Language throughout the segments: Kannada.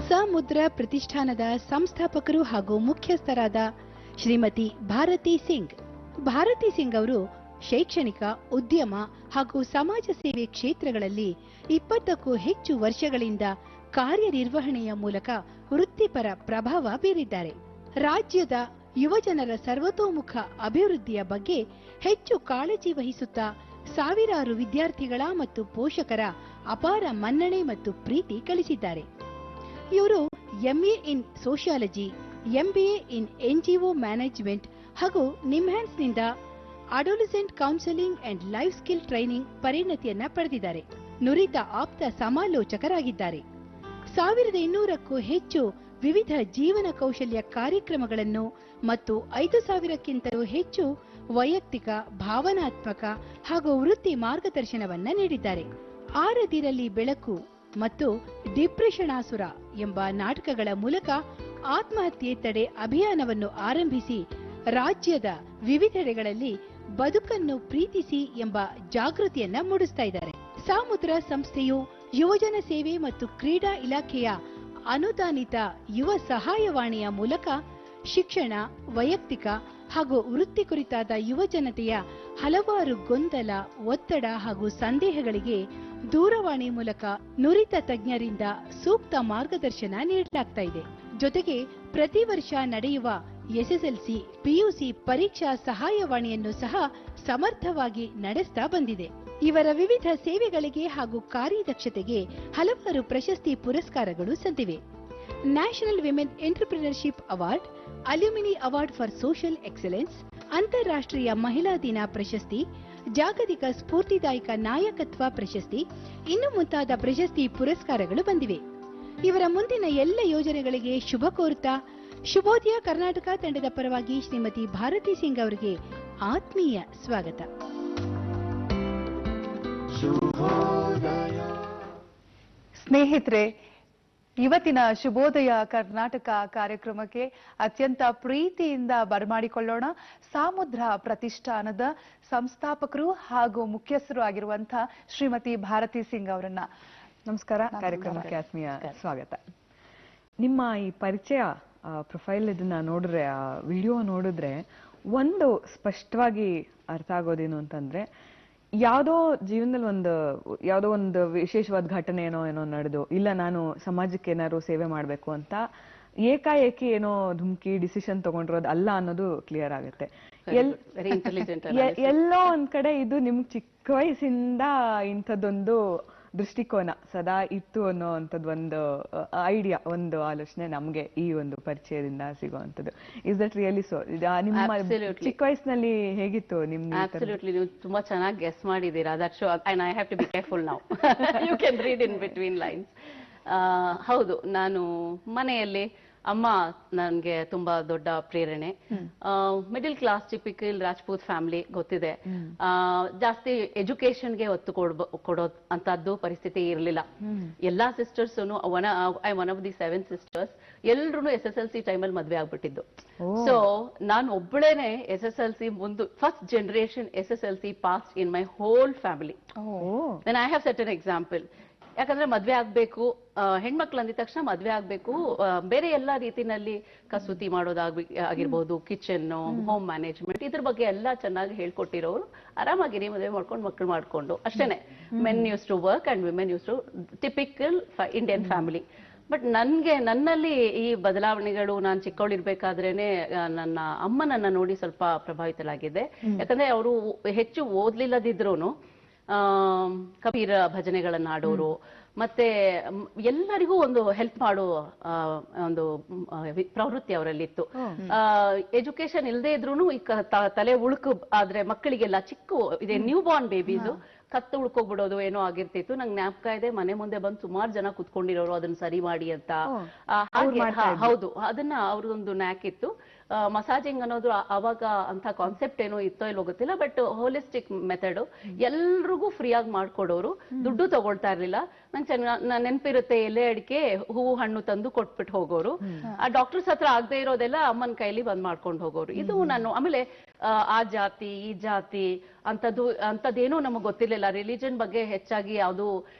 ಸಮುದ್ರ ಪ್ರತಿಷ್ಠಾನದ ಸಂಸ್ಥಾಪಕರು ಹಾಗೂ ಮುಖ್ಯಸ್ಥರಾದ ಶ್ರೀಮತಿ ಭಾರತಿ ಸಿಂಗ್. ಭಾರತಿ ಸಿಂಗ್ ಅವರು ಶೈಕ್ಷಣಿಕ, ಉದ್ಯಮ ಹಾಗೂ ಸಮಾಜ ಸೇವೆ ಕ್ಷೇತ್ರಗಳಲ್ಲಿ 20ಕ್ಕೂ ಹೆಚ್ಚು ವರ್ಷಗಳಿಂದ ಕಾರ್ಯನಿರ್ವಹಣೆಯ ಮೂಲಕ ವೃತ್ತಿಪರ ಪ್ರಭಾವ ಬೀರಿದ್ದಾರೆ. ರಾಜ್ಯದ ಯುವಜನರ ಸರ್ವತೋಮುಖ ಅಭಿವೃದ್ಧಿಯ ಬಗ್ಗೆ ಹೆಚ್ಚು ಕಾಳಜಿ ವಹಿಸುತ್ತಾ ಸಾವಿರಾರು ವಿದ್ಯಾರ್ಥಿಗಳ ಮತ್ತು ಪೋಷಕರ ಅಪಾರ ಮನ್ನಣೆ ಮತ್ತು ಪ್ರೀತಿ ಗಳಿಸಿದ್ದಾರೆ. ಇವರು MA in sociology, MBA in NGO management ಹಾಗೂ ನಿಮ್ಹ್ಯಾನ್ಸ್ನಿಂದ adolescent counselling and life skill training ಪರಿಣತಿಯನ್ನ ಪಡೆದಿದ್ದಾರೆ. ನುರಿತ ಆಪ್ತ ಸಮಾಲೋಚಕರಾಗಿದ್ದಾರೆ. 1200ಕ್ಕೂ ಹೆಚ್ಚು ವಿವಿಧ ಜೀವನ ಕೌಶಲ್ಯ ಕಾರ್ಯಕ್ರಮಗಳನ್ನು ಮತ್ತು 5000ಕ್ಕಿಂತಲೂ ಹೆಚ್ಚು ವೈಯಕ್ತಿಕ, ಭಾವನಾತ್ಮಕ ಹಾಗೂ ವೃತ್ತಿ ಮಾರ್ಗದರ್ಶನವನ್ನ ನೀಡಿದ್ದಾರೆ. ಆರದಿರಲಿ ಬೆಳಕು ಮತ್ತು ಡಿಪ್ರೆಷನಾಸುರ ಎಂಬ ನಾಟಕಗಳ ಮೂಲಕ ಆತ್ಮಹತ್ಯೆ ತಡೆ ಅಭಿಯಾನವನ್ನು ಆರಂಭಿಸಿ ರಾಜ್ಯದ ವಿವಿಧೆಡೆಗಳಲ್ಲಿ ಬದುಕನ್ನು ಪ್ರೀತಿಸಿ ಎಂಬ ಜಾಗೃತಿಯನ್ನ ಮೂಡಿಸ್ತಾ ಇದ್ದಾರೆ. ಸಮುದ್ರ ಸಂಸ್ಥೆಯು ಯುವಜನ ಸೇವೆ ಮತ್ತು ಕ್ರೀಡಾ ಇಲಾಖೆಯ ಅನುದಾನಿತ ಯುವ ಸಹಾಯವಾಣಿಯ ಮೂಲಕ ಶಿಕ್ಷಣ, ವೈಯಕ್ತಿಕ ಹಾಗೂ ವೃತ್ತಿ ಕುರಿತಾದ ಯುವಜನತೆಯ ಹಲವಾರು ಗೊಂದಲ, ಒತ್ತಡ ಹಾಗೂ ಸಂದೇಹಗಳಿಗೆ ದೂರವಾಣಿ ಮೂಲಕ ನುರಿತ ತಜ್ಞರಿಂದ ಸೂಕ್ತ ಮಾರ್ಗದರ್ಶನ ನೀಡಲಾಗ್ತಾ ಇದೆ. ಜೊತೆಗೆ ಪ್ರತಿ ವರ್ಷ ನಡೆಯುವ ಎಸ್ಎಸ್ಎಲ್ಸಿ, ಪಿಯುಸಿ ಪರೀಕ್ಷಾ ಸಹಾಯವಾಣಿಯನ್ನು ಸಹ ಸಮರ್ಥವಾಗಿ ನಡೆಸ್ತಾ ಬಂದಿದೆ. ಇವರ ವಿವಿಧ ಸೇವೆಗಳಿಗೆ ಹಾಗೂ ಕಾರ್ಯದಕ್ಷತೆಗೆ ಹಲವಾರು ಪ್ರಶಸ್ತಿ ಪುರಸ್ಕಾರಗಳು ಸಂದಿವೆ. National women entrepreneurship award, alumni award for social excellence, ಅಂತಾರಾಷ್ಟ್ರೀಯ ಮಹಿಳಾ ದಿನ ಪ್ರಶಸ್ತಿ, ಜಾಗತಿಕ ಸ್ಫೂರ್ತಿದಾಯಕ ನಾಯಕತ್ವ ಪ್ರಶಸ್ತಿ, ಇನ್ನು ಮುಂತಾದ ಪ್ರಶಸ್ತಿ ಪುರಸ್ಕಾರಗಳು ಬಂದಿವೆ. ಇವರ ಮುಂದಿನ ಎಲ್ಲ ಯೋಜನೆಗಳಿಗೆ ಶುಭ ಕೋರುತ್ತಾ ಶುಭೋದಯ ಕರ್ನಾಟಕ ತಂಡದ ಪರವಾಗಿ ಶ್ರೀಮತಿ ಭಾರತಿ ಸಿಂಗ್ ಅವರಿಗೆ ಆತ್ಮೀಯ ಸ್ವಾಗತ. ಸ್ನೇಹಿತರೆ, ಇವತ್ತಿನ ಶುಭೋದಯ ಕರ್ನಾಟಕ ಕಾರ್ಯಕ್ರಮಕ್ಕೆ ಅತ್ಯಂತ ಪ್ರೀತಿಯಿಂದ ಬರಮಾಡಿಕೊಳ್ಳೋಣ ಸಮುದ್ರ ಪ್ರತಿಷ್ಠಾನದ ಸಂಸ್ಥಾಪಕರು ಹಾಗೂ ಮುಖ್ಯಸ್ಥರು ಆಗಿರುವಂತಹ ಶ್ರೀಮತಿ ಭಾರತಿ ಸಿಂಗ್ ಅವರನ್ನ. ನಮಸ್ಕಾರ. ಕಾರ್ಯಕ್ರಮಕ್ಕೆ ಆತ್ಮೀಯ ಸ್ವಾಗತ. ನಿಮ್ಮ ಈ ಪರಿಚಯ ಪ್ರೊಫೈಲ್ ಇದನ್ನ ನೋಡಿದ್ರೆ, ಆ ವಿಡಿಯೋ ನೋಡಿದ್ರೆ ಒಂದು ಸ್ಪಷ್ಟವಾಗಿ ಅರ್ಥ ಆಗೋದೇನು ಅಂತಂದ್ರೆ, ಯಾವುದೋ ಜೀವನದಲ್ಲಿ ಯಾವುದೋ ಒಂದು ವಿಶೇಷವಾದ ಘಟನೆ ಏನೋ ನಡೆದು, ಇಲ್ಲ ನಾನು ಸಮಾಜಕ್ಕೆ ಏನಾದ್ರು ಸೇವೆ ಮಾಡ್ಬೇಕು ಅಂತ ಏಕಾಏಕಿ ಏನೋ ಧುಮುಕಿ ಡಿಸಿಷನ್ ತಗೊಂಡಿರೋದು ಅಲ್ಲ ಅನ್ನೋದು ಕ್ಲಿಯರ್ ಆಗುತ್ತೆ. ಎಲ್ಲೋ ಒಂದ್ ಕಡೆ ಇದು ನಿಮ್ಗೆ ಚಿಕ್ಕ ವಯಸ್ಸಿಂದ ಇಂಥದ್ದೊಂದು ದೃಷ್ಟಿಕೋನ ಸದಾ ಇತ್ತು ಅನ್ನೋ ಅಂತದ್ದು ಒಂದು ಐಡಿಯಾ, ಒಂದು ಆಲೋಚನೆ ನಮ್ಗೆ ಈ ಒಂದು ಪರಿಚಯದಿಂದ ಸಿಗುವಂತದ್ದು. Is that really so? ನಿಮ್ಮ ಚಿಕ್ಕ ವಯಸ್ಸಿನಲ್ಲಿ ಹೇಗಿತ್ತು ನಿಮ್ಗೆ? ಅಬ್ಸಲ್ಯೂಟ್ಲಿ, ನೀವು ತುಂಬಾ ಚೆನ್ನಾಗಿ ಗೆಸ್ ಮಾಡಿದ್ದೀರಾ. That show and I have to be careful now. You can read in between lines. ಹೌದು, ನಾನು ಮನೆಯಲ್ಲಿ ಅಮ್ಮ ನನ್ಗೆ ತುಂಬಾ ದೊಡ್ಡ ಪ್ರೇರಣೆ. Middle class typical Rajput family, ಗೊತ್ತಿದೆ. ಜಾಸ್ತಿ ಎಜುಕೇಶನ್ಗೆ ಒತ್ತು ಕೊಡೋ ಅಂತದ್ದು ಪರಿಸ್ಥಿತಿ ಇರಲಿಲ್ಲ. ಎಲ್ಲಾ sisters, I one of the 7 sisters, ಎಲ್ರು SSLC ಟೈಮಲ್ಲಿ ಮದ್ವೆ ಆಗ್ಬಿಟ್ಟಿದ್ದು. ಸೊ ನಾನು ಒಬ್ಬಳೇನೆ SSLC ಮುಂದೆ first generation SSLC pass in my whole family. Then I have set an example. ಯಾಕಂದ್ರೆ ಮದ್ವೆ ಆಗ್ಬೇಕು, ಹೆಣ್ಮಕ್ಳು ಅಂದಿದ ತಕ್ಷಣ ಮದ್ವೆ ಆಗ್ಬೇಕು, ಬೇರೆ ಎಲ್ಲಾ ರೀತಿನಲ್ಲಿ ಕಸೂತಿ ಮಾಡೋದಾಗಿರ್ಬೋದು, ಕಿಚನ್, ಹೋಮ್ ಮ್ಯಾನೇಜ್ಮೆಂಟ್, ಇದ್ರ ಬಗ್ಗೆ ಎಲ್ಲ ಚೆನ್ನಾಗಿ ಹೇಳ್ಕೊಟ್ಟಿರೋರು ಆರಾಮಾಗಿರಿ, ಮದುವೆ ಮಾಡ್ಕೊಂಡು ಮಕ್ಕಳು ಮಾಡ್ಕೊಂಡು ಅಷ್ಟೇನೆ. Men use to work and women use to, typical Indian family. But ನನ್ನಲ್ಲಿ ಈ ಬದಲಾವಣೆಗಳು ನಾನು ಚಿಕ್ಕವಳಿರ್ಬೇಕಾದ್ರೇನೆ ನನ್ನ ಅಮ್ಮನನ್ನ ನೋಡಿ ಸ್ವಲ್ಪ ಪ್ರಭಾವಿತಲಾಗಿದೆ. ಯಾಕಂದ್ರೆ ಅವರು ಹೆಚ್ಚು ಓದ್ಲಿಲ್ಲದಿದ್ರೂನು ಕಬೀರ ಭಜನೆಗಳನ್ನ ಆಡೋರು, ಮತ್ತೆ ಎಲ್ಲರಿಗೂ ಒಂದು ಹೆಲ್ಪ್ ಮಾಡೋ ಒಂದು ಪ್ರವೃತ್ತಿ ಅವರಲ್ಲಿತ್ತು. ಎಜುಕೇಶನ್ ಇಲ್ಲದೆ ಇದ್ರೂ ಈ ತಲೆ ಉಳುಕು ಆದ್ರೆ ಮಕ್ಕಳಿಗೆಲ್ಲ ಇದೆ ನ್ಯೂ ಬಾರ್ನ್ ಬೇಬೀಸು ಕತ್ತು ಉಳ್ಕೋಗ್ಬಿಡೋದು ಏನೋ ಆಗಿರ್ತಿತ್ತು. ನಂಗೆ ಜ್ಞಾಪಕ ಇದೆ, ಮನೆ ಮುಂದೆ ಬಂದು ಸುಮಾರು ಜನ ಕುತ್ಕೊಂಡಿರೋರು ಅದನ್ನ ಸರಿ ಮಾಡಿ ಅಂತ. ಹೌದು, ಅದನ್ನ ಅವ್ರದೊಂದು ನ್ಯಾಕ್ ಇತ್ತು. ಮಸಾಜಿಂಗ್ ಅನ್ನೋದು ಅವಾಗ ಅಂತ ಕಾನ್ಸೆಪ್ಟ್ ಏನೋ ಇತ್ತೋ ಇಲ್ಲೋ ಗೊತ್ತಿಲ್ಲ, ಬಟ್ ಹೋಲಿಸ್ಟಿಕ್ ಮೆಥಡ್, ಎಲ್ರಿಗೂ ಫ್ರೀ ಆಗಿ ಮಾಡ್ಕೊಡೋರು, ದುಡ್ಡು ತಗೊಳ್ತಾ ಇರ್ಲಿಲ್ಲ. ನಂಗೆ ನೆನಪಿರುತ್ತೆ, ಎಲೆ ಅಡಿಕೆ ಹೂವು ಹಣ್ಣು ತಂದು ಕೊಟ್ಬಿಟ್ಟು ಹೋಗೋರು. ಆ ಡಾಕ್ಟರ್ಸ್ ಹತ್ರ ಆಗದೆ ಇರೋದೆಲ್ಲ ಅಮ್ಮನ ಕೈಲಿ ಬಂದ್ ಮಾಡ್ಕೊಂಡು ಹೋಗೋರು. ಇದು ನಾನು ಆಮೇಲೆ ಆ ಜಾತಿ ಈ ಜಾತಿ ಅಂತದ್ದೇನೂ ನಮಗೆ ಗೊತ್ತಿರ್ಲಿಲ್ಲ. ರಿಲಿಜನ್ ಬಗ್ಗೆ ಹೆಚ್ಚಾಗಿ ಯಾವುದು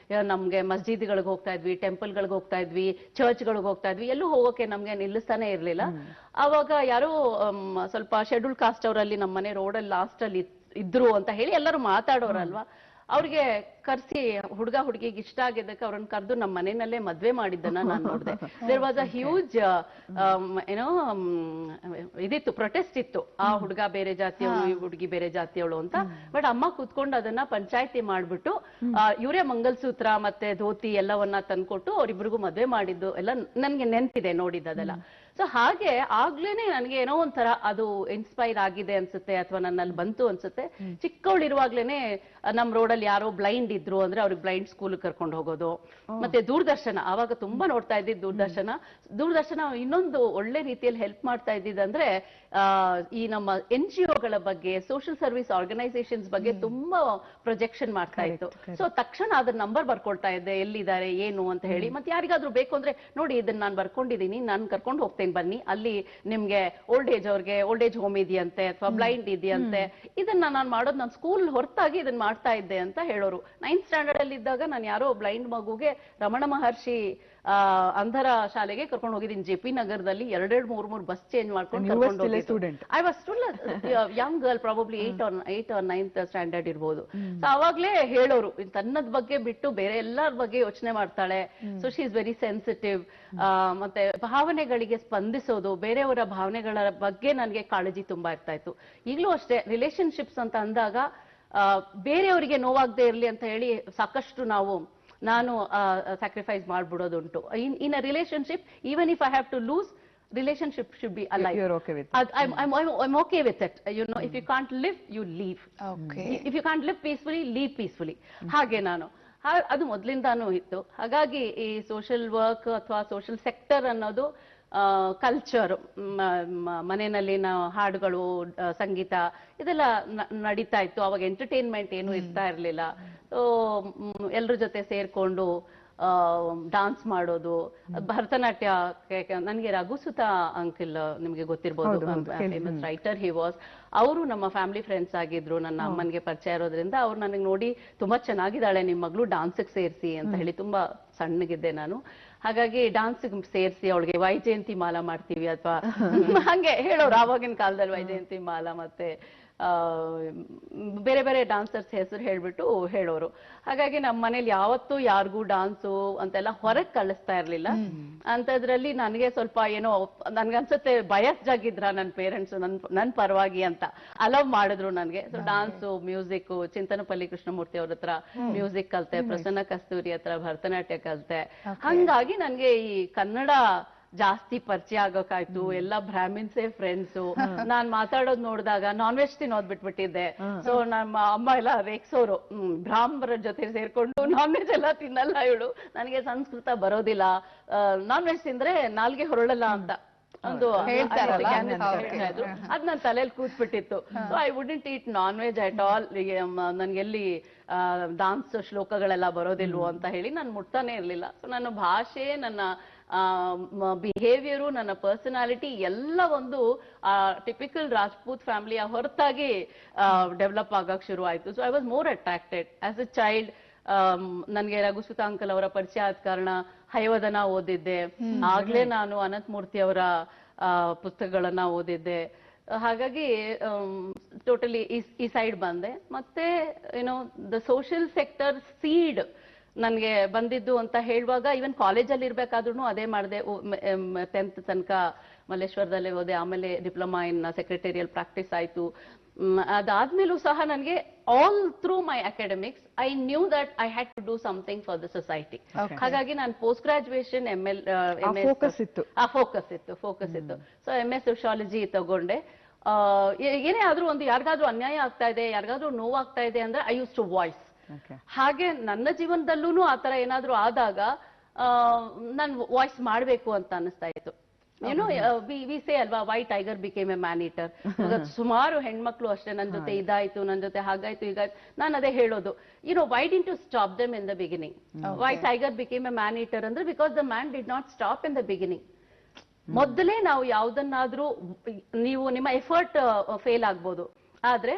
ನಮ್ಗೆ ಮಸ್ಜಿದ್ಗಳಿಗೆ ಹೋಗ್ತಾ ಇದ್ವಿ, ಟೆಂಪಲ್ಗಳಿಗೆ ಹೋಗ್ತಾ ಇದ್ವಿ, ಚರ್ಚ್ಗಳಿಗೆ ಹೋಗ್ತಾ ಇದ್ವಿ, ಎಲ್ಲೂ ಹೋಗೋಕೆ ನಮ್ಗೆ ನಿಲ್ಲಿಸ್ತಾನೆ ಇರ್ಲಿಲ್ಲ. ಅವಾಗ ಯಾರೋ ಸ್ವಲ್ಪ ಶೆಡ್ಯೂಲ್ ಕಾಸ್ಟ್ ಅವರಲ್ಲಿ ನಮ್ಮನೆ ರೋಡಲ್ಲಿ ಲಾಸ್ಟ್ ಅಲ್ಲಿ ಇದ್ರು ಅಂತ ಹೇಳಿ ಎಲ್ಲರೂ ಮಾತಾಡೋರಲ್ವಾ, ಅವ್ರಿಗೆ ಕರ್ಸಿ ಹುಡುಗ ಹುಡುಗಿಗೆ ಇಷ್ಟ ಆಗಿದ್ದಕ್ಕೆ ಅವ್ರನ್ನ ಕರೆದು ನಮ್ಮ ಮನೆಯಲ್ಲೇ ಮದ್ವೆ ಮಾಡಿದ್ದನ್ನ ನಾನು ನೋಡಿದೆ. ದೇರ್ ವಾಸ್ ಅ ಹ್ಯೂಜ್ ಏನೋ ಇದಿತ್ತು, ಪ್ರೊಟೆಸ್ಟ್ ಇತ್ತು, ಆ ಹುಡುಗ ಬೇರೆ ಜಾತಿಯವಳು ಈ ಹುಡುಗಿ ಬೇರೆ ಜಾತಿಯವಳು ಅಂತ. ಬಟ್ ಅಮ್ಮ ಕೂತ್ಕೊಂಡು ಅದನ್ನ ಪಂಚಾಯತಿ ಮಾಡ್ಬಿಟ್ಟು ಇವರೇ ಮಂಗಲ್ಸೂತ್ರ ಮತ್ತೆ ಧೋತಿ ಎಲ್ಲವನ್ನ ತಂದ್ಕೊಟ್ಟು ಅವ್ರಿಬ್ರಿಗೂ ಮದ್ವೆ ಮಾಡಿದ್ದು ಎಲ್ಲ ನನ್ಗೆ ನೆನ್ಪಿದೆ, ನೋಡಿದ್ದದೆಲ್ಲ. ಸೊ ಹಾಗೆ ಆಗ್ಲೇನೆ ನನ್ಗೆ ಏನೋ ಒಂಥರ ಅದು ಇನ್ಸ್ಪೈರ್ ಆಗಿದೆ ಅನ್ಸುತ್ತೆ, ಅಥವಾ ನನ್ನಲ್ಲಿ ಬಂತು ಅನ್ಸುತ್ತೆ. ಚಿಕ್ಕವಳಿರುವಾಗ್ಲೇನೆ ನಮ್ ರೋಡಲ್ಲಿ ಯಾರೋ ಬ್ಲೈಂಡ್ ಇದ್ರು ಅಂದ್ರೆ ಅವ್ರಿಗೆ ಬ್ಲೈಂಡ್ ಸ್ಕೂಲ್ ಕರ್ಕೊಂಡು ಹೋಗೋದು. ಮತ್ತೆ ದೂರದರ್ಶನ, ಆವಾಗ ತುಂಬಾ ನೋಡ್ತಾ ಇದ್ದಿದ್ದು ದೂರದರ್ಶನ ಇನ್ನೊಂದು ಒಳ್ಳೆ ರೀತಿಯಲ್ಲಿ ಹೆಲ್ಪ್ ಮಾಡ್ತಾ ಇದ್ದಿದ್ದಂದ್ರೆ ಈ ನಮ್ಮ NGOಗಳ ಬಗ್ಗೆ, ಸೋಷಿಯಲ್ ಸರ್ವಿಸ್ ಆರ್ಗನೈಸೇಷನ್ಸ್ ಬಗ್ಗೆ ತುಂಬಾ ಪ್ರೊಜೆಕ್ಷನ್ ಮಾಡ್ತಾ ಇತ್ತು. ಸೊ ತಕ್ಷಣ ಅದ್ರ ನಂಬರ್ ಬರ್ಕೊಳ್ತಾ ಇದ್ದೆ, ಎಲ್ಲಿದ್ದಾರೆ ಏನು ಅಂತ ಹೇಳಿ. ಮತ್ತೆ ಯಾರಿಗಾದ್ರೂ ಬೇಕು ಅಂದ್ರೆ ನೋಡಿ ಇದನ್ನ ನಾನು ಬರ್ಕೊಂಡಿದೀನಿ, ನಾನು ಕರ್ಕೊಂಡು ಹೋಗ್ತೇನೆ ಬನ್ನಿ, ಅಲ್ಲಿ ನಿಮ್ಗೆ ಓಲ್ಡ್ ಏಜ್ ಅವ್ರಿಗೆ ಓಲ್ಡ್ ಏಜ್ ಹೋಮ್ ಇದೆಯಂತೆ ಅಥವಾ ಬ್ಲೈಂಡ್ ಇದೆಯಂತೆ, ಇದನ್ನ ನಾನು ಮಾಡೋದು ನಾನು ಸ್ಕೂಲ್ ಹೊರತಾಗಿ ಇದನ್ನ ಮಾಡ್ತಾ ಇದ್ದೆ ಅಂತ ಹೇಳೋರು. 9th ಸ್ಟ್ಯಾಂಡರ್ಡ್ ಅಲ್ಲಿ ಇದ್ದಾಗ ನಾನು ಯಾರೋ ಬ್ಲೈಂಡ್ ಮಗುಗೆ ರಮಣ ಮಹರ್ಷಿ ಅಂಧರ ಶಾಲೆಗೆ ಕರ್ಕೊಂಡು ಹೋಗಿದ್ದೀನಿ. JP ನಗರದಲ್ಲಿ 2-3 ಬಸ್ ಚೇಂಜ್ ಮಾಡ್ಕೊಂಡು ಕರ್ಕೊಂಡು ಹೋಗಿದ್ದೆ. I was still Young girl, probably 8 or 9th standard ಇರ್ಬೋದು. ಸೊ ಅವಾಗ್ಲೇ ಹೇಳೋರು ತನ್ನದ್ ಬಗ್ಗೆ ಬಿಟ್ಟು ಬೇರೆ ಎಲ್ಲರ ಬಗ್ಗೆ ಯೋಚನೆ ಮಾಡ್ತಾಳೆ, so she is very sensitive. ಮತ್ತೆ ಭಾವನೆಗಳಿಗೆ ಸ್ಪಂದಿಸೋದು, ಬೇರೆಯವರ ಭಾವನೆಗಳ ಬಗ್ಗೆ ನನಗೆ ಕಾಳಜಿ ತುಂಬಾ ಇರ್ತಾ ಇತ್ತು. ಈಗಲೂ ಅಷ್ಟೇ, ರಿಲೇಶನ್ಶಿಪ್ಸ್ ಅಂತ ಅಂದಾಗ ಬೇರೆಯವರಿಗೆ ನೋವಾಗದೆ ಇರ್ಲಿ ಅಂತ ಹೇಳಿ ಸಾಕಷ್ಟು ನಾನು ಸ್ಯಾಕ್ರಿಫೈಸ್ ಮಾಡ್ಬಿಡೋದುಂಟು. In a relationship, even if I have to lose, relationship should be alive. You're okay with it. I'm okay with it. You know, if you can't live, you leave. Okay. If you can't live peacefully, leave peacefully. ಹಾಗೆ ನಾನು ಅದು ಮೊದಲಿಂದಾನು ಇತ್ತು. ಹಾಗಾಗಿ ಈ ಸೋಷಿಯಲ್ ವರ್ಕ್ ಅಥವಾ ಸೋಷಿಯಲ್ ಸೆಕ್ಟರ್ ಅನ್ನೋದು ಕಲ್ಚರ್, ಮನೆಯಲ್ಲಿನ ಹಾಡುಗಳು, ಸಂಗೀತ ಇದೆಲ್ಲ ನಡೀತಾ ಇತ್ತು. ಅವಾಗ ಎಂಟರ್ಟೈನ್ಮೆಂಟ್ ಏನು ಇರ್ತಾ ಇರ್ಲಿಲ್ಲ. ಎಲ್ರ ಜೊತೆ ಸೇರ್ಕೊಂಡು ಡಾನ್ಸ್ ಮಾಡೋದು, ಭರತನಾಟ್ಯ. ನನಗೆ ರಘುಸುತ ಅಂಕಲ್ ನಿಮ್ಗೆ ಗೊತ್ತಿರ್ಬೋದು, ಫೇಮಸ್ ರೈಟರ್ ಹಿ ವಾಸ್. ಅವರು ನಮ್ಮ ಫ್ಯಾಮಿಲಿ ಫ್ರೆಂಡ್ಸ್ ಆಗಿದ್ರು, ನನ್ನ ಅಮ್ಮನಿಗೆ ಪರಿಚಯ ಇರೋದ್ರಿಂದ ಅವ್ರು ನನಗೆ ನೋಡಿ ತುಂಬಾ ಚೆನ್ನಾಗಿದ್ದಾಳೆ ನಿಮ್ ಮಗಳು, ಡಾನ್ಸ್ಗೆ ಸೇರಿಸಿ ಅಂತ ಹೇಳಿ. ತುಂಬಾ ಸಣ್ಣಗಿದ್ದೆ ನಾನು, ಹಾಗಾಗಿ ಡಾನ್ಸ್ ಸೇರಿಸಿ ಅವಳಿಗೆ ವೈಜಯಂತಿ ಮಾಲಾ ಮಾಡ್ತೀವಿ ಅಥವಾ ಹಂಗೆ ಹೇಳೋರು. ಆವಾಗಿನ ಕಾಲದಲ್ಲಿ ವೈಜಯಂತಿ ಮಾಲಾ ಮತ್ತೆ ಬೇರೆ ಬೇರೆ ಡಾನ್ಸರ್ಸ್ ಹೆಸರು ಹೇಳ್ಬಿಟ್ಟು ಹೇಳೋರು. ಹಾಗಾಗಿ ನಮ್ಮ ಮನೇಲಿ ಯಾವತ್ತೂ ಯಾರಿಗೂ ಡಾನ್ಸು ಅಂತೆಲ್ಲ ಹೊರಗೆ ಕಳಿಸ್ತಾ ಇರ್ಲಿಲ್ಲ. ಅಂತದ್ರಲ್ಲಿ ನನಗೆ ಸ್ವಲ್ಪ ಏನೋ ನನ್ಗನ್ಸುತ್ತೆ ಬಯಸ್ಡ್ ಆಗಿದ್ರ ನನ್ನ ಪೇರೆಂಟ್ಸ್ ನನ್ ಪರವಾಗಿ ಅಂತ ಅಲವ್ ಮಾಡಿದ್ರು ನನ್ಗೆ. ಸೊ ಡಾನ್ಸು, ಮ್ಯೂಸಿಕ್, ಚಿಂತನಪಲ್ಲಿ ಕೃಷ್ಣಮೂರ್ತಿ ಅವ್ರ ಹತ್ರ ಮ್ಯೂಸಿಕ್ ಕಲ್ತೆ, ಪ್ರಸನ್ನ ಕಸ್ತೂರಿ ಹತ್ರ ಭರತನಾಟ್ಯ ಕಲ್ತೆ. ಹಂಗಾಗಿ ನನ್ಗೆ ಈ ಕನ್ನಡ ಜಾಸ್ತಿ ಪರಿಚಯ ಆಗೋಕಾಯ್ತು. ಎಲ್ಲ ಬ್ರಾಹ್ಮಿನ್ಸೇ ಫ್ರೆಂಡ್ಸು. ನಾನ್ ಮಾತಾಡೋದ್ ನೋಡಿದಾಗ ನಾನ್ ವೆಜ್ ತಿನ್ನೋದ್ ಬಿಟ್ಬಿಟ್ಟಿದ್ದೆ. ಸೊ ನಮ್ಮ ಅಮ್ಮ ಎಲ್ಲ ರೇಗ್ಸೋರು, ಬ್ರಾಹ್ಮಣರ ಜೊತೆ ಸೇರ್ಕೊಂಡು ನಾನ್ ವೆಜ್ ಎಲ್ಲ ತಿನ್ನಲ್ಲ ಇವಳು, ನನಗೆ ಸಂಸ್ಕೃತ ಬರೋದಿಲ್ಲ, ನಾನ್ ವೆಜ್ ತಿಂದ್ರೆ ನಾಲ್ಗೆ ಹೊರಳಲ್ಲ ಅಂತ ಒಂದು ಅದ್ ನನ್ ತಲೆಯಲ್ಲಿ ಕೂತ್ಬಿಟ್ಟಿತ್ತು. So I wouldn't eat non veg at all. ನನ್ಗೆಲ್ಲಿ ಡಾನ್ಸ್ ಶ್ಲೋಕಗಳೆಲ್ಲ ಬರೋದಿಲ್ವೋ ಅಂತ ಹೇಳಿ ನಾನು ಮುಟ್ತಾನೆ ಇರ್ಲಿಲ್ಲ. ಸೊ ನನ್ನ ಭಾಷೆ, ನನ್ನ ಬಿಹೇವಿಯರು, ನನ್ನ ಪರ್ಸನಾಲಿಟಿ ಎಲ್ಲ ಒಂದು ಟಿಪಿಕಲ್ ರಾಜ್ಪೂತ್ ಫ್ಯಾಮಿಲಿಯ ಹೊರತಾಗಿ ಡೆವಲಪ್ ಆಗಕ್ ಶುರು ಆಯ್ತು. So I was more attracted as A child. ನನ್ಗೆ ರಘುಸುತ ಅಂಕಲ್ ಅವರ ಪರಿಚಯ ಆದ ಕಾರಣ ಹಯವದನ ಓದಿದ್ದೆ. ಆಗ್ಲೇ ನಾನು ಅನಂತಮೂರ್ತಿ ಅವರ ಪುಸ್ತಕಗಳನ್ನ ಓದಿದ್ದೆ. ಹಾಗಾಗಿ ಟೋಟಲಿ ಈ ಸೈಡ್ ಬಂದೆ. ಮತ್ತೆ ಏನೋ ದ ಸೋಷಿಯಲ್ ಸೆಕ್ಟರ್ ಸೀಡ್ ನನ್ಗೆ ಬಂದಿದ್ದು ಅಂತ ಹೇಳುವಾಗ, ಈವನ್ ಕಾಲೇಜಲ್ಲಿ ಇರ್ಬೇಕಾದ್ರೂ ಅದೇ ಮಾಡಿದೆ. 10th ತನಕ ಮಲ್ಲೇಶ್ವರದಲ್ಲೇ ಹೋದೆ, ಆಮೇಲೆ ಡಿಪ್ಲೊಮಾ ಇನ್ ಸೆಕ್ರೆಟರಿಯಲ್ ಪ್ರಾಕ್ಟೀಸ್ ಆಯ್ತು. ಅದಾದ್ಮೇಲೂ ಸಹ ನನಗೆ all through my academics I knew that I had to do something for the society. ಹಾಗಾಗಿ ನಾನು ಪೋಸ್ಟ್ ಗ್ರಾಜುಯೇಷನ್ ಫೋಕಸ್ ಇತ್ತು. ಸೊ MS ಸೋಶಿಯಾಲಜಿ ತಗೊಂಡೆ. ಏನೇ ಆದ್ರೂ ಒಂದು ಯಾರಿಗಾದ್ರೂ ಅನ್ಯಾಯ ಆಗ್ತಾ ಇದೆ, ಯಾರಿಗಾದ್ರೂ ನೋವಾಗ್ತಾ ಇದೆ ಅಂದ್ರೆ ಐ ಯೂಸ್ ಟು ವಾಯ್ಸ್. ಹಾಗೆ ನನ್ನ ಜೀವನದಲ್ಲೂ ಆತರ ಏನಾದ್ರೂ ಆದಾಗ ನಾನು ವಾಯ್ಸ್ ಮಾಡ್ಬೇಕು ಅಂತ ಅನಿಸ್ತಾ ಇತ್ತು. ಏನೋ ವಿ ಸೇ ಅಲ್ವಾ, why tiger became a man eater. ಸುಮಾರು ಹೆಣ್ಮಕ್ಳು ಅಷ್ಟೇ, ನನ್ ಜೊತೆ ಇದಾಯ್ತು, ನನ್ ಜೊತೆ ಹಾಗಾಯ್ತು ಹೀಗಾಯ್ತು. ನಾನು ಅದೇ ಹೇಳೋದು, why did you stop them in the beginning? Why tiger became a man eater ಅಂದ್ರೆ because the man did not stop in the beginning. ಮೊದಲೇ ನಾವು ಯಾವ್ದನ್ನಾದ್ರೂ ನೀವು ನಿಮ್ಮ ಎಫರ್ಟ್ ಫೇಲ್ ಆಗ್ಬೋದು, ಆದ್ರೆ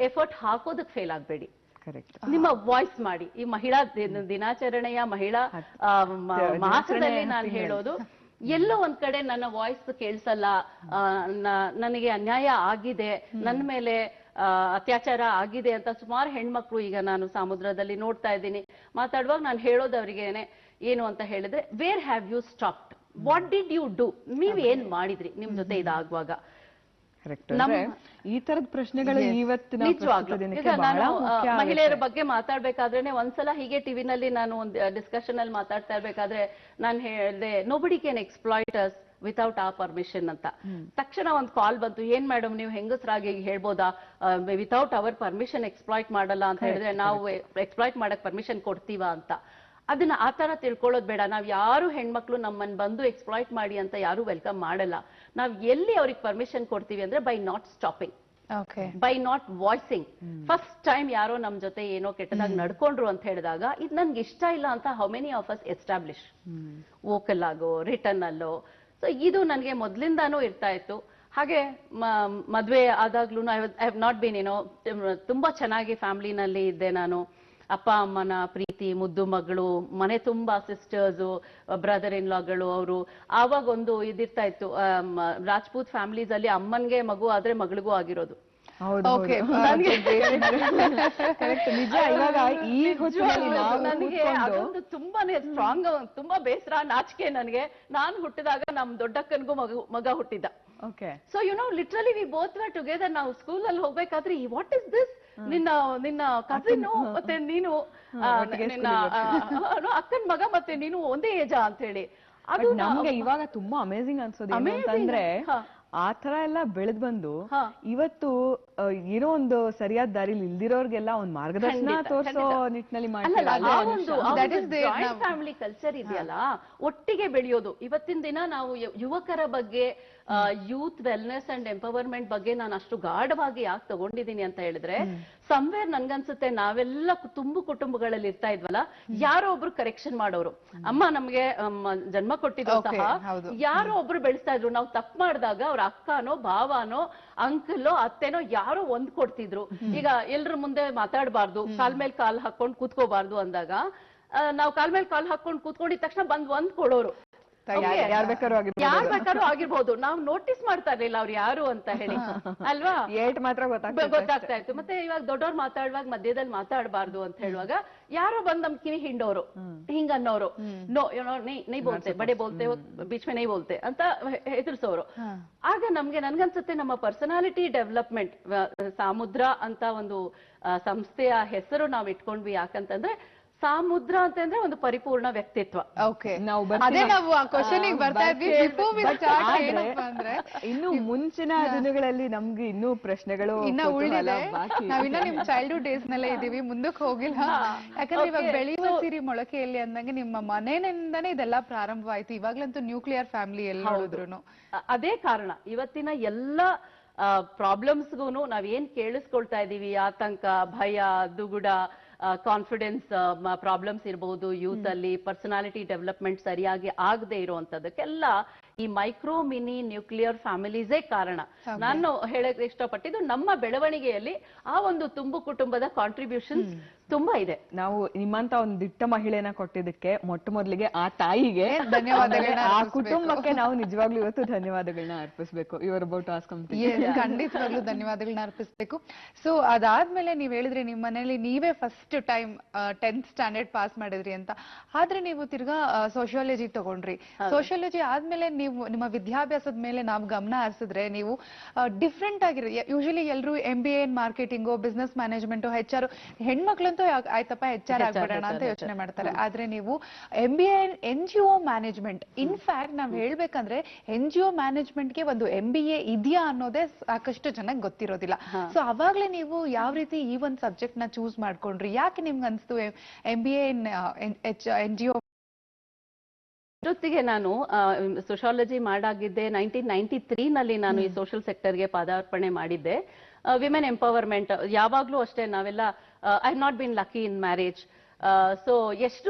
ಎಫರ್ಟ್ ಹಾಕೋದಕ್ಕೆ ಫೇಲ್ ಆಗ್ಬೇಡಿ. ಕರೆಕ್ಟ್. ನಿಮ್ಮ ವಾಯ್ಸ್ ಮಾಡಿ. ಈ ಮಹಿಳಾ ದಿನಾಚರಣೆಯ ಮಹಿಳಾ ಮಾಸದಲ್ಲಿ ನಾನು ಹೇಳೋದು, ಎಲ್ಲೋ ಒಂದ್ ಕಡೆ ನನ್ನ ವಾಯ್ಸ್ ಕೇಳಿಸಲ್ಲ, ನನಗೆ ಅನ್ಯಾಯ ಆಗಿದೆ, ನನ್ನ ಮೇಲೆ ಅತ್ಯಾಚಾರ ಆಗಿದೆ ಅಂತ ಸುಮಾರು ಹೆಣ್ಮಕ್ಳು ಈಗ ನಾನು ಸಮುದ್ರದಲ್ಲಿ ನೋಡ್ತಾ ಇದ್ದೀನಿ. ಮಾತಾಡುವಾಗ ನಾನು ಹೇಳೋದು ಅವರಿಗೇನೆ ಏನು ಅಂತ ಹೇಳಿದ್ರೆ, where have you stopped, what did you do, ನೀವ್ ಏನ್ ಮಾಡಿದ್ರಿ ನಿಮ್ ಜೊತೆ ಇದಾಗುವಾಗ. ಈ ತರದ ಪ್ರಶ್ನೆಗಳು ಇವತ್ತಿನ ಈಗ ನಾನು ಮಹಿಳೆಯರ ಬಗ್ಗೆ ಮಾತಾಡ್ಬೇಕಾದ್ರೆ ಒಂದ್ಸಲ ಹೀಗೆ ಟಿವಿನಲ್ಲಿ ನಾನು ಒಂದು ಡಿಸ್ಕಷನ್ ಅಲ್ಲಿ ಮಾತಾಡ್ತಾ ಇರ್ಬೇಕಾದ್ರೆ ನಾನು ಹೇಳಿದೆ, nobody can exploit us without ಆ ಪರ್ಮಿಷನ್ ಅಂತ. ತಕ್ಷಣ ಒಂದು ಕಾಲ್ ಬಂತು, ಏನ್ ಮೇಡಮ್ ನೀವು ಹೆಂಗಸರಾಗಿ ಹೇಳ್ಬೋದಾ ವಿತೌಟ್ ಅವರ್ ಪರ್ಮಿಷನ್ ಎಕ್ಸ್ಪ್ಲಾಯ್ಟ್ ಮಾಡಲ್ಲ ಅಂತ ಹೇಳಿದ್ರೆ ನಾವು ಎಕ್ಸ್ಪ್ಲಾಯ್ಟ್ ಮಾಡಕ್ ಪರ್ಮಿಷನ್ ಕೊಡ್ತೀವಾ ಅಂತ. ಅದನ್ನ ಆತರ ತಿಳ್ಕೊಳ್ಳೋದು ಬೇಡ. ನಾವ್ ಯಾರು ಹೆಣ್ಮಕ್ಳು ನಮ್ಮನ್ನ ಬಂದು ಎಕ್ಸ್ಪ್ಲಾಯ್ಟ್ ಮಾಡಿ ಅಂತ ಯಾರು ವೆಲ್ಕಮ್ ಮಾಡಲ್ಲ. ನಾವ್ ಎಲ್ಲಿ ಅವ್ರಿಗೆ ಪರ್ಮಿಷನ್ ಕೊಡ್ತೀವಿ ಅಂದ್ರೆ by not stopping, by not voicing. First time ಯಾರೋ ನಮ್ ಜೊತೆ ಏನೋ ಕೆಟ್ಟದಾಗಿ ನಡ್ಕೊಂಡ್ರು ಅಂತ ಹೇಳಿದಾಗ ಇದು ನನ್ಗೆ ಇಷ್ಟ ಇಲ್ಲ ಅಂತ how many of us establish, vocal ಆಗೋ ರಿಟರ್ನ್ ಅಲ್ಲೋ. ಸೊ ಇದು ನನ್ಗೆ ಮೊದ್ಲಿಂದಾನು ಇರ್ತಾ ಇತ್ತು. ಹಾಗೆ ಮದ್ವೆ ಆದಾಗ್ಲೂ ಐ ಹ್ಯಾವ್ ನಾಟ್ ಬೀನ್ ಏನೋ ತುಂಬಾ ಚೆನ್ನಾಗಿ ಫ್ಯಾಮಿಲಿನಲ್ಲಿ ಇದ್ದೆ ನಾನು. ಅಪ್ಪ ಅಮ್ಮನ ಪ್ರೀತಿ, ಮುದ್ದು ಮಗಳು, ಮನೆ ತುಂಬಾ ಸಿಸ್ಟರ್ಸು, ಬ್ರದರ್ ಇನ್ ಲಾಗಳು ಅವರು. ಆವಾಗ ಒಂದು ಇದಿರ್ತಾ ಇತ್ತು, ರಾಜ್ಪೂತ್ ಫ್ಯಾಮಿಲೀಸ್ ಅಲ್ಲಿ ಅಮ್ಮನ್ಗೆ ಮಗು ಆದ್ರೆ ಮಗಳಿಗೂ ಆಗಿರೋದು. ನನಗೆ ಅದೊಂದು ತುಂಬಾನೇ ಸ್ಟ್ರಾಂಗ್, ತುಂಬಾ ಬೇಸರ, ನಾಚಿಕೆ ನನಗೆ. ನಾನು ಹುಟ್ಟಿದಾಗ ನಮ್ ದೊಡ್ಡಕ್ಕನ್ಗೂ ಮಗ ಹುಟ್ಟಿದ್ದ. So you know literally we both were together. ನಾವು ಸ್ಕೂಲ್ ಅಲ್ಲಿ ಹೋಗ್ಬೇಕಾದ್ರೆ ವಾಟ್ ಇಸ್ ದಿಸ್, ನಿನ್ನ ಕಸಿನ್ ಮತ್ತೆ ನೀನು ನಿನ್ನ ಅಕ್ಕನ ಮಗ ಮತ್ತೆ ನೀನು ಒಂದೇ ಏಜಾ ಅಂತ ಹೇಳಿ. ಅದು ನಮ್ಗೆ ಇವಾಗ ತುಂಬಾ ಅಮೇಜಿಂಗ್ ಅನ್ಸೋದು ಅಂತಂದ್ರೆ ಆ ತರ ಎಲ್ಲ ಬೆಳೆದ್ ಬಂದು ಇವತ್ತು ಏನೋ ಒಂದು ಸರಿಯಾದ ದಾರಿಲಿ ಇಲ್ದಿರೋರ್ಗೆಲ್ಲ ಒಂದ್ ಮಾರ್ಗದರ್ಶನ ತೋರಿಸೋ ನಿಟ್ಟಿನಲ್ಲಿ ಫ್ಯಾಮಿಲಿ ಕಲ್ಚರ್ ಇದೆಯಲ್ಲ, ಒಟ್ಟಿಗೆ ಬೆಳೆಯೋದು. ಇವತ್ತಿನ ದಿನ ನಾವು ಯುವಕರ ಬಗ್ಗೆ, ಯೂತ್ ವೆಲ್ನೆಸ್ ಅಂಡ್ ಎಂಪವರ್ಮೆಂಟ್ ಬಗ್ಗೆ ನಾನು ಅಷ್ಟು ಗಾಢವಾಗಿ ಯಾಕೆ ತಗೊಂಡಿದ್ದೀನಿ ಅಂತ ಹೇಳಿದ್ರೆ, ಸಮ್ವೇರ್ ನನ್ಗನ್ಸುತ್ತೆ ನಾವೆಲ್ಲ ತುಂಬು ಕುಟುಂಬಗಳಲ್ಲಿ ಇರ್ತಾ ಇದ್ವಲ್ಲ, ಯಾರೋ ಒಬ್ರು ಕರೆಕ್ಷನ್ ಮಾಡೋರು. ಅಮ್ಮ ನಮ್ಗೆ ಜನ್ಮ ಕೊಟ್ಟಿದ್ರು ಸಹ ಯಾರೋ ಒಬ್ರು ಬೆಳೆಸ್ತಾ ಇದ್ರು. ನಾವು ತಪ್ಪು ಮಾಡಿದಾಗ ಅವ್ರ ಅಕ್ಕನೋ ಭಾವನೋ ಅಂಕಲೋ ಅತ್ತೆನೋ ಯಾರೋ ಒಂದ್ ಕೊಡ್ತಿದ್ರು. ಈಗ ಎಲ್ರ ಮುಂದೆ ಮಾತಾಡಬಾರ್ದು, ಕಾಲ್ ಮೇಲೆ ಕಾಲ್ ಹಾಕೊಂಡ್ ಕೂತ್ಕೋಬಾರ್ದು ಅಂದಾಗ ನಾವು ಕಾಲ್ ಮೇಲೆ ಕಾಲ್ ಹಾಕೊಂಡ್ ಕೂತ್ಕೊಂಡಿದ ತಕ್ಷಣ ಬಂದ್ ಒಂದ್ ಕೊಡೋರು. ಯಾರ್ ಬೇಕಾದ್ರೂ ಆಗಿರ್ಬೋದು. ನಾವು ನೋಟಿಸ್ ಮಾಡ್ತಾ ಇರ್ಲಿಲ್ಲ ಅವ್ರು ಯಾರು ಅಂತ ಹೇಳಿ ಅಲ್ವಾ, ಮಾತ್ರ ಗೊತ್ತಾಗ್ತಾ ಇತ್ತು. ಮತ್ತೆ ಇವಾಗ ದೊಡ್ಡವ್ರು ಮಾತಾಡುವಾಗ ಮಧ್ಯದಲ್ಲಿ ಮಾತಾಡಬಾರ್ದು ಅಂತ ಹೇಳುವಾಗ ಯಾರೋ ಬಂದ್ ನಮ್ ಕಿವಿ ಹಿಂಡೋರು, ಹಿಂಗ ಅನ್ನೋರು. ನೋ ನೈ ಬೋಲ್ತೆ, ಬಡೆ ಬೋಲ್ತೆ, ಬೀಚ್ ಮೇ ನೈ ಬೋಲ್ತೆ ಅಂತ ಎದುರಿಸೋರು. ಆಗ ನನ್ಗನ್ಸುತ್ತೆ ನಮ್ಮ ಪರ್ಸನಾಲಿಟಿ ಡೆವಲಪ್ಮೆಂಟ್, ಸಮುದ್ರ ಅಂತ ಒಂದು ಸಂಸ್ಥೆಯ ಹೆಸರು ನಾವ್ ಇಟ್ಕೊಂಡ್ವಿ. ಯಾಕಂತಂದ್ರೆ ಸಮುದ್ರ ಅಂತಂದ್ರೆ ಒಂದು ಪರಿಪೂರ್ಣ ವ್ಯಕ್ತಿತ್ವ. ಇನ್ನು ಮುಂಚಿನ ದಿನಗಳಲ್ಲಿ ನಮ್ಗೆ ಇನ್ನೂ ಪ್ರಶ್ನೆಗಳು ಇನ್ನ ಉಳಿದಿದೆ. ನಾವಿನ್ನ ನಿಮ್ ಚೈಲ್ಡ್ಹುಡ್ ಡೇಸ್ ನಲ್ಲೇ ಇದೀವಿ, ಮುಂದಕ್ಕೆ ಹೋಗಿಲ್ಲ. ಯಾಕಂದ್ರೆ ಇವಾಗ ಬೆಳೆಯುವ ಸಿರಿ ಮೊಳಕೆಯಲ್ಲಿ ಅಂದಂಗೆ ನಿಮ್ಮ ಮನೆಯಿಂದಾನೇ ಇದೆಲ್ಲ ಪ್ರಾರಂಭವಾಯ್ತು. ಇವಾಗ್ಲಂತೂ ನ್ಯೂಕ್ಲಿಯರ್ ಫ್ಯಾಮಿಲಿ ಎಲ್ಲಿ ನೋಡಿದ್ರು. ಅದೇ ಕಾರಣ ಇವತ್ತಿನ ಎಲ್ಲಾ ಪ್ರಾಬ್ಲಮ್ಸ್ಗೂನು ನಾವೇನ್ ಕೇಳಿಸ್ಕೊಳ್ತಾ ಇದೀವಿ, ಆತಂಕ, ಭಯ, ದುಗುಡ, ಕಾನ್ಫಿಡೆನ್ಸ್ ಪ್ರಾಬ್ಲಮ್ಸ್ ಇರಬಹುದು ಯೂತ್ ಅಲ್ಲಿ, ಪರ್ಸನಾಲಿಟಿ ಡೆವಲಪ್ಮೆಂಟ್ ಸರಿಯಾಗಿ ಆಗದೆ ಇರುವಂತದಕ್ಕೆಲ್ಲ ಈ ಮೈಕ್ರೋ ಮಿನಿ ನ್ಯೂಕ್ಲಿಯರ್ ಫ್ಯಾಮಿಲೀಸೇ ಕಾರಣ. ನಾನು ಹೇಳಕ್ ಇಷ್ಟಪಟ್ಟಿದ್ದು ನಮ್ಮ ಬೆಳವಣಿಗೆಯಲ್ಲಿ ಆ ಒಂದು ತುಂಬು ಕುಟುಂಬದ ಕಾಂಟ್ರಿಬ್ಯೂಷನ್ಸ್ ತುಂಬಾ ಇದೆ. ನಾವು ನಿಮ್ಮಂತ ಒಂದು ದಿಟ್ಟ ಮಹಿಳೆನ ಕೊಟ್ಟಿದ್ದಕ್ಕೆ ಮೊಟ್ಟ ಮೊದಲಿಗೆ ಆ ತಾಯಿಗೆ ಧನ್ಯವಾದಗಳನ್ನ, ಆ ಕುಟುಂಬಕ್ಕೆ ನಾವು ನಿಜವಾಗ್ಲೂ ಇವತ್ತು ಧನ್ಯವಾದಗಳನ್ನ ಅರ್ಪಿಸಬೇಕು. ಇವರ ಅಬೌಟ್ ಖಂಡಿತವಾಗ್ಲೂ ಧನ್ಯವಾದಗಳನ್ನ ಅರ್ಪಿಸಬೇಕು. ಸೊ ಅದಾದ್ಮೇಲೆ ನೀವ್ ಹೇಳಿದ್ರಿ ನಿಮ್ ಮನೇಲಿ ನೀವೇ first time 10th standard pass ಮಾಡಿದ್ರಿ ಅಂತ. ಆದ್ರೆ ನೀವು ತಿರ್ಗಾ ಸೋಶಿಯಾಲಜಿ ತಗೊಂಡ್ರಿ. ಸೋಶಿಯಾಲಜಿ ಆದ್ಮೇಲೆ ನೀವು ನಿಮ್ಮ ವಿದ್ಯಾಭ್ಯಾಸದ ಮೇಲೆ ನಾವು ಗಮನ ಹರಿಸಿದ್ರೆ ನೀವು ಡಿಫ್ರೆಂಟ್ ಆಗಿರೋ, ಯೂಶಲಿ ಎಲ್ಲರೂ MBA ಇನ್ ಮಾರ್ಕೆಟಿಂಗು, ಬಿಸ್ನೆಸ್ ಮ್ಯಾನೇಜ್ಮೆಂಟ್, HR, ಹೆಣ್ಮಕ್ಳಂತೂ ಆಯ್ತಪ್ಪ HR ಆಗ್ಬಿಡೋಣ ಅಂತ ಯೋಚನೆ ಮಾಡ್ತಾರೆ. ಆದ್ರೆ ನೀವು MBA NGO ಮ್ಯಾನೇಜ್ಮೆಂಟ್. ಇನ್ಫ್ಯಾಕ್ಟ್ ನಾವ್ ಹೇಳ್ಬೇಕಂದ್ರೆ NGO ಮ್ಯಾನೇಜ್ಮೆಂಟ್ ಗೆ ಒಂದು MBA ಇದೆಯಾ ಅನ್ನೋದೇ ಸಾಕಷ್ಟು ಜನಕ್ಕೆ ಗೊತ್ತಿರೋದಿಲ್ಲ. ಸೊ ಅವಾಗ್ಲೇ ನೀವು ಯಾವ ರೀತಿ ಈ ಒಂದು ಸಬ್ಜೆಕ್ಟ್ ನ ಚೂಸ್ ಮಾಡ್ಕೊಂಡ್ರಿ? ಯಾಕೆ ನಿಮ್ಗೆ ಅನ್ಸ್ತು MBA ಇನ್ NGO? ಜೊತೆಗೆ ನಾನು ಸೋಶಿಯಾಲಜಿ ಮಾಡಾಗಿದ್ದೆ 1993 ನಲ್ಲಿ. ನಾನು ಈ ಸೋಷಿಯಲ್ ಸೆಕ್ಟರ್ಗೆ ಪಾದಾರ್ಪಣೆ ಮಾಡಿದ್ದೆ. ವಿಮೆನ್ ಎಂಪವರ್ಮೆಂಟ್ ಯಾವಾಗ್ಲೂ ಅಷ್ಟೇ ನಾವೆಲ್ಲ I have not been lucky in marriage. So ಎಷ್ಟು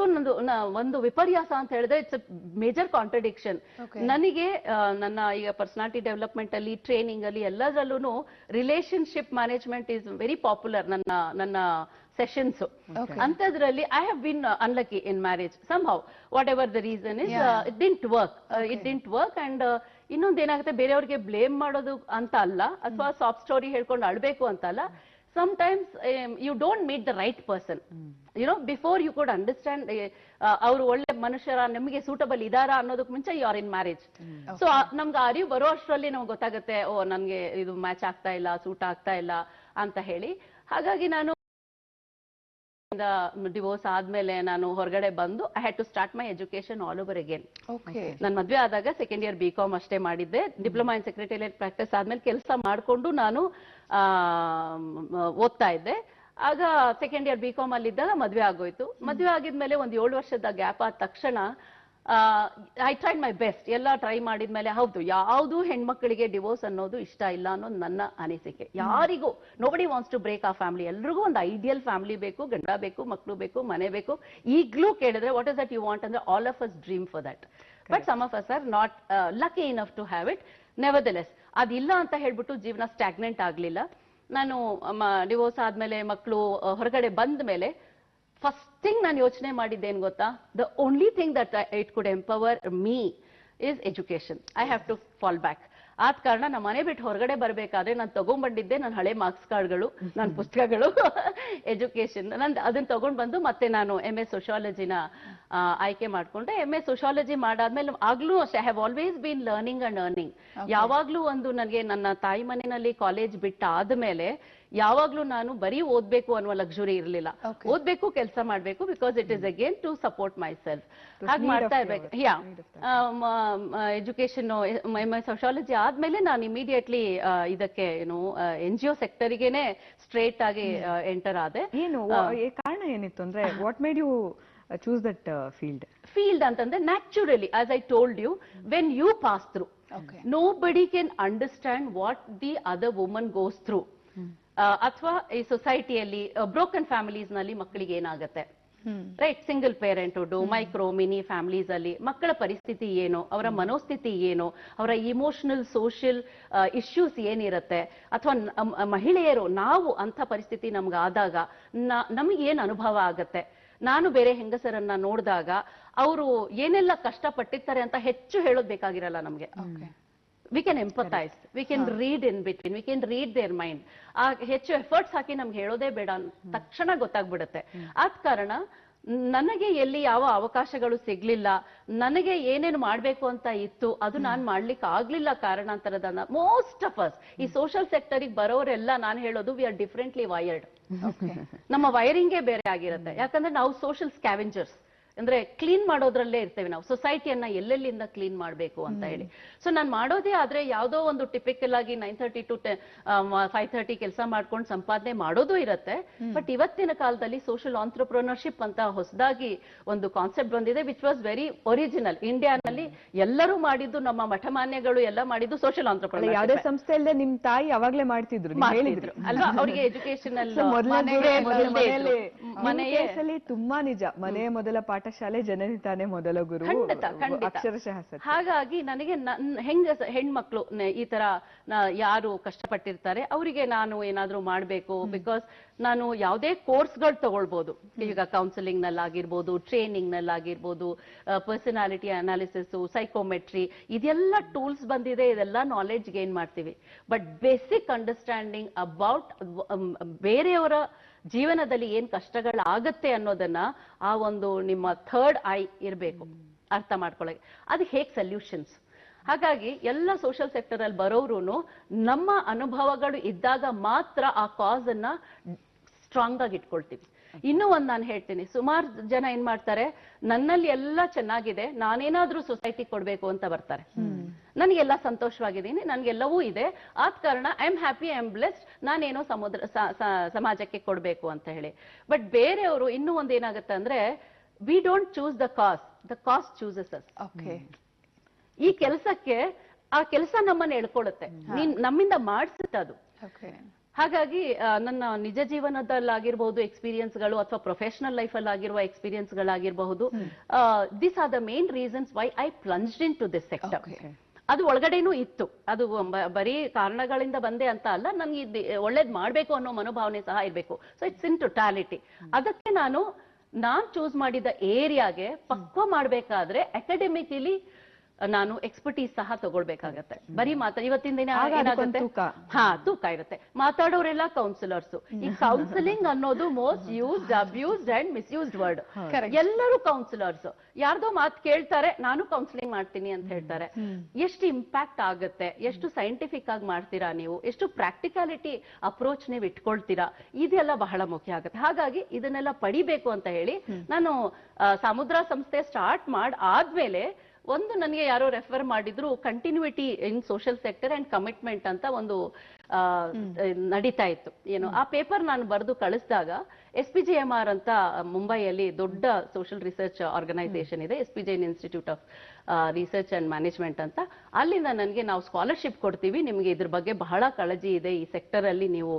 ಒಂದು ವಿಪರ್ಯಾಸ ಅಂತ ಹೇಳಿದ್ರೆ ಇಟ್ಸ್ ಮೇಜರ್ ಕಾಂಟ್ರಡಿಕ್ಷನ್. Okay. ನನಗೆ ನನ್ನ ಈಗ ಪರ್ಸನಾಲಿಟಿ ಡೆವಲಪ್ಮೆಂಟ್ ಅಲ್ಲಿ, ಟ್ರೈನಿಂಗ್ ಅಲ್ಲಿ ಎಲ್ಲದರಲ್ಲೂ relationship management is very popular ನನ್ನ ಸೆಷನ್ಸ್. ಅಂತದ್ರಲ್ಲಿ I have been unlucky in marriage somehow, whatever the reason is, it didn't work. And ಇನ್ನೊಂದೇನಾಗುತ್ತೆ, ಬೇರೆಯವ್ರಿಗೆ ಬ್ಲೇಮ್ ಮಾಡೋದು ಅಂತ ಅಲ್ಲ, ಅಥವಾ ಸಾಫ್ಟ್ ಸ್ಟೋರಿ ಹೇಳ್ಕೊಂಡು ಅಳ್ಬೇಕು ಅಂತ ಅಲ್ಲ. sometimes you don't meet the right person, before you could understand ಅವರು ಒಳ್ಳೆ ಮನುಷ್ಯರ, ನಿಮಗೆ ಸೂಟಬಲ್ ಇದಾರಾ ಅನ್ನೋದಕ್ಕೆ ಮುಂಚೆ you are in marriage. So ನಮ್ಗೆ ಅರಿವು ಬರೋ ಅಷ್ಟರಲ್ಲಿ ನಮ್ಗೆ ಗೊತ್ತಾಗುತ್ತೆ, ಓ ನನ್ಗೆ ಇದು ಮ್ಯಾಚ್ ಆಗ್ತಾ ಇಲ್ಲ, ಸೂಟ್ ಆಗ್ತಾ ಇಲ್ಲ ಅಂತ ಹೇಳಿ. ಹಾಗಾಗಿ ನಾನು ಡಿವೋರ್ಸ್ ಆದ್ಮೇಲೆ ನಾನು ಹೊರಗಡೆ ಬಂದು I had to start my education all over again. ನಾನು ಮದ್ವೆ ಆದಾಗ ಸೆಕೆಂಡ್ ಇಯರ್ BCom ಅಷ್ಟೇ ಮಾಡಿದ್ದೆ. ಡಿಪ್ಲೊಮಾ ಇನ್ ಸೆಕ್ರೆಟರಿಯೇಟ್ ಪ್ರಾಕ್ಟೀಸ್ ಆದ್ಮೇಲೆ ಕೆಲಸ ಮಾಡ್ಕೊಂಡು ನಾನು ಓದ್ತಾ ಇದ್ದೆ. ಆಗ ಸೆಕೆಂಡ್ ಇಯರ್ BCom ಅಲ್ಲಿದ್ದಾಗ ಮದ್ವೆ ಆಗೋಯ್ತು. ಮದ್ವೆ ಆಗಿದ್ಮೇಲೆ ಒಂದು 7 ವರ್ಷದ ಗ್ಯಾಪ್ ಆದ ತಕ್ಷಣ ಐ ಟ್ರೈಡ್ ಮೈ ಬೆಸ್ಟ್. ಎಲ್ಲ ಟ್ರೈ ಮಾಡಿದ್ಮೇಲೆ ಹೌದು, ಯಾವುದು ಹೆಣ್ಮಕ್ಳಿಗೆ ಡಿವೋರ್ಸ್ ಅನ್ನೋದು ಇಷ್ಟ ಇಲ್ಲ ಅನ್ನೋದು ನನ್ನ ಅನಿಸಿಕೆ. ಯಾರಿಗೂ ನೋಬಡಿ ವಾಂಟ್ಸ್ ಟು ಬ್ರೇಕ್ ಆ ಫ್ಯಾಮಿಲಿ. ಎಲ್ರಿಗೂ ಒಂದು ಐಡಿಯಲ್ ಫ್ಯಾಮಿಲಿ ಬೇಕು, ಗಂಡ ಬೇಕು, ಮಕ್ಕಳು ಬೇಕು, ಮನೆ ಬೇಕು. ಈಗ್ಲೂ ಕೇಳಿದ್ರೆ what is that you want ಅಂದ್ರೆ all of us dream for that, but some of us are not lucky enough to have it. Nevertheless ಅದಿಲ್ಲ ಅಂತ ಹೇಳ್ಬಿಟ್ಟು ಜೀವನ ಸ್ಟಾಗ್ನೆಂಟ್ ಆಗ್ಲಿಲ್ಲ. ನಾನು ಡಿವೋರ್ಸ್ ಆದ್ಮೇಲೆ ಮಕ್ಕಳು ಹೊರಗಡೆ ಬಂದ ಮೇಲೆ ಫಸ್ಟ್ ಥಿಂಗ್ ನಾನು ಯೋಚನೆ ಮಾಡಿದ್ದೇನು ಗೊತ್ತಾ, the only thing that it could empower me is education. I have to fall back. ಆದ ಕಾರಣ ನಮ್ಮ ಮನೆ ಬಿಟ್ಟು ಹೊರಗಡೆ ಬರಬೇಕಾದ್ರೆ ನಾನು ತಗೊಂಡ್ಬಂದಿದ್ದೆ ನನ್ನ ಹಳೆ ಮಾರ್ಕ್ಸ್ ಕಾರ್ಡ್ಗಳು, ನನ್ನ ಪುಸ್ತಕಗಳು, ಎಜುಕೇಶನ್. ಅದನ್ನ ತಗೊಂಡ್ ಬಂದು ಮತ್ತೆ ನಾನು MA ಸೋಶಿಯಾಲಜಿನ ಆಯ್ಕೆ ಮಾಡ್ಕೊಂಡೆ. MA ಸೋಶಿಯಾಲಜಿ ಮಾಡಾದ್ಮೇಲೆ ಆಗ್ಲೂ ಅಷ್ಟೇ I have always been learning and earning. ಯಾವಾಗ್ಲೂ ಒಂದು ನನಗೆ ನನ್ನ ತಾಯಿ ಮನೆಯಲ್ಲಿ ಕಾಲೇಜ್ ಬಿಟ್ಟ ಆದ್ಮೇಲೆ ಯಾವಾಗ್ಲೂ ನಾನು ಬರೀ ಓದ್ಬೇಕು ಅನ್ನುವ ಲಕ್ಸುರಿ ಇರಲಿಲ್ಲ. ಓದ್ಬೇಕು, ಕೆಲಸ ಮಾಡ್ಬೇಕು, because it is again to support myself. ಹಾಗೆ ಮಾಡ್ತಾ ಇರ್ಬೇಕು. ಎಜುಕೇಶನ್ ಸೋಶಿಯಾಲಜಿ ಆದ್ಮೇಲೆ ನಾನು ಇಮಿಡಿಯೇಟ್ಲಿ ಇದಕ್ಕೆ NGO ಸೆಕ್ಟರ್ಗೆನೆ ಸ್ಟ್ರೇಟ್ ಆಗಿ ಎಂಟರ್ ಆದೆ. ಏನು ಕಾರಣ ಏನಿತ್ತು ಅಂದ್ರೆ what made you choose that field ಅಂತಂದ್ರೆ naturally, as I told you, when you pass through, nobody can understand what the other woman goes through. ಅಥವಾ ಈ ಸೊಸೈಟಿಯಲ್ಲಿ ಬ್ರೋಕನ್ ಫ್ಯಾಮಿಲೀಸ್ ನಲ್ಲಿ ಮಕ್ಕಳಿಗೆ ಏನಾಗುತ್ತೆ, right, single parenthood, micro mini families ಅಲ್ಲಿ ಮಕ್ಕಳ ಪರಿಸ್ಥಿತಿ ಏನು, ಅವರ ಮನೋಸ್ಥಿತಿ ಏನು, ಅವರ ಇಮೋಷನಲ್ ಸೋಷಿಯಲ್ ಇಶ್ಯೂಸ್ ಏನಿರುತ್ತೆ, ಅಥವಾ ಮಹಿಳೆಯರು ನಾವು ಅಂತ ಪರಿಸ್ಥಿತಿ ನಮ್ಗೆ ಆದಾಗ ನಮಗೆ ಏನ್ ಅನುಭವ ಆಗತ್ತೆ, ನಾನು ಬೇರೆ ಹೆಂಗಸರನ್ನ ನೋಡಿದಾಗ ಅವರು ಏನೆಲ್ಲ ಕಷ್ಟಪಟ್ಟಿರ್ತಾರೆ ಅಂತ ಹೆಚ್ಚು ಹೇಳೋದ್ ಬೇಕಾಗಿರಲ್ಲ ನಮ್ಗೆ. we can empathize, we can read in between, we can read their mind. ಹೆಚ್ಚು ಎಫರ್ಟ್ಸ್ ಹಾಕಿ ನಮ್ಗೆ ಹೇಳೋದೇ ಬೇಡ, ತಕ್ಷಣ ಗೊತ್ತಾಗ್ಬಿಡುತ್ತೆ. ಆದ ಕಾರಣ ನನಗೆ ಎಲ್ಲಿ ಯಾವ ಅವಕಾಶಗಳು ಸಿಗ್ಲಿಲ್ಲ, ನನಗೆ ಏನೇನು ಮಾಡ್ಬೇಕು ಅಂತ ಇತ್ತು ಅದು ನಾನ್ ಮಾಡ್ಲಿಕ್ಕೆ ಆಗ್ಲಿಲ್ಲ ಕಾರಣಾಂತರದ. ಮೋಸ್ಟ್ ಆಫ್ ಅಸ್ ಈ ಸೋಷಿಯಲ್ ಸೆಕ್ಟರಿಗೆ ಬರೋರೆಲ್ಲ ನಾನು ಹೇಳೋದು ವಿ ಆರ್ ಡಿಫ್ರೆಂಟ್ಲಿ ವೈರ್ಡ್. ನಮ್ಮ ವೈರಿಂಗೇ ಬೇರೆ ಆಗಿರುತ್ತೆ. ಯಾಕಂದ್ರೆ ನಾವು ಸೋಷಿಯಲ್ ಸ್ಕ್ಯಾವೆಂಜರ್ಸ್, ಅಂದ್ರೆ ಕ್ಲೀನ್ ಮಾಡೋದ್ರಲ್ಲೇ ಇರ್ತೇವೆ ನಾವು, ಸೊಸೈಟಿಯನ್ನ ಎಲ್ಲೆಲ್ಲಿಂದ ಕ್ಲೀನ್ ಮಾಡ್ಬೇಕು ಅಂತ ಹೇಳಿ. ಸೊ ನಾನು ಮಾಡೋದೇ ಆದ್ರೆ ಯಾವ್ದೋ ಒಂದು ಟಿಪಿಕಲ್ ಆಗಿ 9:30 to 5:30 ಕೆಲಸ ಮಾಡ್ಕೊಂಡು ಸಂಪಾದನೆ ಮಾಡೋದು ಇರುತ್ತೆ. ಬಟ್ ಇವತ್ತಿನ ಕಾಲದಲ್ಲಿ ಸೋಷಿಯಲ್ ಆಂಟ್ರಪ್ರನರ್ಶಿಪ್ ಅಂತ ಹೊಸದಾಗಿ ಒಂದು ಕಾನ್ಸೆಪ್ಟ್ ಬಂದಿದೆ, ವಿಚ್ ವಾಸ್ ವೆರಿ ಒರಿಜಿನಲ್. ಇಂಡಿಯಾನಲ್ಲಿ ಎಲ್ಲರೂ ಮಾಡಿದ್ದು, ನಮ್ಮ ಮಠಮಾನ್ಯಗಳು ಎಲ್ಲ ಮಾಡಿದ್ದು ಸೋಷಿಯಲ್ ಆಂಟ್ರಪ್ರನರ್ಶಿಪ್. ಯಾವುದೇ ಸಂಸ್ಥೆ ಇಲ್ಲದೆ ನಿಮ್ ತಾಯಿ ಯಾವಾಗ್ಲೇ ಮಾಡ್ತಿದ್ರು ಅಲ್ವಾ, ಅವರಿಗೆ ಎಜುಕೇಶನ್ ಮನೆಯಲ್ಲಿ ತುಂಬಾ ನಿಜ. ಮನೆಯ ಮೊದಲ ಪಾಠಶಾಲೆ, ಜನನಿ ತಾನೇ ಮೊದಲ ಗುರು, ಅಕ್ಷರಶಃ. ಹಾಗಾಗಿ ನನಗೆ ಹೆಣ್ಮಕ್ಳು ಈ ತರ ಯಾರು ಕಷ್ಟಪಟ್ಟಿರ್ತಾರೆ ಅವರಿಗೆ ನಾನು ಏನಾದ್ರೂ ಮಾಡ್ಬೇಕು. ಬಿಕಾಸ್ ನಾನು ಯಾವುದೇ ಕೋರ್ಸ್ಗಳು ತಗೊಳ್ಬಹುದು, ಈಗ ಕೌನ್ಸಿಲಿಂಗ್ ನಲ್ಲಾಗಿರ್ಬೋದು, ಟ್ರೈನಿಂಗ್ ನಲ್ಲಾಗಿರ್ಬೋದು, ಪರ್ಸನಾಲಿಟಿ ಅನಾಲಿಸಿಸ್, ಸೈಕೋಮೆಟ್ರಿ, ಇದೆಲ್ಲ ಟೂಲ್ಸ್ ಬಂದಿದೆ, ಇದೆಲ್ಲ ನಾಲೆಡ್ಜ್ ಗೇನ್ ಮಾಡ್ತೀವಿ. ಬಟ್ ಬೇಸಿಕ್ ಅಂಡರ್ಸ್ಟ್ಯಾಂಡಿಂಗ್ ಅಬೌಟ್ ಬೇರೆಯವರ ಜೀವನದಲ್ಲಿ ಏನ್ ಕಷ್ಟಗಳಾಗತ್ತೆ ಅನ್ನೋದನ್ನ ಆ ಒಂದು ನಿಮ್ಮ ಥರ್ಡ್ ಐ ಇರಬೇಕು ಅರ್ಥ ಮಾಡ್ಕೊಳ್ಳೋಕೆ. ಅದು ಹೇಗೆ ಸೊಲ್ಯೂಷನ್ಸ್. ಹಾಗಾಗಿ ಎಲ್ಲ ಸೋಷಿಯಲ್ ಸೆಕ್ಟರ್ ಅಲ್ಲಿ ಬರೋರು ನಮ್ಮ ಅನುಭವಗಳು ಇದ್ದಾಗ ಮಾತ್ರ ಆ ಕಾಸ್ ಅನ್ನ ಸ್ಟ್ರಾಂಗ್ ಆಗಿ ಇಟ್ಕೊಳ್ತೀವಿ. ಇನ್ನೂ ಒಂದ್ ನಾನು ಹೇಳ್ತೀನಿ, ಸುಮಾರು ಜನ ಏನ್ ಮಾಡ್ತಾರೆ, ನನ್ನಲ್ಲಿ ಎಲ್ಲ ಚೆನ್ನಾಗಿದೆ, ನಾನೇನಾದ್ರೂ ಸೊಸೈಟಿ ಕೊಡ್ಬೇಕು ಅಂತ ಬರ್ತಾರೆ. ನನಗೆಲ್ಲ ಸಂತೋಷವಾಗಿದ್ದೀನಿ, ನನ್ಗೆಲ್ಲವೂ ಇದೆ, ಆದ ಕಾರಣ I am happy, I am blessed, ನಾನೇನೋ ಸಮಾಜಕ್ಕೆ ಕೊಡ್ಬೇಕು ಅಂತ ಹೇಳಿ. ಬಟ್ ಬೇರೆಯವರು ಇನ್ನೂ ಒಂದ್ ಏನಾಗುತ್ತೆ ಅಂದ್ರೆ, we don't choose the cos chooses us. ಈ ಕೆಲಸಕ್ಕೆ ಆ ಕೆಲಸ ನಮ್ಮನ್ನ ಎಳ್ಕೊಳ್ಳುತ್ತೆ, ನಮ್ಮಿಂದ ಮಾಡಿಸುತ್ತೆ ಅದು. ಹಾಗಾಗಿ ನನ್ನ ನಿಜ ಜೀವನದಲ್ಲಾಗಿರ್ಬಹುದು ಎಕ್ಸ್ಪೀರಿಯನ್ಸ್ಗಳು ಅಥವಾ ಪ್ರೊಫೆಷನಲ್ ಲೈಫ್ ಅಲ್ಲಿ ಆಗಿರುವ ಎಕ್ಸ್ಪೀರಿಯನ್ಸ್ಗಳಾಗಿರಬಹುದು, this are the main reasons why I plunged into this sector. ಅದು ಒಳಗಡೆನೂ ಇತ್ತು, ಅದು ಬರೀ ಕಾರಣಗಳಿಂದ ಬಂದೆ ಅಂತ ಅಲ್ಲ, ನನ್ಗೆ ಒಳ್ಳೇದ್ ಮಾಡ್ಬೇಕು ಅನ್ನೋ ಮನೋಭಾವನೆ ಸಹ ಇರ್ಬೇಕು. So it's in totality. ಅದಕ್ಕೆ ನಾನ್ ಚೂಸ್ ಮಾಡಿದ ಏರಿಯಾಗೆ ಪಕ್ವ ಮಾಡ್ಬೇಕಾದ್ರೆ ಅಕಾಡೆಮಿಕಲಿ ನಾನು ಎಕ್ಸ್ಪರ್ಟೀಸ್ ಸಹ ತಗೊಳ್ಬೇಕಾಗತ್ತೆ. ಬರೀ ಇವತ್ತಿನ ದಿನ ಏನಾಗುತ್ತೆ, ತೂಕ ಇರುತ್ತೆ. ಮಾತಾಡೋರೆಲ್ಲ ಕೌನ್ಸಿಲರ್ಸ್. ಈ ಕೌನ್ಸಿಲಿಂಗ್ ಅನ್ನೋದು most used, abused and misused word. ಎಲ್ಲರೂ ಕೌನ್ಸಿಲರ್ಸ್. ಯಾರ್ದೋ ಮಾತು ಕೇಳ್ತಾರೆ, ನಾನು ಕೌನ್ಸಿಲಿಂಗ್ ಮಾಡ್ತೀನಿ ಅಂತ ಹೇಳ್ತಾರೆ. ಎಷ್ಟು ಇಂಪ್ಯಾಕ್ಟ್ ಆಗುತ್ತೆ, ಎಷ್ಟು ಸೈಂಟಿಫಿಕ್ ಆಗಿ ಮಾಡ್ತೀರಾ ನೀವು, ಎಷ್ಟು ಪ್ರಾಕ್ಟಿಕಾಲಿಟಿ ಅಪ್ರೋಚ್ ನೀವು ಇಟ್ಕೊಳ್ತೀರಾ, ಇದೆಲ್ಲ ಬಹಳ ಮುಖ್ಯ ಆಗುತ್ತೆ. ಹಾಗಾಗಿ ಇದನ್ನೆಲ್ಲ ಪಡಿಬೇಕು ಅಂತ ಹೇಳಿ ನಾನು ಸಮುದ್ರ ಸಂಸ್ಥೆ ಸ್ಟಾರ್ಟ್ ಆದ್ಮೇಲೆ ಒಂದು ನನಗೆ ಯಾರೋ ರೆಫರ್ ಮಾಡಿದ್ರು, continuity in social sector and commitment ಅಂತ ಒಂದು ನಡೀತಾ ಇತ್ತು. ಏನು ಆ ಪೇಪರ್ ನಾನು ಬರೆದು ಕಳಿಸಿದಾಗ SPJMR ಅಂತ ಮುಂಬೈಯಲ್ಲಿ ದೊಡ್ಡ ಸೋಷಿಯಲ್ ರಿಸರ್ಚ್ ಆರ್ಗನೈಸೇಷನ್ ಇದೆ, SPJ institute of research and management ಅಂತ. ಅಲ್ಲಿಂದ ನನಗೆ ನಾವು ಸ್ಕಾಲರ್ಶಿಪ್ ಕೊಡ್ತೀವಿ, ನಿಮಗೆ ಇದ್ರ ಬಗ್ಗೆ ಬಹಳ ಕಾಳಜಿ ಇದೆ, ಈ ಸೆಕ್ಟರ್ ಅಲ್ಲಿ ನೀವು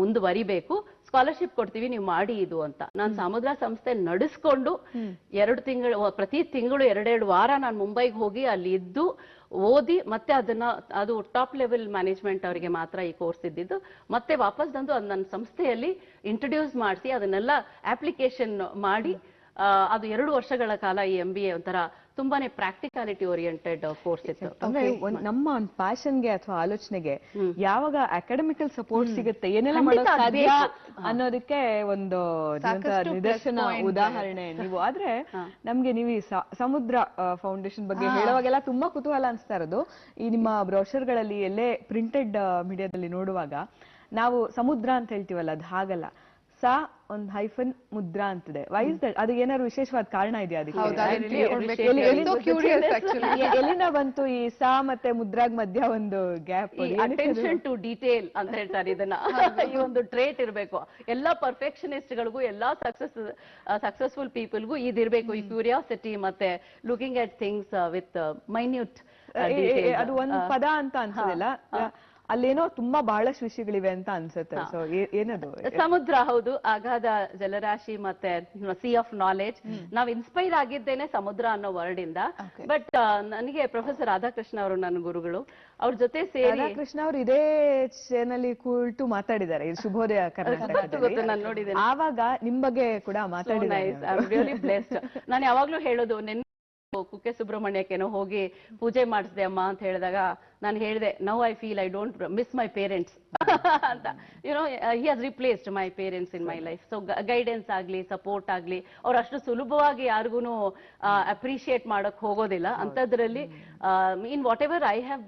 ಮುಂದುವರಿಬೇಕು, ಸ್ಕಾಲರ್ಶಿಪ್ ಕೊಡ್ತೀವಿ, ನೀವು ಮಾಡಿ ಇದು ಅಂತ. ನಾನು ಸಮುದ್ರ ಸಂಸ್ಥೆ ನಡೆಸ್ಕೊಂಡು ಪ್ರತಿ ತಿಂಗಳು 2 ವಾರ ನಾನು ಮುಂಬೈಗೆ ಹೋಗಿ ಅಲ್ಲಿ ಇದ್ದು ಓದಿ, ಮತ್ತೆ ಅದು ಟಾಪ್ ಲೆವೆಲ್ ಮ್ಯಾನೇಜ್ಮೆಂಟ್ ಅವರಿಗೆ ಮಾತ್ರ ಈ ಕೋರ್ಸ್ ಇದ್ದಿದ್ದು. ಮತ್ತೆ ವಾಪಸ್ ಬಂದು ನನ್ನ ಸಂಸ್ಥೆಯಲ್ಲಿ ಇಂಟ್ರೊಡ್ಯೂಸ್ ಮಾಡಿಸಿ ಅದನ್ನೆಲ್ಲ ಅಪ್ಲಿಕೇಶನ್ ಮಾಡಿ ಅದು 2 ವರ್ಷಗಳ ಕಾಲ ಈ MBA ಒಂಥರ ತುಂಬಾನೇ ಪ್ರಾಕ್ಟಿಕಾಲಿಟಿ ಓರಿಯೆಂಟೆಡ್ ಕೋರ್ಸ್ ಇತ್ತು. ಅಂದ್ರೆ ನಮ್ಮ ಒಂದು ಪ್ಯಾಷನ್ಗೆ ಅಥವಾ ಆಲೋಚನೆಗೆ ಯಾವಾಗ ಅಕಾಡೆಮಿಕಲ್ ಸಪೋರ್ಟ್ ಸಿಗುತ್ತೆ, ಏನೆಲ್ಲ ಮಾಡೋಕೆ ಸಾಧ್ಯ ಅನ್ನೋದಕ್ಕೆ ಒಂದು ನಿದರ್ಶನ, ಉದಾಹರಣೆ ನೀವು. ಆದ್ರೆ ನಮ್ಗೆ ನೀವು ಈ ಸಮುದ್ರ ಫೌಂಡೇಶನ್ ಬಗ್ಗೆ ಹೇಳುವಾಗೆಲ್ಲ ತುಂಬಾ ಕುತೂಹಲ ಅನಿಸ್ತಾ ಇರೋದು, ಈ ನಿಮ್ಮ ಬ್ರೋಷರ್ಗಳಲ್ಲಿ ಎಲ್ಲೇ ಪ್ರಿಂಟೆಡ್ ಮೀಡಿಯಾದಲ್ಲಿ ನೋಡುವಾಗ ನಾವು ಸಮುದ್ರ ಅಂತ ಹೇಳ್ತೀವಲ್ಲ, ಅದು ಹಾಗಲ್ಲ, ಸಾ ಒಂದು ಹೈಫನ್ ಮುದ್ರಾ ಅಂತಿದೆ. Why's that? ಅದು ಏನಾದ್ರು ವಿಶೇಷವಾದ ಕಾರಣ ಇದೆಯಾ ಅದಕ್ಕೆ? ಎಲ್ಲಿಂದ ಬಂತು ಈ ಸಾ ಮತ್ತೆ ಮುದ್ರಾಗ್ ಮಧ್ಯ ಒಂದು ಗ್ಯಾಪ್? ಅಟೆನ್ಷನ್ ಟು ಡೀಟೇಲ್ ಅಂತ ಹೇಳ್ತಾರೆ ಇದನ್ನ. ಈ ಒಂದು ಟ್ರೇಟ್ ಇರಬೇಕು ಎಲ್ಲಾ ಪರ್ಫೆಕ್ಷನಿಸ್ಟ್ ಗಳಿಗೂ, ಎಲ್ಲಾ ಸಕ್ಸಸ್ಫುಲ್ ಪೀಪಲ್ಗೂ ಇದಿರ್ಬೇಕು, ಈ ಕ್ಯೂರಿಯಾಸಿಟಿ ಮತ್ತೆ looking at things with minute. ಅದು ಒಂದು ಪದ ಅಂತ ಅನ್ಸೋದಿಲ್ಲ, ಅಲ್ಲೇನೋ ತುಂಬಾ ಬಹಳಷ್ಟು ವಿಷಯಗಳಿವೆ ಅಂತ ಅನ್ಸುತ್ತೆ. ಸೊ ಏನದು? ಸಮುದ್ರ ಹೌದು, ಅಗಾಧ ಜಲರಾಶಿ ಮತ್ತೆ ಸಿ ಆಫ್ ನಾಲೆಜ್. ನಾವ್ ಇನ್ಸ್ಪೈರ್ ಆಗಿದ್ದೇನೆ ಸಮುದ್ರ ಅನ್ನೋ ವರ್ಡ್ ಇಂದ. ಬಟ್ ನನಗೆ ಪ್ರೊಫೆಸರ್ ರಾಧಾಕೃಷ್ಣ ಅವರು ನನ್ನ ಗುರುಗಳು, ಅವ್ರ ಜೊತೆ ಸೇರಿ ರಾಧಾಕೃಷ್ಣ ಅವರು ಇದೇ ಚಾನೆಲ್ ಕೂಳ್ತು ಮಾತಾಡಿದ್ದಾರೆ, ಶುಭೋದಯ ಕರ್ನಾಟಕ, ನಾನು ನೋಡಿದ್ದೇನೆ. ಆವಾಗ ನಿಮ್ ಬಗ್ಗೆ ಕೂಡ ಮಾತಾಡಿದ್ದಾರೆ. ನಾನು ಯಾವಾಗ್ಲೂ ಹೇಳೋದು, ಕುಕ್ಕೆ ಸುಬ್ರಹ್ಮಣ್ಯಕ್ಕೇನೋ ಹೋಗಿ ಪೂಜೆ ಮಾಡಿಸಿದೆ ಅಮ್ಮ ಅಂತ ಹೇಳಿದಾಗ ನಾನು ಹೇಳಿದೆ, now I feel I don't miss my parents ಅಂತ. You know he has replaced my parents in my life. So guidance ಆಗ್ಲಿ, ಸಪೋರ್ಟ್ ಆಗ್ಲಿ, ಅವ್ರು ಅಷ್ಟು ಸುಲಭವಾಗಿ ಯಾರಿಗೂ ಅಪ್ರಿಶಿಯೇಟ್ ಮಾಡಕ್ ಹೋಗೋದಿಲ್ಲ. ಅಂತದ್ರಲ್ಲಿ in whatever I have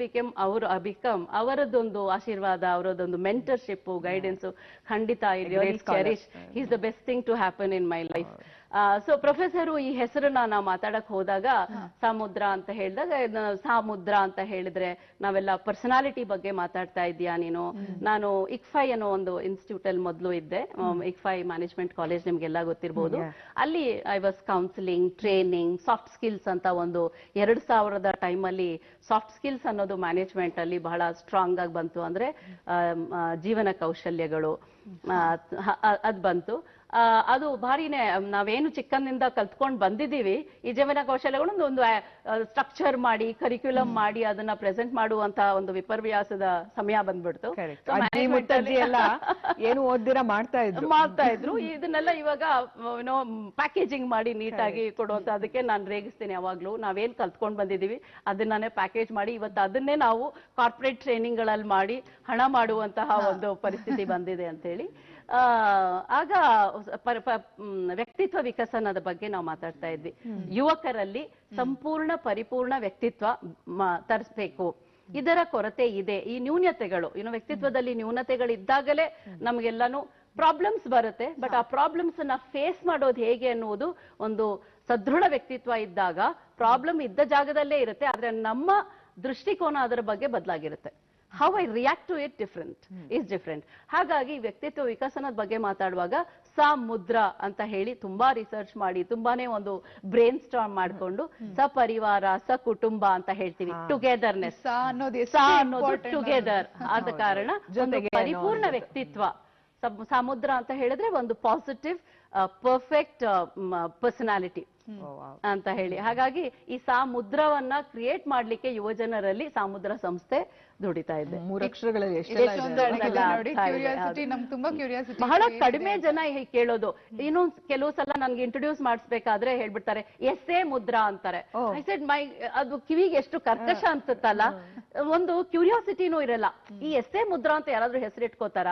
become ಅವರದೊಂದು ಆಶೀರ್ವಾದ, ಅವರದೊಂದು ಮೆಂಟರ್ಶಿಪ್, ಗೈಡೆನ್ಸ್ ಖಂಡಿತ I really cherish. He is the best thing to happen in my life. So professor ಈ ಹೆಸರನ್ನ ನಾವು ಮಾತಾಡಕ್ ಹೋದಾಗ ಸಮುದ್ರ ಅಂತ ಹೇಳಿದಾಗ, ಸಾಮುದ್ರ ಅಂತ ಹೇಳಿದ್ರೆ ನಾವೆಲ್ಲ ಪರ್ಸನಾಲಿಟಿ ಬಗ್ಗೆ ಮಾತಾಡ್ತಾ ಇದೀಯಾ ನೀನು. ನಾನು ICFI ಅನ್ನೋ ಒಂದು ಇನ್ಸ್ಟಿಟ್ಯೂಟ್ ಅಲ್ಲಿ ಮೊದಲು ಇದ್ದೆ, ICFI ಮ್ಯಾನೇಜ್ಮೆಂಟ್ ಕಾಲೇಜ್, ನಿಮ್ಗೆಲ್ಲ ಗೊತ್ತಿರಬಹುದು. ಅಲ್ಲಿ I was counselling, training, soft skills ಅಂತ ಒಂದು 2000 ಟೈಮಲ್ಲಿ ಸಾಫ್ಟ್ ಸ್ಕಿಲ್ಸ್ ಅನ್ನೋದು ಮ್ಯಾನೇಜ್ಮೆಂಟ್ ಅಲ್ಲಿ ಬಹಳ ಸ್ಟ್ರಾಂಗ್ ಆಗಿ ಬಂತು. ಅಂದ್ರೆ ಜೀವನ ಕೌಶಲ್ಯಗಳು ಅದ್ ಬಂತು. ಅದು ಭಾರಿನೇ, ನಾವೇನು ಚಿಕ್ಕಂದಿಂದ ಕಲ್ತ್ಕೊಂಡ್ ಬಂದಿದ್ದೀವಿ, ಈ ಜೀವನ ಕೌಶಲ್ಯಗಳು ಒಂದು ಸ್ಟ್ರಕ್ಚರ್ ಮಾಡಿ, ಕರಿಕ್ಯುಲಮ್ ಮಾಡಿ ಅದನ್ನ ಪ್ರೆಸೆಂಟ್ ಮಾಡುವಂತ ಒಂದು ವಿಪರ್ಯಾಸದ ಸಮಯ ಬಂದ್ಬಿಡ್ತು. ಏನು ಓದಿರಾ ಮಾಡ್ತಾ ಇದ್ರು. ಇದನ್ನೆಲ್ಲ ಇವಾಗ ಪ್ಯಾಕೇಜಿಂಗ್ ಮಾಡಿ ನೀಟಾಗಿ ಕೊಡುವಂತ, ಅದಕ್ಕೆ ನಾನು ರೇಗಿಸ್ತೀನಿ ಯಾವಾಗ್ಲೂ. ನಾವೇನ್ ಕಲ್ತ್ಕೊಂಡ್ ಬಂದಿದೀವಿ ಅದನ್ನೇ ಪ್ಯಾಕೇಜ್ ಮಾಡಿ ಇವತ್ತು ಅದನ್ನೇ ನಾವು ಕಾರ್ಪೊರೇಟ್ ಟ್ರೈನಿಂಗ್ ಗಳಲ್ಲಿ ಮಾಡಿ ಹಣ ಮಾಡುವಂತಹ ಒಂದು ಪರಿಸ್ಥಿತಿ ಬಂದಿದೆ ಅಂತ ಹೇಳಿ. ಆಗ ವ್ಯಕ್ತಿತ್ವ ವಿಕಸನದ ಬಗ್ಗೆ ನಾವು ಮಾತಾಡ್ತಾ ಇದ್ವಿ. ಯುವಕರಲ್ಲಿ ಸಂಪೂರ್ಣ ಪರಿಪೂರ್ಣ ವ್ಯಕ್ತಿತ್ವ ತರಿಸ್ಬೇಕು, ಇದರ ಕೊರತೆ ಇದೆ. ಈ ನ್ಯೂನತೆಗಳು, ವ್ಯಕ್ತಿತ್ವದಲ್ಲಿ ನ್ಯೂನತೆಗಳಿದ್ದಾಗಲೇ ನಮ್ಗೆಲ್ಲಾನು ಪ್ರಾಬ್ಲಮ್ಸ್ ಬರುತ್ತೆ. ಬಟ್ ಆ ಪ್ರಾಬ್ಲಮ್ಸ್ ಅನ್ನ ಫೇಸ್ ಮಾಡೋದು ಹೇಗೆ ಅನ್ನುವುದು ಒಂದು ಸದೃಢ ವ್ಯಕ್ತಿತ್ವ ಇದ್ದಾಗ ಪ್ರಾಬ್ಲಮ್ ಇದ್ದ ಜಾಗದಲ್ಲೇ ಇರುತ್ತೆ, ಆದ್ರೆ ನಮ್ಮ ದೃಷ್ಟಿಕೋನ ಅದರ ಬಗ್ಗೆ ಬದಲಾಗಿರುತ್ತೆ. How I react to it is different. ಹಾಗಾಗಿ ವ್ಯಕ್ತಿತ್ವ ವಿಕಸನದ ಬಗ್ಗೆ ಮಾತಾಡುವಾಗ ಸಮುದ್ರ ಅಂತ ಹೇಳಿ ತುಂಬಾ ರಿಸರ್ಚ್ ಮಾಡಿ ತುಂಬಾನೇ ಒಂದು ಬ್ರೈನ್ ಸ್ಟಾರ್ಮ್ ಮಾಡ್ಕೊಂಡು ಸಪರಿವಾರ ಸಕುಟುಂಬ ಅಂತ ಹೇಳ್ತೀವಿ, ಟುಗೆದರ್ನೆಸ್ ಸ ಅನ್ನೋದು ಸ ಅನ್ನೋದು ಟುಗೆದರ್ ಆದ ಕಾರಣ ಒಂದು ಪರಿಪೂರ್ಣ ವ್ಯಕ್ತಿತ್ವ. ಸಮುದ್ರ ಅಂತ ಹೇಳಿದ್ರೆ ಒಂದು ಪಾಸಿಟಿವ್ ಪರ್ಫೆಕ್ಟ್ ಪರ್ಸನಾಲಿಟಿ ಅಂತ ಹೇಳಿ. ಹಾಗಾಗಿ ಈ ಸಾಮುದ್ರವನ್ನ ಕ್ರಿಯೇಟ್ ಮಾಡ್ಲಿಕ್ಕೆ ಯುವಜನರಲ್ಲಿ ಸಾಮುದ್ರ ಸಂಸ್ಥೆ ದುಡಿತಾ ಇದೆ. 3 ಅಕ್ಷರಗಳಲ್ಲಿ ಕ್ಯೂರಿಯಾಸಿಟಿ, ನಮ್ಗೆ ತುಂಬಾ ಕ್ಯೂರಿಯಾಸಿಟಿ. ಬಹಳ ಕಡಿಮೆ ಜನ ಕೇಳೋದು. ಇನ್ನು ಕೆಲವು ಸಲ ನನ್ಗೆ ಇಂಟ್ರೊಡ್ಯೂಸ್ ಮಾಡಿಸ್ಬೇಕಾದ್ರೆ ಹೇಳ್ಬಿಡ್ತಾರೆ ಎಸ್ಸೆ ಮುದ್ರಾ ಅಂತಾರೆ. ಐ ಸೆಡ್ ಅದು ಕಿವಿಗೆ ಎಷ್ಟು ಕರ್ಕಶ ಅನ್ಸುತ್ತಲ್ಲ, ಒಂದು ಕ್ಯೂರಿಯಾಸಿಟಿನೂ ಇರಲ್ಲ. ಈ ಎಸ್ಸೆ ಮುದ್ರಾ ಅಂತ ಯಾರಾದ್ರೂ ಹೆಸರಿಟ್ಕೋತಾರ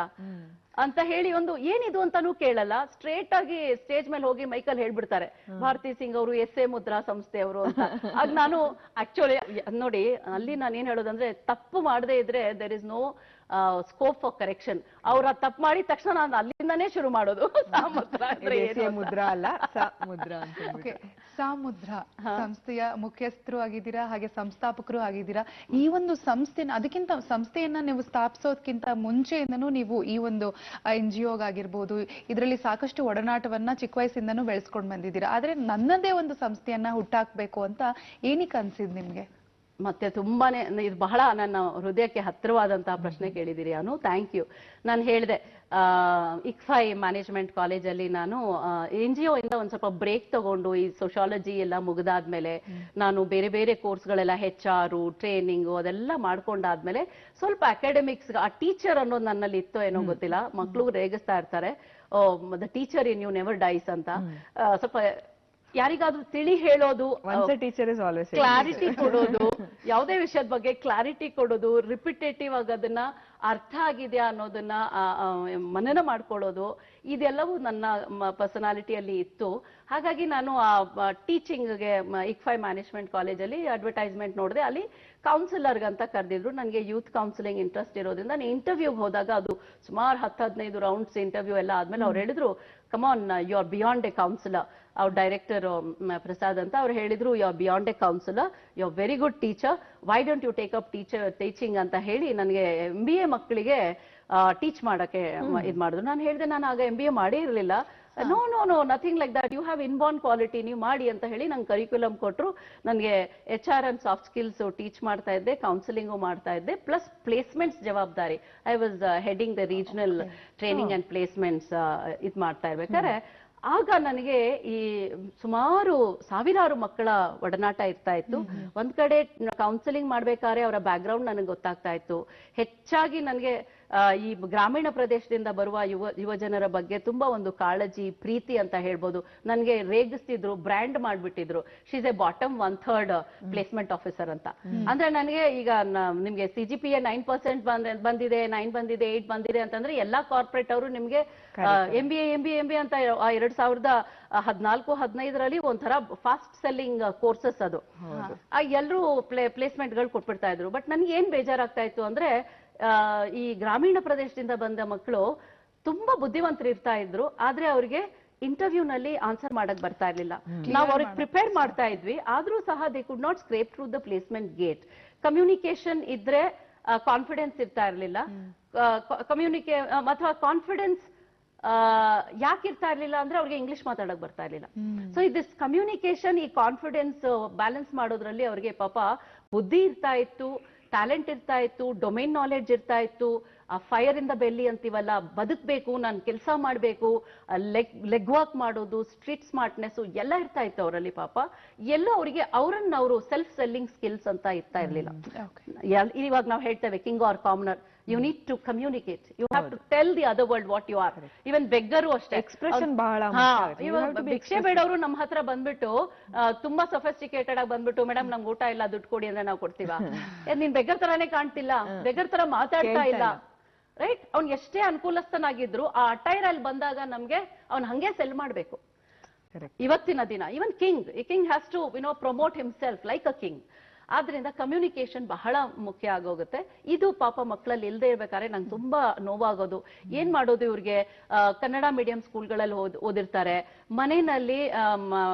ಅಂತ ಹೇಳಿ ಒಂದು ಏನಿದು ಅಂತಾನೂ ಕೇಳಲ್ಲ, ಸ್ಟ್ರೇಟ್ ಆಗಿ ಸ್ಟೇಜ್ ಮೇಲೆ ಹೋಗಿ ಮೈಕಲ್ ಹೇಳ್ಬಿಡ್ತಾರೆ ಭಾರತಿ ಸಿಂಗ್ ಅವರು ಎಸ್ಸೆ ಮುದ್ರಾ ಸಂಸ್ಥೆಯವರು ಅಂತ. ಆಗ ನಾನು ಆಕ್ಚುಲಿ ನೋಡಿ ಅಲ್ಲಿ ನಾನು ಏನ್ ಹೇಳೋದಂದ್ರೆ, ತಪ್ಪು ಮಾಡದೇ ಇದ್ರೆ there is no scope for correction. ಅವ್ರ ತಪ್ಪು ಮಾಡಿದ ತಕ್ಷಣ ನಾನು ಅಲ್ಲಿಂದಾನೇ ಶುರು ಮಾಡೋದು. ಮುದ್ರಾ ಅಲ್ಲ ಸಮುದ್ರ ಅಂತ. ಸಾಮುದ್ರ ಸಂಸ್ಥೆಯ ಮುಖ್ಯಸ್ಥರು ಆಗಿದ್ದೀರಾ, ಹಾಗೆ ಸಂಸ್ಥಾಪಕರು ಆಗಿದ್ದೀರಾ. ಈ ಒಂದು ಅದಕ್ಕಿಂತ ಸಂಸ್ಥೆಯನ್ನ ನೀವು ಸ್ಥಾಪಿಸೋದಕ್ಕಿಂತ ಮುಂಚೆಯಿಂದನೂ ನೀವು ಈ ಒಂದು NGO ಆಗಿರ್ಬೋದು ಇದರಲ್ಲಿ ಸಾಕಷ್ಟು ಒಡನಾಟವನ್ನ ಚಿಕ್ಕ ವಯಸ್ಸಿಂದನೂ ಬೆಳೆಸ್ಕೊಂಡು ಬಂದಿದ್ದೀರಾ. ಆದ್ರೆ ನನ್ನದೇ ಒಂದು ಸಂಸ್ಥೆಯನ್ನ ಹುಟ್ಟಾಕ್ಬೇಕು ಅಂತ ಏನಕ್ಕೆ ಅನ್ಸಿದ್ ನಿಮ್ಗೆ? ಮತ್ತೆ ತುಂಬಾನೇ ಇದು ಬಹಳ ನನ್ನ ಹೃದಯಕ್ಕೆ ಹತ್ತಿರವಾದಂತಹ ಪ್ರಶ್ನೆ ಕೇಳಿದಿರಿ ಅನು, ಥ್ಯಾಂಕ್ ಯು. ನಾನು ಹೇಳಿದೆ ICFI ಮ್ಯಾನೇಜ್ಮೆಂಟ್ ಕಾಲೇಜಲ್ಲಿ ನಾನು NGO ಇಂದ ಒಂದ್ ಸ್ವಲ್ಪ ಬ್ರೇಕ್ ತಗೊಂಡು ಈ ಸೋಶಿಯಾಲಜಿ ಎಲ್ಲ ಮುಗಿದಾದ್ಮೇಲೆ ನಾನು ಬೇರೆ ಬೇರೆ ಕೋರ್ಸ್ಗಳೆಲ್ಲ HR ಟ್ರೈನಿಂಗು ಅದೆಲ್ಲ ಮಾಡ್ಕೊಂಡಾದ್ಮೇಲೆ ಸ್ವಲ್ಪ ಅಕಾಡೆಮಿಕ್ಸ್ ಆ ಟೀಚರ್ ಅನ್ನೋದು ನನ್ನಲ್ಲಿ ಇತ್ತೋ ಏನೋ ಗೊತ್ತಿಲ್ಲ. ಮಕ್ಳು ರೇಗಿಸ್ತಾ ಇರ್ತಾರೆ the teacher in you never dies ಅಂತ. ಸ್ವಲ್ಪ ಯಾರಿಗಾದ್ರೂ ತಿಳಿ ಹೇಳೋದು, ಕ್ಲಾರಿಟಿ ಕೊಡೋದು, ಯಾವುದೇ ವಿಷಯದ ಬಗ್ಗೆ ಕ್ಲಾರಿಟಿ ಕೊಡೋದು, ರಿಪಿಟೇಟಿವ್ ಆಗಿ ಅದನ್ನ ಅರ್ಥ ಆಗಿದೆಯಾ ಅನ್ನೋದನ್ನ ಮನನ ಮಾಡ್ಕೊಳ್ಳೋದು, ಇದೆಲ್ಲವೂ ನನ್ನ ಪರ್ಸನಾಲಿಟಿಯಲ್ಲಿ ಇತ್ತು. ಹಾಗಾಗಿ ನಾನು ಆ ಟೀಚಿಂಗ್ಗೆ ICFI ಮ್ಯಾನೇಜ್ಮೆಂಟ್ ಕಾಲೇಜಲ್ಲಿ ಅಡ್ವರ್ಟೈಸ್ಮೆಂಟ್ ನೋಡಿದೆ. ಅಲ್ಲಿ ಕೌನ್ಸಿಲರ್ಗ್ ಅಂತ ಕರೆದಿದ್ರು. ನನಗೆ ಯೂತ್ ಕೌನ್ಸಿಲಿಂಗ್ ಇಂಟ್ರೆಸ್ಟ್ ಇರೋದ್ರಿಂದ ನಾನು ಇಂಟರ್ವ್ಯೂಗೆ ಹೋದಾಗ ಅದು ಸುಮಾರು 10-15 ರೌಂಡ್ಸ್ ಇಂಟರ್ವ್ಯೂ ಎಲ್ಲ ಆದ್ಮೇಲೆ ಅವ್ರು ಹೇಳಿದ್ರು, come on you are beyond a counsellor. ಅವ್ರ ಡೈರೆಕ್ಟರ್ ಪ್ರಸಾದ್ ಅಂತ ಅವ್ರು ಹೇಳಿದ್ರು, you are beyond a counsellor, you are very good teacher, why don't you take up teaching ಅಂತ ಹೇಳಿ ನನಗೆ MBA ಮಕ್ಕಳಿಗೆ ಟೀಚ್ ಮಾಡಕ್ಕೆ ಇದ್ ಮಾಡಿದ್ರು. ನಾನು ಹೇಳಿದೆ, ನಾನು ಆಗ MBA ಮಾಡೇ ಇರಲಿಲ್ಲ. No no no nothing like that, you have inborn quality, ನೀವು ಮಾಡಿ ಅಂತ ಹೇಳಿ ನಂಗೆ ಕರಿಕ್ಯುಲಮ್ ಕೊಟ್ಟರು. ನನಗೆ HR and soft skills teach ಮಾಡ್ತಾ ಇದ್ದೆ, ಕೌನ್ಸಿಲಿಂಗು ಮಾಡ್ತಾ ಇದ್ದೆ, ಪ್ಲಸ್ ಪ್ಲೇಸ್ಮೆಂಟ್ಸ್ ಜವಾಬ್ದಾರಿ. I was heading the regional training and placements ಇದ್ ಮಾಡ್ತಾ ಇರ್ಬೇಕಾದ್ರೆ ಆಗ ನನಗೆ ಈ ಸುಮಾರು ಸಾವಿರಾರು ಮಕ್ಕಳ ಒಡನಾಟ ಇರ್ತಾ ಇತ್ತು. ಒಂದ್ ಕಡೆ ಕೌನ್ಸಿಲಿಂಗ್ ಮಾಡ್ಬೇಕಾದ್ರೆ ಅವರ ಬ್ಯಾಕ್ ಗ್ರೌಂಡ್ ನನಗೆ ಗೊತ್ತಾಗ್ತಾ ಇತ್ತು. ಹೆಚ್ಚಾಗಿ ನನಗೆ ಈ ಗ್ರಾಮೀಣ ಪ್ರದೇಶದಿಂದ ಬರುವ ಯುವಜನರ ಬಗ್ಗೆ ತುಂಬಾ ಒಂದು ಕಾಳಜಿ, ಪ್ರೀತಿ ಅಂತ ಹೇಳ್ಬೋದು. ನನಗೆ ರೇಗಿಸ್ತಿದ್ರು, ಬ್ರ್ಯಾಂಡ್ ಮಾಡ್ಬಿಟ್ಟಿದ್ರು, she is a bottom 1/3 placement officer ಅಂತ. ಅಂದ್ರೆ ನನಗೆ ಈಗ ನಿಮ್ಗೆ CGPA 9% ಬಂದಿದೆ, 9 ಬಂದಿದೆ, 8 ಬಂದಿದೆ ಅಂತಂದ್ರೆ ಎಲ್ಲಾ ಕಾರ್ಪೊರೇಟ್ ಅವರು ನಿಮ್ಗೆ MBA ಅಂತ 2014-15 ಒಂಥರ ಫಾಸ್ಟ್ ಸೆಲ್ಲಿಂಗ್ ಕೋರ್ಸಸ್ ಅದು. ಎಲ್ಲರೂ ಪ್ಲೇಸ್ಮೆಂಟ್ ಗಳು ಕೊಟ್ಬಿಡ್ತಾ ಇದ್ರು. ಬಟ್ ನನ್ಗೆ ಏನ್ ಬೇಜಾರಾಗ್ತಾ ಇತ್ತು ಅಂದ್ರೆ, ಈ ಗ್ರಾಮೀಣ ಪ್ರದೇಶದಿಂದ ಬಂದ ಮಕ್ಕಳು ತುಂಬಾ ಬುದ್ಧಿವಂತರು ಇರ್ತಾ ಇದ್ರು, ಆದ್ರೆ ಅವ್ರಿಗೆ ಇಂಟರ್ವ್ಯೂ ನಲ್ಲಿ ಆನ್ಸರ್ ಮಾಡಕ್ ಬರ್ತಾ ಇರ್ಲಿಲ್ಲ. ನಾವು ಅವ್ರಿಗೆ ಪ್ರಿಪೇರ್ ಮಾಡ್ತಾ ಇದ್ವಿ, ಆದ್ರೂ ಸಹ they could not scrape through the placement gate. Communication ಇದ್ರೆ ಕಾನ್ಫಿಡೆನ್ಸ್ ಇರ್ತಾ ಇರ್ಲಿಲ್ಲ. ಅಥವಾ ಕಾನ್ಫಿಡೆನ್ಸ್ ಯಾಕೆ ಇರ್ತಾ ಇರ್ಲಿಲ್ಲ ಅಂದ್ರೆ ಅವ್ರಿಗೆ ಇಂಗ್ಲಿಷ್ ಮಾತಾಡಕ್ ಬರ್ತಾ ಇರ್ಲಿಲ್ಲ. ಸೊ ದಿಸ್ ಕಮ್ಯುನಿಕೇಶನ್, ಈ ಕಾನ್ಫಿಡೆನ್ಸ್ ಬ್ಯಾಲೆನ್ಸ್ ಮಾಡೋದ್ರಲ್ಲಿ ಅವ್ರಿಗೆ ಪಾಪ ಬುದ್ಧಿ ಇರ್ತಾ ಇತ್ತು, ಟ್ಯಾಲೆಂಟ್ ಇರ್ತಾ ಇತ್ತು, ಡೊಮೈನ್ ನಾಲೆಡ್ಜ್ ಇರ್ತಾ ಇತ್ತು. ಆ ಫೈರ್ ಇನ್ ದ ಬೆಲ್ಲಿ ಅಂತೀವಲ್ಲ, ಬದುಕಬೇಕು, ನಾನು ಕೆಲಸ ಮಾಡಬೇಕು, ಲೆಗ್ ವಾಕ್ ಮಾಡೋದು, ಸ್ಟ್ರೀಟ್ ಸ್ಮಾರ್ಟ್ನೆಸ್ ಎಲ್ಲ ಇರ್ತಾ ಇತ್ತು ಅವರಲ್ಲಿ. ಪಾಪ ಎಲ್ಲೋ ಅವರಿಗೆ ಅವರನ್ನ ಅವರು ಸೆಲ್ಫ್ ಸೆಲ್ಲಿಂಗ್ ಸ್ಕಿಲ್ಸ್ ಅಂತ ಇರ್ತಾ ಇರ್ಲಿಲ್ಲ. ಇವಾಗ ನಾವು ಹೇಳ್ತೇವೆ king or commoner, you need to communicate, you have to tell the other world what you are. Even beggar ಅಷ್ಟೇ, ಎಕ್ಸ್ಪ್ರೆಷನ್ ಬಹಳ. ಭಿಕ್ಷೆ ಬೇಡವರು ನಮ್ಮ ಹತ್ರ ಬಂದ್ಬಿಟ್ಟು ತುಂಬಾ ಸೊಫಿಸ್ಟಿಕೇಟೆಡ್ ಆಗಿ ಬಂದ್ಬಿಟ್ಟು, ಮೇಡಮ್ ನಮ್ಗೆ ಊಟ ಇಲ್ಲ, ದುಡ್ಡು ಕೊಡಿ ಅಂದ್ರೆ ನಾವು ಕೊಡ್ತೀವ? ನೀನ್ ಬೆಗ್ಗರ್ ತರಾನೇ ಕಾಣ್ತಿಲ್ಲ, ಬೆಗ್ಗರ್ ತರ ಮಾತಾಡ್ತಾ ಇಲ್ಲ, ರೈಟ್? ಅವ್ನ್ ಎಷ್ಟೇ ಅನುಕೂಲಸ್ಥನಾಗಿದ್ರು ಆ ಅಟೈರ್ ಅಲ್ಲಿ ಬಂದಾಗ ನಮ್ಗೆ ಅವ್ನ್ ಹಂಗೆ ಸೆಲ್ ಮಾಡ್ಬೇಕು. ಇವತ್ತಿನ ದಿನ even king has to promote himself like a king. ಆದ್ರಿಂದ ಕಮ್ಯುನಿಕೇಶನ್ ಬಹಳ ಮುಖ್ಯ ಆಗೋಗುತ್ತೆ. ಇದು ಪಾಪ ಮಕ್ಕಳಲ್ಲಿ ಇಲ್ಲದೆ ಇರ್ಬೇಕಾದ್ರೆ ನಂಗೆ ತುಂಬಾ ನೋವಾಗೋದು. ಏನ್ ಮಾಡೋದು ಇವ್ರಿಗೆ, ಕನ್ನಡ ಮೀಡಿಯಂ ಸ್ಕೂಲ್ಗಳಲ್ಲಿ ಓದಿರ್ತಾರೆ, ಮನೆಯಲ್ಲಿ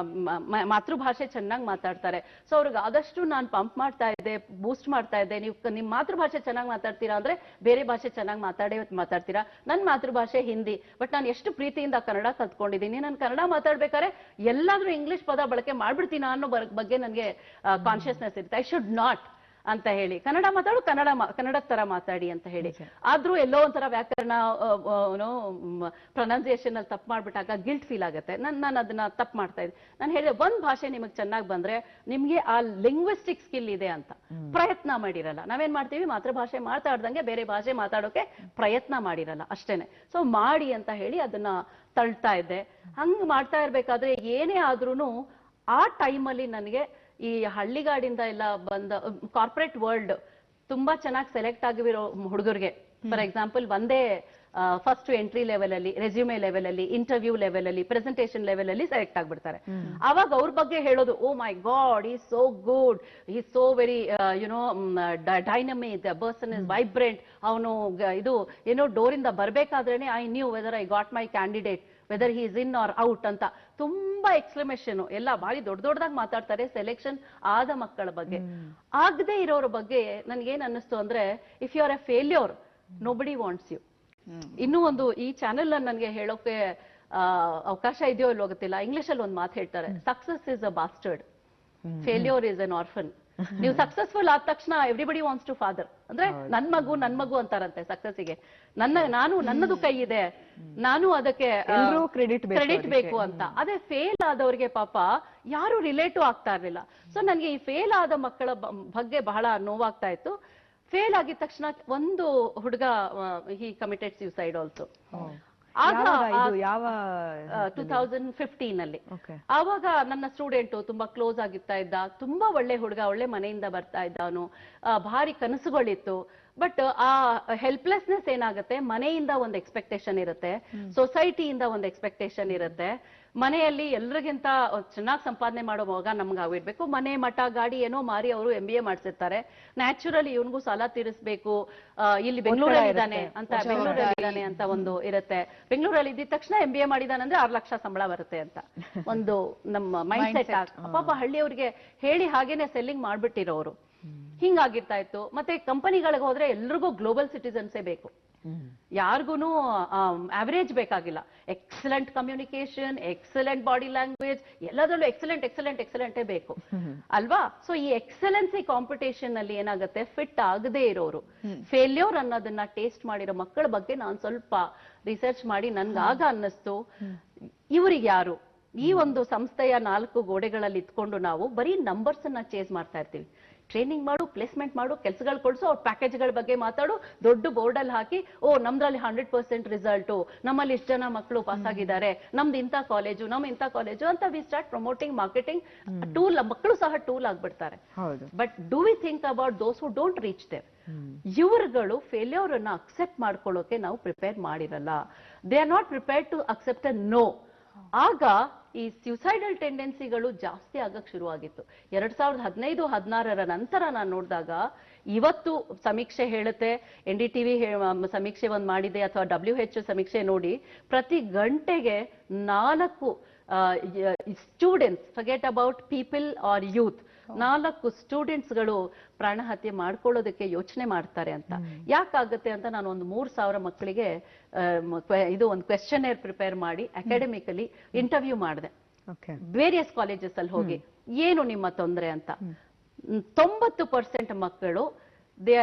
ಮಾತೃಭಾಷೆ ಚೆನ್ನಾಗಿ ಮಾತಾಡ್ತಾರೆ. ಸೊ ಅವ್ರಿಗೆ ಆದಷ್ಟು ನಾನು ಪಂಪ್ ಮಾಡ್ತಾ ಇದ್ದೆ, ಬೂಸ್ಟ್ ಮಾಡ್ತಾ ಇದ್ದೆ, ನೀವು ನಿಮ್ ಮಾತೃಭಾಷೆ ಚೆನ್ನಾಗಿ ಮಾತಾಡ್ತೀರಾ ಅಂದ್ರೆ ಬೇರೆ ಭಾಷೆ ಚೆನ್ನಾಗಿ ಮಾತಾಡ್ತೀರಾ. ನನ್ನ ಮಾತೃಭಾಷೆ ಹಿಂದಿ, ಬಟ್ ನಾನು ಎಷ್ಟು ಪ್ರೀತಿಯಿಂದ ಕನ್ನಡ ಕಲ್ತ್ಕೊಂಡಿದ್ದೀನಿ. ನಾನು ಕನ್ನಡ ಮಾತಾಡ್ಬೇಕಾದ್ರೆ ಎಲ್ಲಾದ್ರೂ ಇಂಗ್ಲಿಷ್ ಪದ ಬಳಕೆ ಮಾಡ್ಬಿಡ್ತೀನ ಅನ್ನೋ ಬಗ್ಗೆ ನನಗೆ ಕಾನ್ಶಿಯಸ್ನೆಸ್ ಇರುತ್ತೆ. ಐ ಶುಡ್ ನಾಟ್ ಅಂತ ಹೇಳಿ, ಕನ್ನಡ ಮಾತಾಡು, ಕನ್ನಡದ ತರ ಮಾತಾಡಿ ಅಂತ ಹೇಳಿ. ಆದ್ರೂ ಎಲ್ಲೋ ಒಂಥರ ವ್ಯಾಕರಣ ಪ್ರೊನೌನ್ಸಿಯೇಷನ್ ಅಲ್ಲಿ ತಪ್ಪು ಮಾಡ್ಬಿಟ್ಟಾಗ ಗಿಲ್ಟ್ ಫೀಲ್ ಆಗುತ್ತೆ. ನಾನು ಅದನ್ನ ತಪ್ಪು ಮಾಡ್ತಾ ಇದ್ದೆ. ನಾನು ಹೇಳಿದೆ, ಒಂದ್ ಭಾಷೆ ನಿಮಗೆ ಚೆನ್ನಾಗಿ ಬಂದ್ರೆ ನಿಮ್ಗೆ ಆ ಲಿಂಗ್ವಿಸ್ಟಿಕ್ ಸ್ಕಿಲ್ ಇದೆ ಅಂತ ಪ್ರಯತ್ನ ಮಾಡಿರಲ್ಲ. ನಾವೇನ್ ಮಾಡ್ತೀವಿ, ಮಾತೃಭಾಷೆ ಮಾತಾಡ್ದಂಗೆ ಬೇರೆ ಭಾಷೆ ಮಾತಾಡೋಕೆ ಪ್ರಯತ್ನ ಮಾಡಿರಲ್ಲ ಅಷ್ಟೇನೆ. ಸೊ ಮಾಡಿ ಅಂತ ಹೇಳಿ ಅದನ್ನ ತಳ್ತಾ ಇದ್ದೆ. ಹಂಗ್ ಮಾಡ್ತಾ ಇರ್ಬೇಕಾದ್ರೆ ಏನೇ ಆದ್ರೂನು ಆ ಟೈಮಲ್ಲಿ ನನಗೆ ಈ ಹಳ್ಳಿಗಾಡಿಂದ ಎಲ್ಲ ಬಂದ ಕಾರ್ಪೊರೇಟ್ ವರ್ಲ್ಡ್ ತುಂಬಾ ಚೆನ್ನಾಗಿ ಸೆಲೆಕ್ಟ್ ಆಗಿರೋ ಹುಡುಗರಿಗೆ, ಫಾರ್ ಎಕ್ಸಾಂಪಲ್ ಒಂದೇ ಫಸ್ಟ್ ಎಂಟ್ರಿ ಲೆವೆಲ್ ಅಲ್ಲಿ, ರೆಸ್ಯೂಮೆ ಲೆವೆಲ್ ಅಲ್ಲಿ, ಇಂಟರ್ವ್ಯೂ ಲೆವೆಲ್ ಅಲ್ಲಿ, ಪ್ರೆಸೆಂಟೇಷನ್ ಲೆವೆಲ್ ಅಲ್ಲಿ ಸೆಲೆಕ್ಟ್ ಆಗ್ಬಿಡ್ತಾರೆ. ಅವಾಗ ಅವ್ರ ಬಗ್ಗೆ ಹೇಳೋದು, ಓ ಮೈ ಗಾಡ್, ಈ ಸೋ ಗುಡ್, ಈ so very dynamic, the person is vibrant. ಅವನು ಇದು ಏನೋ ಡೋರಿಂದ ಬರ್ಬೇಕಾದ್ರೇನೆ I knew whether I got my candidate, whether he is in or out ಅಂತ ತುಂಬಾ ಎಕ್ಸ್ಕ್ಲಮೇಷನ್ ಎಲ್ಲ ಭಾರಿ ದೊಡ್ಡದಾಗಿ ಮಾತಾಡ್ತಾರೆ ಸೆಲೆಕ್ಷನ್ ಆದ ಮಕ್ಕಳ ಬಗ್ಗೆ. ಆಗದೆ ಇರೋರ ಬಗ್ಗೆ ನನ್ಗೇನ್ ಅನ್ನಿಸ್ತು ಅಂದ್ರೆ, if you are a failure, nobody wants you. ಇನ್ನೂ ಒಂದು ಈ ಚಾನೆಲ್ ನನ್ಗೆ ಹೇಳೋಕೆ ಅವಕಾಶ ಇದೆಯೋ ಇಲ್ಲೋ ಗೊತ್ತಿಲ್ಲ, ಇಂಗ್ಲಿಷ್ ಅಲ್ಲಿ ಒಂದು ಮಾತು ಹೇಳ್ತಾರೆ, success is a bastard, failure is an orphan. ನೀವು ಸಕ್ಸಸ್ಫುಲ್ ಆದ ತಕ್ಷಣ ಎವ್ರಿಬಡಿ ವಾಂಟ್ಸ್ ಟು ಫಾದರ್, ಅಂದ್ರೆ ನನ್ ಮಗು ಅಂತಾರಂತೆ ಸಕ್ಸಸ್ಸಿಗೆ. ನನ್ನದು ಕೈ ಇದೆ, ನಾನು ಅದಕ್ಕೆ ಕ್ರೆಡಿಟ್ ಬೇಕು ಅಂತ. ಅದೇ ಫೇಲ್ ಆದವರಿಗೆ ಪಾಪ ಯಾರು ರಿಲೇಟಿವ್ ಆಗ್ತಾ ಇರ್ಲಿಲ್ಲ. ಸೊ ನನ್ಗೆ ಈ ಫೇಲ್ ಆದ ಮಕ್ಕಳ ಬಗ್ಗೆ ಬಹಳ ನೋವಾಗ್ತಾ ಇತ್ತು. ಫೇಲ್ ಆಗಿದ ತಕ್ಷಣ ಒಂದು ಹುಡುಗ ಹಿ ಕಮಿಟೆಡ್ ಸ್ಯೂಸೈಡ್ ಆಲ್ಸೋ. ಆಗ 2015 ಅಲ್ಲಿ. ಆವಾಗ ನನ್ನ ಸ್ಟೂಡೆಂಟ್ ತುಂಬಾ ಕ್ಲೋಸ್ ಆಗಿರ್ತಾ ಇದ್ದ, ತುಂಬಾ ಒಳ್ಳೆ ಹುಡುಗ, ಒಳ್ಳೆ ಮನೆಯಿಂದ ಬರ್ತಾ ಇದ್ದ ಅವನು, ಭಾರಿ ಕನಸುಗಳಿತ್ತು. ಬಟ್ ಆ ಹೆಲ್ಪ್ಲೆಸ್ನೆಸ್ ಏನಾಗುತ್ತೆ, ಮನೆಯಿಂದ ಒಂದು ಎಕ್ಸ್ಪೆಕ್ಟೇಷನ್ ಇರುತ್ತೆ, ಸೊಸೈಟಿಯಿಂದ ಒಂದು ಎಕ್ಸ್ಪೆಕ್ಟೇಷನ್ ಇರುತ್ತೆ. ಮನೆಯಲ್ಲಿ ಎಲ್ರಿಗಿಂತ ಚೆನ್ನಾಗಿ ಸಂಪಾದನೆ ಮಾಡೋ ಮಗ ನಮ್ಗೆ ಆಗಿರ್ಬೇಕು, ಮನೆ ಮಠ ಗಾಡಿ ಏನೋ ಮಾರಿ ಅವರು MBA ಮಾಡ್ಸಿರ್ತಾರೆ. ನ್ಯಾಚುರಲಿ ಇವನ್ಗೂ ಸಾಲ ತೀರಿಸ್ಬೇಕು, ಇಲ್ಲಿ ಬೆಂಗಳೂರಲ್ಲಿ ಇದ್ದಾನೆ ಅಂತ ಒಂದು ಇರುತ್ತೆ. ಬೆಂಗಳೂರಲ್ಲಿ ಇದ್ದ ತಕ್ಷಣ MBA ಮಾಡಿದಾನಂದ್ರೆ 6 ಲಕ್ಷ ಸಂಬಳ ಬರುತ್ತೆ ಅಂತ ಒಂದು ನಮ್ಮ ಮೈಂಡ್ ಸೆಟ್. ಪಾಪ ಹಳ್ಳಿಯವ್ರಿಗೆ ಹೇಳಿ ಹಾಗೇನೆ ಸೆಲ್ಲಿಂಗ್ ಮಾಡ್ಬಿಟ್ಟಿರೋರು. ಹಿಂಗಾಗಿರ್ತಾ ಇತ್ತು. ಮತ್ತೆ ಕಂಪನಿಗಳಿಗೆ ಹೋದ್ರೆ ಎಲ್ರಿಗೂ ಗ್ಲೋಬಲ್ ಸಿಟಿಸನ್ಸೇ ಬೇಕು, ಯಾರಿಗೂನು ಆವರೇಜ್ ಬೇಕಾಗಿಲ್ಲ. Excellent communication, excellent body language, ಎಲ್ಲದರಲ್ಲೂ ಎಕ್ಸಲೆಂಟೇ ಬೇಕು ಅಲ್ವಾ? ಸೊ ಈ ಎಕ್ಸಲೆನ್ಸಿ ಕಾಂಪಿಟೇಷನ್ ಅಲ್ಲಿ ಏನಾಗುತ್ತೆ, ಫಿಟ್ ಆಗದೆ ಇರೋರು, ಫೇಲ್ಯೂರ್ ಅನ್ನೋದನ್ನ ಟೇಸ್ಟ್ ಮಾಡಿರೋ ಮಕ್ಕಳ ಬಗ್ಗೆ ನಾನು ಸ್ವಲ್ಪ ರಿಸರ್ಚ್ ಮಾಡಿ ನನ್ಗಾಗ ಅನ್ನಿಸ್ತು, ಇವ್ರಿಗೆ ಯಾರು ಈ ಒಂದು ಸಂಸ್ಥೆಯ 4 ಗೋಡೆಗಳಲ್ಲಿ ಇದ್ಕೊಂಡು ನಾವು ಬರೀ ನಂಬರ್ಸ್ ಅನ್ನ ಚೇಸ್ ಮಾಡ್ತಾ ಇರ್ತೀವಿ. ಟ್ರೈನಿಂಗ್ ಮಾಡು, ಪ್ಲೇಸ್ಮೆಂಟ್ ಮಾಡು, ಕೆಲಸಗಳು ಕೊಡಿಸು, ಅವ್ರ ಪ್ಯಾಕೇಜ್ಗಳ ಬಗ್ಗೆ ಮಾತಾಡು, ದೊಡ್ಡ ಬೋರ್ಡ್ ಅಲ್ಲಿ ಹಾಕಿ, ಓ ನಮ್ದ್ರಲ್ಲಿ 100% ರಿಸಲ್ಟು, ನಮ್ಮಲ್ಲಿ ಇಷ್ಟು ಜನ ಮಕ್ಕಳು ಪಾಸ್ ಆಗಿದ್ದಾರೆ, ನಮ್ದು ಇಂಥ ಕಾಲೇಜು ಅಂತ we start promoting, marketing tool. ಮಕ್ಕಳು ಸಹ ಟೂಲ್ ಆಗ್ಬಿಡ್ತಾರೆ. But do we think about those who don't reach there? ಇವ್ರುಗಳು ಫೇಲ್ಯೂರ್ ಅನ್ನ ಅಕ್ಸೆಪ್ಟ್ ಮಾಡ್ಕೊಳ್ಳೋಕೆ ನಾವು ಪ್ರಿಪೇರ್ ಮಾಡಿರಲ್ಲ. They are not prepared to accept a no. ಆಗ ಈ ಸ್ಯೂಸೈಡಲ್ ಟೆಂಡೆನ್ಸಿಗಳು ಜಾಸ್ತಿ ಆಗಕ್ ಶುರುವಾಗಿತ್ತು. 2015-16 ನಂತರ ನಾನು ನೋಡಿದಾಗ, ಇವತ್ತು ಸಮೀಕ್ಷೆ ಹೇಳುತ್ತೆ, NDTV ಸಮೀಕ್ಷೆ ಒಂದು ಮಾಡಿದೆ, ಅಥವಾ WHO ಸಮೀಕ್ಷೆ ನೋಡಿ, ಪ್ರತಿ ಗಂಟೆಗೆ 4 students, forget about people are youth, 4 ಸ್ಟೂಡೆಂಟ್ಸ್ಗಳು ಪ್ರಾಣಹತ್ಯೆ ಮಾಡ್ಕೊಳ್ಳೋದಕ್ಕೆ ಯೋಚನೆ ಮಾಡ್ತಾರೆ ಅಂತ. ಯಾಕಾಗುತ್ತೆ ಅಂತ ನಾನು ಒಂದು 3000 ಮಕ್ಕಳಿಗೆ ಇದು ಒಂದು ಕ್ವೆಶ್ಚನೇರ್ ಪ್ರಿಪೇರ್ ಮಾಡಿ ಅಕಾಡೆಮಿಕಲಿ ಇಂಟರ್ವ್ಯೂ ಮಾಡಿದೆ, ವೇರಿಯಸ್ ಕಾಲೇಜಸ್ ಅಲ್ಲಿ ಹೋಗಿ, ಏನು ನಿಮ್ಮ ತೊಂದರೆ ಅಂತ. 90% ಮಕ್ಕಳು they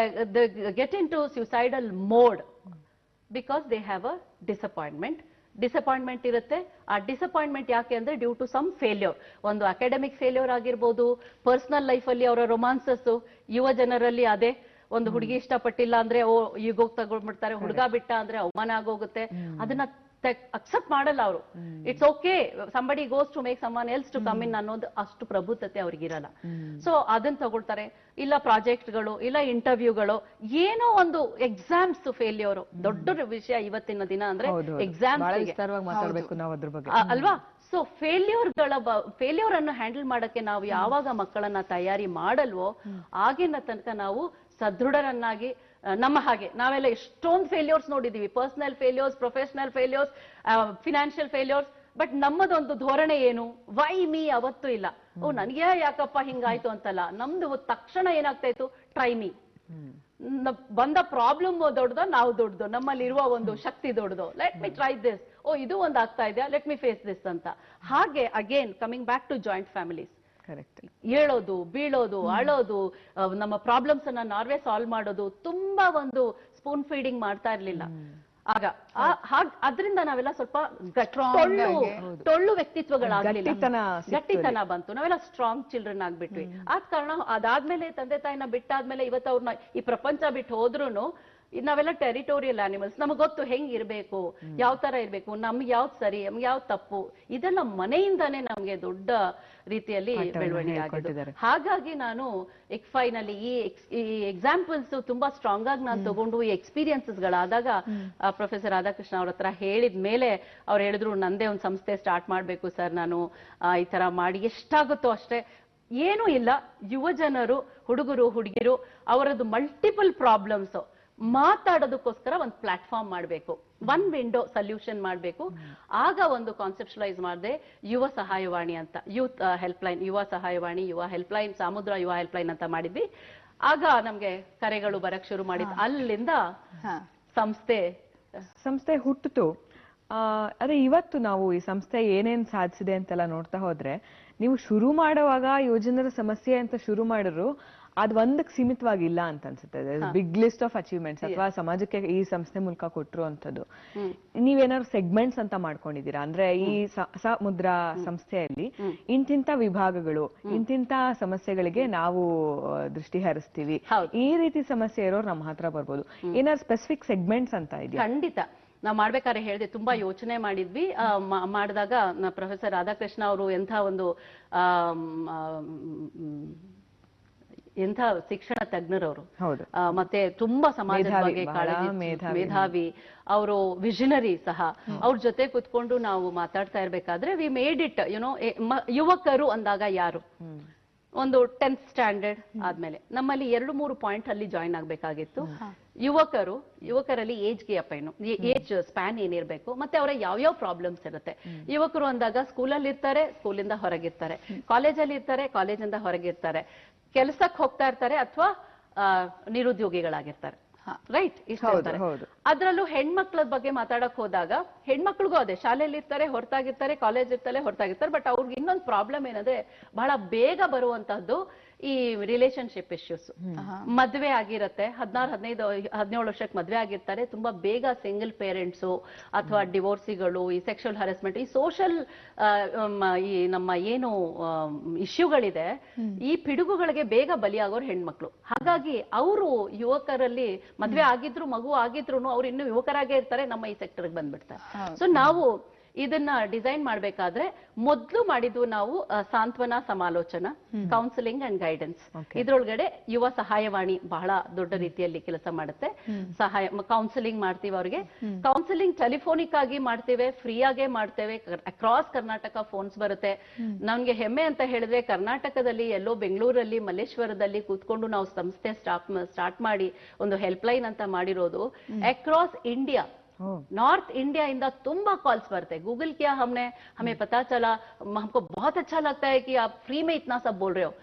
get into suicidal mode because they have a disappointment ಇರುತ್ತೆ. ಆ ಡಿಸಪಾಯಿಂಟ್ಮೆಂಟ್ ಯಾಕೆ ಅಂದ್ರೆ ಡ್ಯೂ ಟು ಸಮ್ ಫೇಲ್ಯೂರ್. ಒಂದು ಅಕಾಡೆಮಿಕ್ ಫೇಲ್ಯೂರ್ ಆಗಿರ್ಬೋದು, ಪರ್ಸನಲ್ ಲೈಫ್ ಅಲ್ಲಿ ಅವರ ರೊಮಾನ್ಸಸ್. ಯುವ ಜನರಲ್ಲಿ ಅದೇ, ಒಂದು ಹುಡುಗಿ ಇಷ್ಟಪಟ್ಟಿಲ್ಲ ಅಂದ್ರೆ ಈಗೋಗ್ ತಗೊಂಡ್ಬಿಡ್ತಾರೆ, ಹುಡುಗ ಬಿಟ್ಟ ಅಂದ್ರೆ ಅವಮಾನ ಆಗೋಗುತ್ತೆ, ಅದನ್ನ ಅಕ್ಸೆಪ್ಟ್ ಮಾಡಲ್ಲ ಅವರು. It's okay, somebody goes to make someone else to come in ಅನ್ನೋದು ಅಷ್ಟು ಪ್ರಬುದ್ಧತೆ ಅವ್ರಿಗಿರಲ್ಲ. ಸೊ ಅದನ್ನ ತಗೊಳ್ತಾರೆ. ಇಲ್ಲ ಪ್ರಾಜೆಕ್ಟ್ಗಳು, ಇಲ್ಲ ಇಂಟರ್ವ್ಯೂಗಳು, ಏನೋ ಒಂದು ಎಕ್ಸಾಮ್ಸ್ ಫೇಲ್ಯೂರ್ ದೊಡ್ಡ ವಿಷಯ ಇವತ್ತಿನ ದಿನ ಅಂದ್ರೆ ಎಕ್ಸಾಮ್ ಅಲ್ವಾ. ಸೊ ಫೇಲ್ಯೂರ್ ಅನ್ನು ಹ್ಯಾಂಡಲ್ ಮಾಡಕ್ಕೆ ನಾವು ಯಾವಾಗ ಮಕ್ಕಳನ್ನ ತಯಾರಿ ಮಾಡಲ್ವೋ ಆಗಿನ ತನಕ ನಾವು ಸದೃಢರನ್ನಾಗಿ ನಮ್ಮ ಹಾಗೆ ನಾವೆಲ್ಲ ಎಷ್ಟೊಂದು ಫೇಲ್ಯೂರ್ಸ್ ನೋಡಿದೀವಿ, personal failures, professional failures, financial failures. But ನಮ್ಮದೊಂದು ಧೋರಣೆ ಏನು, ವೈ ಮೀ ಅವತ್ತೂ ಇಲ್ಲ. ಓ ನನಗೆ ಯಾಕಪ್ಪ ಹಿಂಗಾಯ್ತು ಅಂತಲ್ಲ, ನಮ್ದು ತಕ್ಷಣ ಏನಾಗ್ತಾ ಇತ್ತು, ಟ್ರೈ ಮೀ. ಬಂದ ಪ್ರಾಬ್ಲಮ್ ದೊಡ್ಡದೋ ನಾವು ದೊಡ್ಡದು, ನಮ್ಮಲ್ಲಿರುವ ಒಂದು ಶಕ್ತಿ ದೊಡ್ಡದು, ಲೆಟ್ ಮಿ ಟ್ರೈ ದಿಸ್, ಓ ಇದು ಒಂದು ಆಗ್ತಾ ಇದೆಯಾ, ಲೆಟ್ ಮಿ ಫೇಸ್ ದಿಸ್ ಅಂತ. ಹಾಗೆ again coming back to joint families, ಏಳೋದು ಬೀಳೋದು ಅಳೋದು, ನಮ್ಮ ಪ್ರಾಬ್ಲಮ್ಸ್ ಅನ್ನ ನಾವೇ ಸಾಲ್ವ್ ಮಾಡೋದು, ತುಂಬಾ ಒಂದು ಸ್ಪೂನ್ ಫೀಡಿಂಗ್ ಮಾಡ್ತಾ ಇರ್ಲಿಲ್ಲ ಆಗ. ಅದ್ರಿಂದ ನಾವೆಲ್ಲ ಸ್ವಲ್ಪ ಟೊಳ್ಳು ವ್ಯಕ್ತಿತ್ವಗಳಾಗ್ಲಿಲ್ಲ, ಗಟ್ಟಿತನ ಬಂತು, ನಾವೆಲ್ಲ ಸ್ಟ್ರಾಂಗ್ ಚಿಲ್ಡ್ರನ್ ಆಗ್ಬಿಟ್ವಿ. ಆದ ಕಾರಣ ಅದಾದ್ಮೇಲೆ ತಂದೆ ತಾಯಿನ ಬಿಟ್ಟಾದ್ಮೇಲೆ ಇವತ್ತು ಅವ್ರನ್ನ ಈ ಪ್ರಪಂಚ ಬಿಟ್ಟು ಹೋದ್ರುನು ನಾವೆಲ್ಲ ಟೆರಿಟೋರಿಯಲ್ ಆನಿಮಲ್ಸ್. ನಮಗ್ ಗೊತ್ತು ಹೆಂಗ್ ಇರ್ಬೇಕು, ಯಾವ ತರ ಇರ್ಬೇಕು, ನಮ್ಗೆ ಯಾವ್ದು ಸರಿ, ನಮ್ಗೆ ಯಾವ್ದು ತಪ್ಪು, ಇದೆಲ್ಲ ಮನೆಯಿಂದಾನೇ ನಮ್ಗೆ ದೊಡ್ಡ ರೀತಿಯಲ್ಲಿ ಬೆಳವಣಿಗೆ ಆಗಿದೆ. ಹಾಗಾಗಿ ನಾನು ಎಕ್ಫೈನಲ್ಲಿ ಈ ಎಕ್ಸಾಂಪಲ್ಸ್ ತುಂಬಾ ಸ್ಟ್ರಾಂಗ್ ಆಗಿ ನಾನು ತಗೊಂಡು ಈ ಎಕ್ಸ್ಪೀರಿಯನ್ಸಸ್ ಗಳಾದಾಗ ಪ್ರೊಫೆಸರ್ ರಾಧಾಕೃಷ್ಣ ಅವ್ರ ಹತ್ರ ಹೇಳಿದ ಮೇಲೆ ಅವ್ರು ಹೇಳಿದ್ರು, ನಂದೇ ಒಂದು ಸಂಸ್ಥೆ ಸ್ಟಾರ್ಟ್ ಮಾಡ್ಬೇಕು ಸರ್, ನಾನು ಈ ತರ ಮಾಡಿ ಎಷ್ಟಾಗುತ್ತೋ ಅಷ್ಟೇ. ಏನೂ ಇಲ್ಲ, ಯುವ ಜನರು, ಹುಡುಗರು ಹುಡುಗಿರು ಅವರದ್ದು ಮಲ್ಟಿಪಲ್ ಪ್ರಾಬ್ಲಮ್ಸ್ ಮಾತಾಡೋದಕ್ಕೋಸ್ಕರ ಒಂದು ಪ್ಲಾಟ್ಫಾರ್ಮ್ ಮಾಡಬೇಕು, ಒನ್ ವಿಂಡೋ ಸೊಲ್ಯೂಷನ್ ಮಾಡಬೇಕು. ಆಗ ಒಂದು ಕಾನ್ಸೆಪ್ಷಲೈಸ್ ಮಾಡಿದೆ ಯುವ ಸಹಾಯವಾಣಿ ಅಂತ, ಯೂತ್ ಹೆಲ್ಪ್ಲೈನ್, ಯುವ ಸಹಾಯವಾಣಿ, ಯುವ ಹೆಲ್ಪ್ಲೈನ್, ಸಮುದ್ರ ಯುವ ಹೆಲ್ಪ್ಲೈನ್ ಅಂತ ಮಾಡಿದ್ವಿ. ಆಗ ನಮ್ಗೆ ಕರೆಗಳು ಬರಕ್ ಶುರು ಮಾಡಿದ್ದು, ಅಲ್ಲಿಂದ ಸಂಸ್ಥೆ ಹುಟ್ಟಿತು. ಅದೇ ಇವತ್ತು ನಾವು ಈ ಸಂಸ್ಥೆ ಏನೇನ್ ಸಾಧಿಸಿದೆ ಅಂತೆಲ್ಲ ನೋಡ್ತಾ ಹೋದ್ರೆ, ನೀವು ಶುರು ಮಾಡುವಾಗ ಯುವಜನರ ಸಮಸ್ಯೆ ಅಂತ ಶುರು ಮಾಡಿದ್ರು ಅದ್ ಒಂದಕ್ಕೆ ಸೀಮಿತವಾಗಿಲ್ಲ ಅಂತ ಅನ್ಸುತ್ತೆ. ಬಿಗ್ ಲಿಸ್ಟ್ ಆಫ್ ಅಚೀವ್ಮೆಂಟ್ಸ್ ಅಥವಾ ಸಮಾಜಕ್ಕೆ ಈ ಸಂಸ್ಥೆ ಮೂಲಕ ಕೊಟ್ಟರು ಅಂತದ್ದು. ನೀವೇನಾದ್ರು ಸೆಗ್ಮೆಂಟ್ಸ್ ಅಂತ ಮಾಡ್ಕೊಂಡಿದ್ದೀರಾ? ಅಂದ್ರೆ ಈ ಸಮುದ್ರ ಸಂಸ್ಥೆಯಲ್ಲಿ ಇಂತಿಂತ ವಿಭಾಗಗಳು, ಇಂತಿಂತ ಸಮಸ್ಯೆಗಳಿಗೆ ನಾವು ದೃಷ್ಟಿ ಹರಿಸ್ತೀವಿ, ಈ ರೀತಿ ಸಮಸ್ಯೆ ಇರೋರು ನಮ್ಮ ಹತ್ರ ಬರ್ಬೋದು. ಏನಾದ್ರು ಸ್ಪೆಸಿಫಿಕ್ ಸೆಗ್ಮೆಂಟ್ಸ್ ಅಂತ ಇದೆಯಾ? ಖಂಡಿತ. ನಾವ್ ಮಾಡ್ಬೇಕಾದ್ರೆ ಹೇಳಿದೆ, ತುಂಬಾ ಯೋಚನೆ ಮಾಡಿದ್ವಿ. ಮಾಡಿದಾಗ ಪ್ರೊಫೆಸರ್ ರಾಧಾಕೃಷ್ಣ ಅವರು ಎಂಥ ಶಿಕ್ಷಣ ತಜ್ಞರವರು, ಮತ್ತೆ ತುಂಬಾ ಸಮಾಜದ ಬಗ್ಗೆ ಕಾಳಜಿ, ಮೇಧಾವಿ, ಅವರು ವಿಷನರಿ ಸಹ. ಅವ್ರ ಜೊತೆ ಕುತ್ಕೊಂಡು ನಾವು ಮಾತಾಡ್ತಾ ಇರ್ಬೇಕಾದ್ರೆ ವಿ ಮೇಡ್ ಇಟ್ ಯುನೋ, ಯುವಕರು ಅಂದಾಗ ಯಾರು, ಒಂದು 10th ಸ್ಟ್ಯಾಂಡರ್ಡ್ ಆದ್ಮೇಲೆ ನಮ್ಮಲ್ಲಿ 2-3 ಪಾಯಿಂಟ್ ಅಲ್ಲಿ ಜಾಯಿನ್ ಆಗ್ಬೇಕಾಗಿತ್ತು. ಯುವಕರಲ್ಲಿ ಏಜ್ ಗ್ಯಾಪ್ ಏನು, ಏಜ್ ಸ್ಪ್ಯಾನ್ ಏನಿರ್ಬೇಕು, ಮತ್ತೆ ಅವರ ಯಾವ್ಯಾವ ಪ್ರಾಬ್ಲಮ್ಸ್ ಇರುತ್ತೆ. ಯುವಕರು ಅಂದಾಗ ಸ್ಕೂಲಲ್ಲಿ ಇರ್ತಾರೆ, ಸ್ಕೂಲಿಂದ ಹೊರಗಿರ್ತಾರೆ, ಕಾಲೇಜಲ್ಲಿ ಇರ್ತಾರೆ, ಕಾಲೇಜಿಂದ ಹೊರಗಿರ್ತಾರೆ, ಕೆಲಸಕ್ಕೆ ಹೋಗ್ತಾ ಇರ್ತಾರೆ, ಅಥವಾ ನಿರುದ್ಯೋಗಿಗಳಾಗಿರ್ತಾರೆ. ರೈಟ್, ಇಷ್ಟ ಇರ್ತಾರೆ. ಅದ್ರಲ್ಲೂ ಹೆಣ್ಮಕ್ಳ ಬಗ್ಗೆ ಮಾತಾಡಕ್ ಹೋದಾಗ ಹೆಣ್ಮಕ್ಳಿಗೂ ಅದೇ, ಶಾಲೆಯಲ್ಲಿ ಇರ್ತಾರೆ, ಹೊರತಾಗಿರ್ತಾರೆ, ಕಾಲೇಜ್ ಇರ್ತಾರೆ, ಹೊರತಾಗಿರ್ತಾರೆ. ಬಟ್ ಅವ್ರಿಗೆ ಇನ್ನೊಂದು ಪ್ರಾಬ್ಲಮ್ ಏನಂದ್ರೆ, ಬಹಳ ಬೇಗ ಬರುವಂತಹದ್ದು ಈ ರಿಲೇಶನ್ಶಿಪ್ ಇಶ್ಯೂಸ್. ಮದ್ವೆ ಆಗಿರತ್ತೆ, 16-17 ವರ್ಷಕ್ಕೆ ಮದ್ವೆ ಆಗಿರ್ತಾರೆ, ತುಂಬಾ ಬೇಗ ಸಿಂಗಲ್ ಪೇರೆಂಟ್ಸು ಅಥವಾ ಡಿವೋರ್ಸಿಗಳು, ಈ ಸೆಕ್ಷುವಲ್ ಹರಾಸ್ಮೆಂಟ್, ಈ ಸೋಷಿಯಲ್ ಈ ನಮ್ಮ ಏನು ಇಶ್ಯೂಗಳಿದೆ, ಈ ಪಿಡುಗುಗಳಿಗೆ ಬೇಗ ಬಲಿಯಾಗೋರು ಹೆಣ್ಮಕ್ಳು. ಹಾಗಾಗಿ ಅವರು ಯುವಕರಲ್ಲಿ ಮದ್ವೆ ಆಗಿದ್ರು, ಮಗು ಆಗಿದ್ರು ಅವ್ರು ಇನ್ನು ಯುವಕರಾಗೇ ಇರ್ತಾರೆ, ನಮ್ಮ ಈ ಸೆಕ್ಟರ್ಗೆ ಬಂದ್ಬಿಡ್ತಾರೆ. ಸೊ ನಾವು ಇದನ್ನ ಡಿಸೈನ್ ಮಾಡ್ಬೇಕಾದ್ರೆ ಮೊದಲು ಮಾಡಿದ್ವು ನಾವು ಸಾಂತ್ವನ ಸಮಾಲೋಚನಾ, ಕೌನ್ಸಿಲಿಂಗ್ ಅಂಡ್ ಗೈಡೆನ್ಸ್. ಇದ್ರೊಳಗಡೆ ಯುವ ಸಹಾಯವಾಣಿ ಬಹಳ ದೊಡ್ಡ ರೀತಿಯಲ್ಲಿ ಕೆಲಸ ಮಾಡುತ್ತೆ. ಕೌನ್ಸಿಲಿಂಗ್ ಮಾಡ್ತೀವಿ ಅವ್ರಿಗೆ. ಕೌನ್ಸಿಲಿಂಗ್ ಟೆಲಿಫೋನಿಕ್ ಆಗಿ ಮಾಡ್ತೇವೆ, ಫ್ರೀ ಆಗೇ ಮಾಡ್ತೇವೆ. ಅಕ್ರಾಸ್ ಕರ್ನಾಟಕ ಫೋನ್ಸ್ ಬರುತ್ತೆ. ನಮ್ಗೆ ಹೆಮ್ಮೆ ಅಂತ ಹೇಳಿದ್ರೆ, ಕರ್ನಾಟಕದಲ್ಲಿ ಎಲ್ಲೋ ಬೆಂಗಳೂರಲ್ಲಿ, ಮಲ್ಲೇಶ್ವರದಲ್ಲಿ ಕೂತ್ಕೊಂಡು ನಾವು ಸಂಸ್ಥೆ ಸ್ಟಾರ್ಟ್ ಮಾಡಿ ಒಂದು ಹೆಲ್ಪ್ ಲೈನ್ ಅಂತ ಮಾಡಿರೋದು. ಅಕ್ರಾಸ್ ಇಂಡಿಯಾ, नॉर्थ इंडिया इंदा ತುಂಬಾ ಕಾಲ್ಸ್ ಬರುತ್ತೆ. गूगल किया हमने, हमें पता चला, हमको बहुत अच्छा लगता है कि आप फ्री में इतना सब बोल रहे हो.